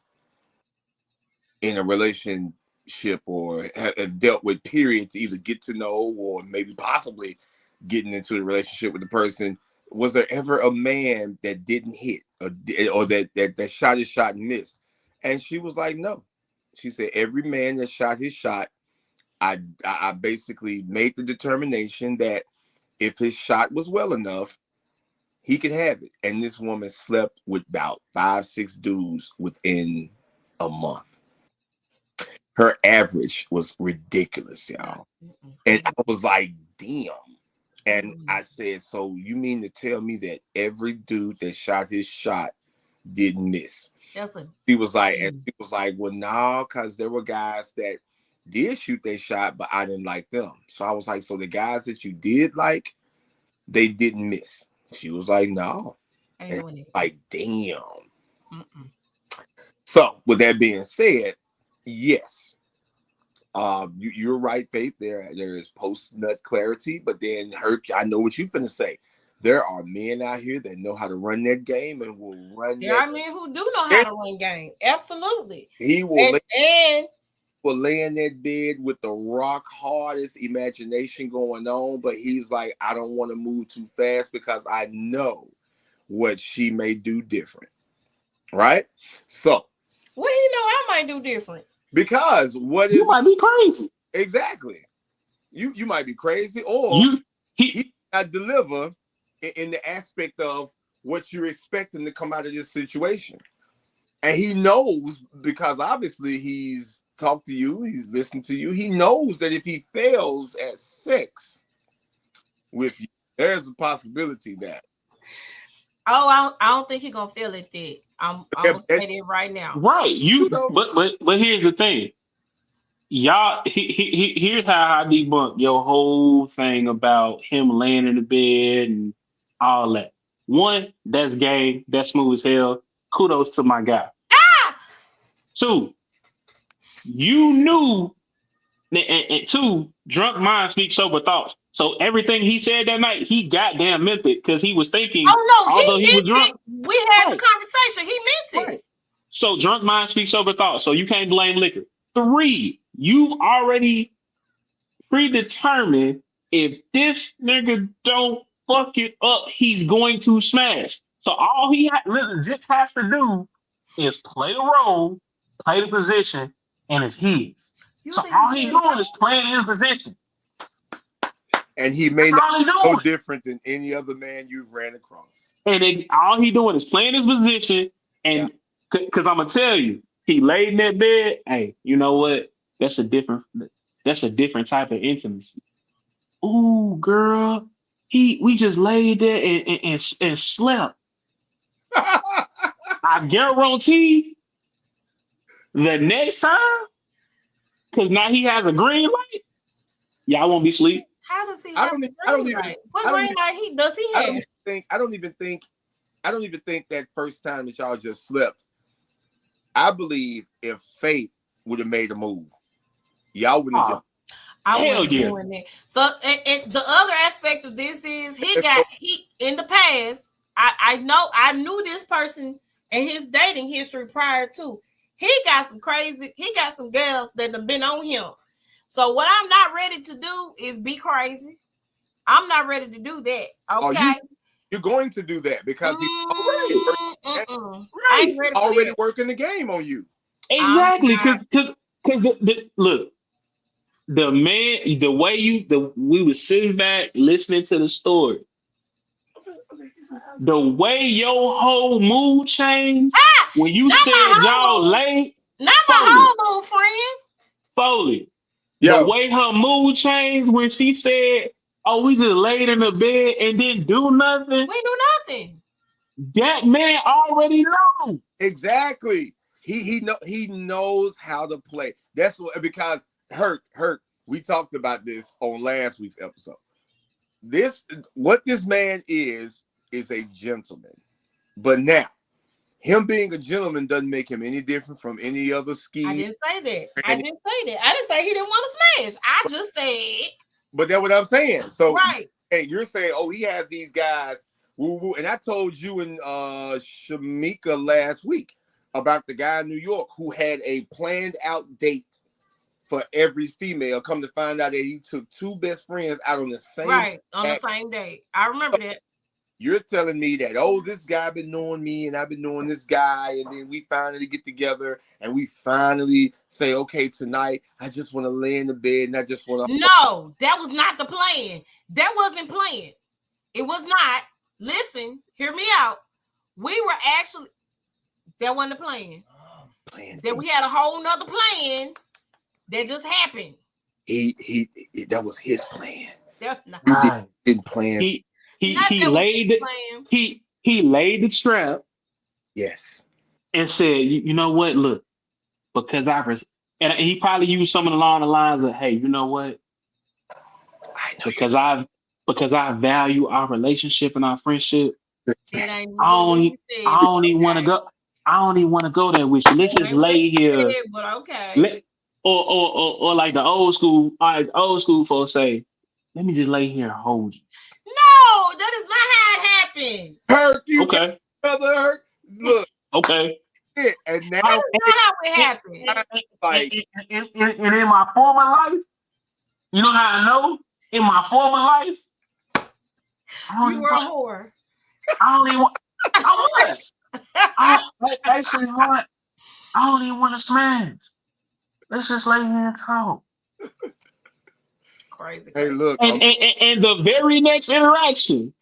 in a relationship or have dealt with, period, to either get to know or maybe possibly getting into a relationship with the person? Was there ever a man that didn't hit or that shot his shot and missed? And she was like, no. She said, every man that shot his shot, I basically made the determination that if his shot was well enough, he could have it. And this woman slept with about 5-6 dudes within a month. Her average was ridiculous, y'all. And I was like, damn. And I said, so you mean to tell me that every dude that shot his shot didn't miss? He was like, and he was like, well, no, because there were guys that did shoot their shot, but I didn't like them. So I was like, so the guys that you did like, they didn't miss. She was like, no. And I was like, damn. So with that being said, yes. You're right, Faith. There is post nut clarity, but then I know what you finna say. There are men out here that know how to run that game and will run. There are men who do know how to run game. Absolutely. He will will lay in that bed with the rock hardest imagination going on, but he's like, I don't want to move too fast because I know what she may do different. Right? So what do you know I might do different? Because what if you might be crazy? Exactly. You might be crazy, or he might deliver in the aspect of what you're expecting to come out of this situation. And he knows, because obviously he's talked to you, he's listened to you. He knows that if he fails at sex with you, there's a possibility that. Oh, I don't think he's gonna feel it. That I'm gonna say that right now. Right. But here's the thing. Y'all, here's how I debunk your whole thing about him laying in the bed and all that. One, that's gay. That's smooth as hell. Kudos to my guy. Ah! Two, you knew, and two, drunk mind speaks sober thoughts. So everything he said that night, he goddamn meant it because he was thinking. Oh no, although he was drunk, we had the conversation. He meant it. Right. So drunk mind speaks sober thoughts. So you can't blame liquor. 3, you've already predetermined if this nigga don't fuck it up, he's going to smash. So all he legit has to do is play the role, play the position, and it's his. So all he's doing is playing his position. And he may not be no different than any other man you've ran across. And all he doing is playing his position. And because I'm gonna tell you, he laid in that bed. Hey, you know what? That's a different type of intimacy. Ooh, girl, we just laid there and slept. I guarantee the next time, because now he has a green light, y'all won't be asleep. How does he have a green light? What green light does he have? I don't even think that first time that y'all just slept. I believe if Faith would have made a move, y'all wouldn't have. I wasn't doing that. So and the other aspect of this is he in the past. I knew this person and his dating history prior to. He got some girls that have been on him. So what I'm not ready to do is be crazy. I'm not ready to do that. Okay. You're going to do that because he's already working the game on you. Exactly. Because look, the man, the way we were sitting back listening to the story, the way your whole mood changed when you said y'all late. Not my whole mood, friend. Foley. The way her mood changed when she said, "Oh, we just laid in the bed and didn't do nothing." We do nothing. That man already knows. Exactly. He knows how to play. That's what, because Hurt. We talked about this on last week's episode. What this man is a gentleman. But now, him being a gentleman doesn't make him any different from any other ski. I didn't say that. I didn't say he didn't want to smash. I just said. But that's what I'm saying. So right. Hey, you're saying, oh, he has these guys. Woo woo. And I told you and Shamika last week about the guy in New York who had a planned out date for every female. Come to find out that he took 2 best friends out on the same the same day. I remember that. You're telling me that, oh, this guy been knowing me and I've been knowing this guy, and then we finally get together and we finally say, okay, tonight I just want to lay in the bed and I just want to. No, that was not the plan. That wasn't planned. It was not. Listen, hear me out. We were actually, that wasn't the plan. That we had a whole nother plan that just happened. That was his plan. Right. Didn't plan. He laid the trap. Yes. And said, you know what? Look, because and he probably used something along the lines of, hey, you know what? Because I value our relationship and our friendship. I don't even want to go. I don't even want to go there with you. Let's just lay here. But okay. Or like the old school folks say, let me just lay here and hold you. No, that is not how it happened. Hurt you, okay, brother. Hurt. Look. Okay. And now that's not how it happened. Like, and in my former life, you know how I know? In my former life, you were a whore. I don't even want. I was. I don't even want to smash. Let's just lay here and talk. Crazy. Hey, look. And the very next interaction,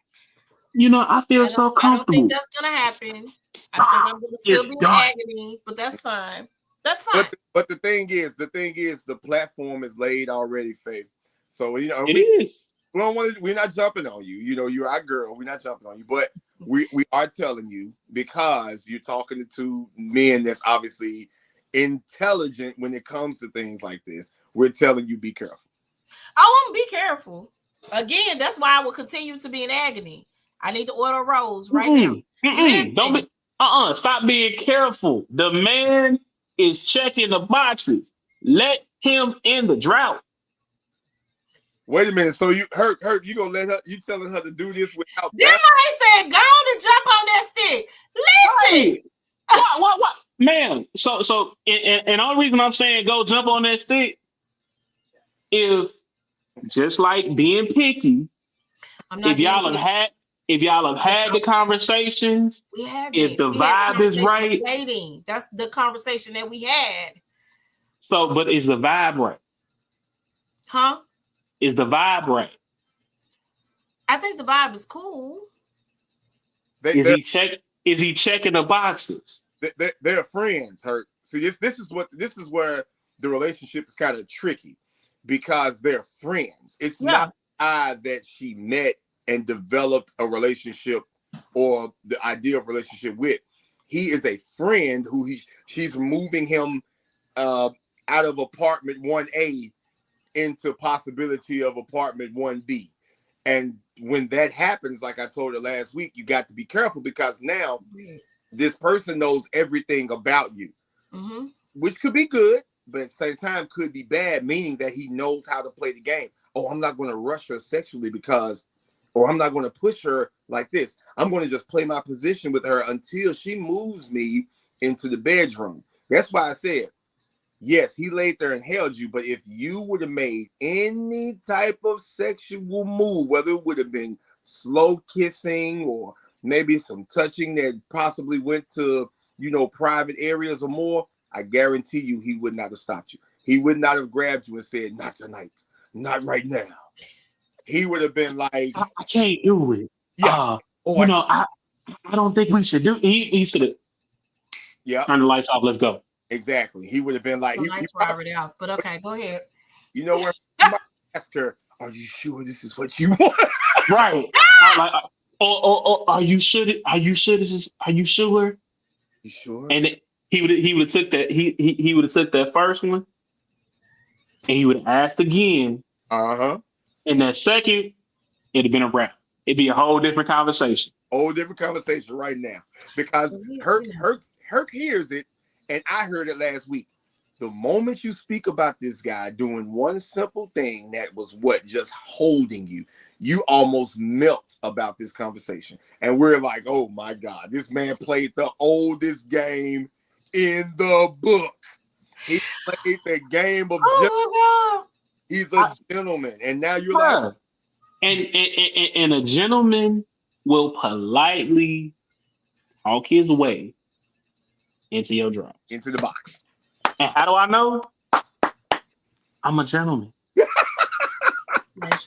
you know, I feel so comfortable. I don't think that's gonna happen. I think I'm gonna still be in agony, but that's fine. That's fine. But the thing is, the platform is laid already, Faith. So you know, it is. We don't want to. We're not jumping on you. You know, you're our girl. We're not jumping on you, but we are telling you because you're talking to two men that's obviously intelligent when it comes to things like this. We're telling you, be careful. I want to be careful. Again, that's why I will continue to be in agony. I need to order a rose right now. Don't be. Stop being careful. The man is checking the boxes. Let him in the drought. Wait a minute. So you hurt. You gonna let her? You telling her to do this without? Then I said, go on and jump on that stick. Listen. Hey, what, man? So, and the only reason I'm saying go jump on that stick, if just like being picky, if y'all have had the conversations, if the vibe is right, dating. That's the conversation that we had. So, but is the vibe right? Huh? Is the vibe right? I think the vibe is cool. Is he checking the boxes? They're friends, Hurt. See, this is where the relationship is kind of tricky because they're friends. It's not that she met and developed a relationship or the idea of relationship with. He is a friend who she's moving him out of apartment 1A into possibility of apartment 1B. And when that happens, like I told her last week, you got to be careful because now this person knows everything about you, which could be good, but at the same time could be bad, meaning that he knows how to play the game. Oh, I'm not going to rush her sexually or I'm not going to push her like this. I'm going to just play my position with her until she moves me into the bedroom. That's why I said, yes, he laid there and held you, but if you would have made any type of sexual move, whether it would have been slow kissing or maybe some touching that possibly went to, private areas or more, I guarantee you he would not have stopped you. He would not have grabbed you and said, not tonight, not right now. He would have been like, I can't do it. Yeah. I don't think we should do it. He should have turn the lights off. Let's go. Exactly. He would have been like, the lights were already off, but okay, go ahead. You know where you might ask her, are you sure this is what you want? Right. Or are you sure? Are you sure this is? Are you sure? You sure? And he would have took that. He would have took that first one, and he would have asked again. And that second, it'd have been a wrap. It'd be a whole different conversation. Whole different conversation right now because Herc hears it, and I heard it last week. The moment you speak about this guy doing one simple thing that was just holding you, you almost melt about this conversation. And we're like, oh my God, this man played the oldest game in the book. He played the game of he's a gentleman. And now you're like, and a gentleman will politely talk his way into your drawers. Into the box. And how do I know? I'm a gentleman.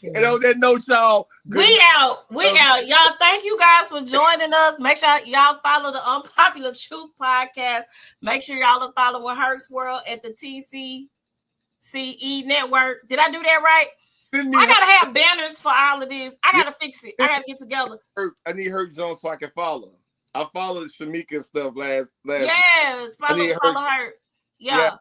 And on that note, y'all. We out. Y'all, thank you guys for joining us. Make sure y'all follow the Unpopular Truth Podcast. Make sure y'all are following Herc's World at the TCCE Network. Did I do that right? I gotta have banners for all of this. I gotta fix it. I gotta get together. I need Herc Jones so I can follow. I followed Shamika stuff last. Yeah, follow her. Yeah.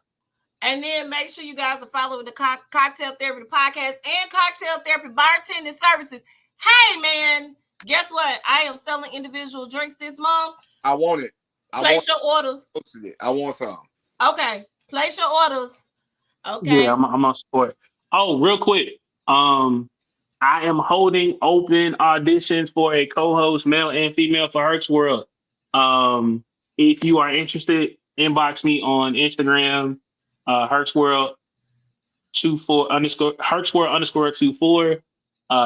And then make sure you guys are following the Cocktail Therapy Podcast and Cocktail Therapy Bartending Services. Hey, man, guess what? I am selling individual drinks this month. I want it. Place your orders. I want some. Okay. Place your orders. Okay. Yeah, I'm on support. Oh, real quick. I am holding open auditions for a co-host, male and female, for Herc's World. If you are interested, inbox me on Instagram. Herc's World 24 underscore Herc's World underscore 24.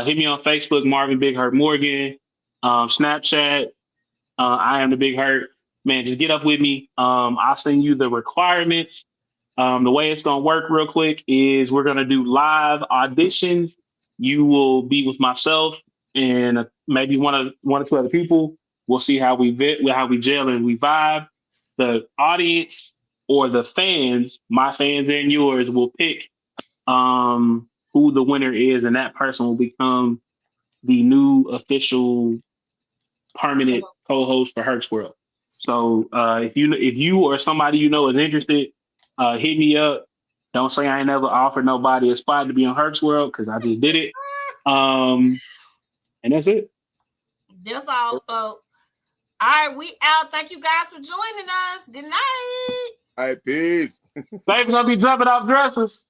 Hit me on Facebook, Marvin Big Hurt Morgan. Snapchat, I am the Big Hurt. Man, just get up with me. I'll send you the requirements. The way it's gonna work real quick is we're gonna do live auditions. You will be with myself and maybe one or two other people. We'll see how we gel and we vibe. The audience or the fans, my fans and yours, will pick who the winner is, and that person will become the new official permanent co-host for Herc's World. So if you or somebody you know is interested, hit me up. Don't say I ain't never offered nobody a spot to be on Herc's World, because I just did it. And that's it. That's all, folks. All right, we out. Thank you guys for joining us. Good night. All right, peace. Baby's gonna be jumping off dresses.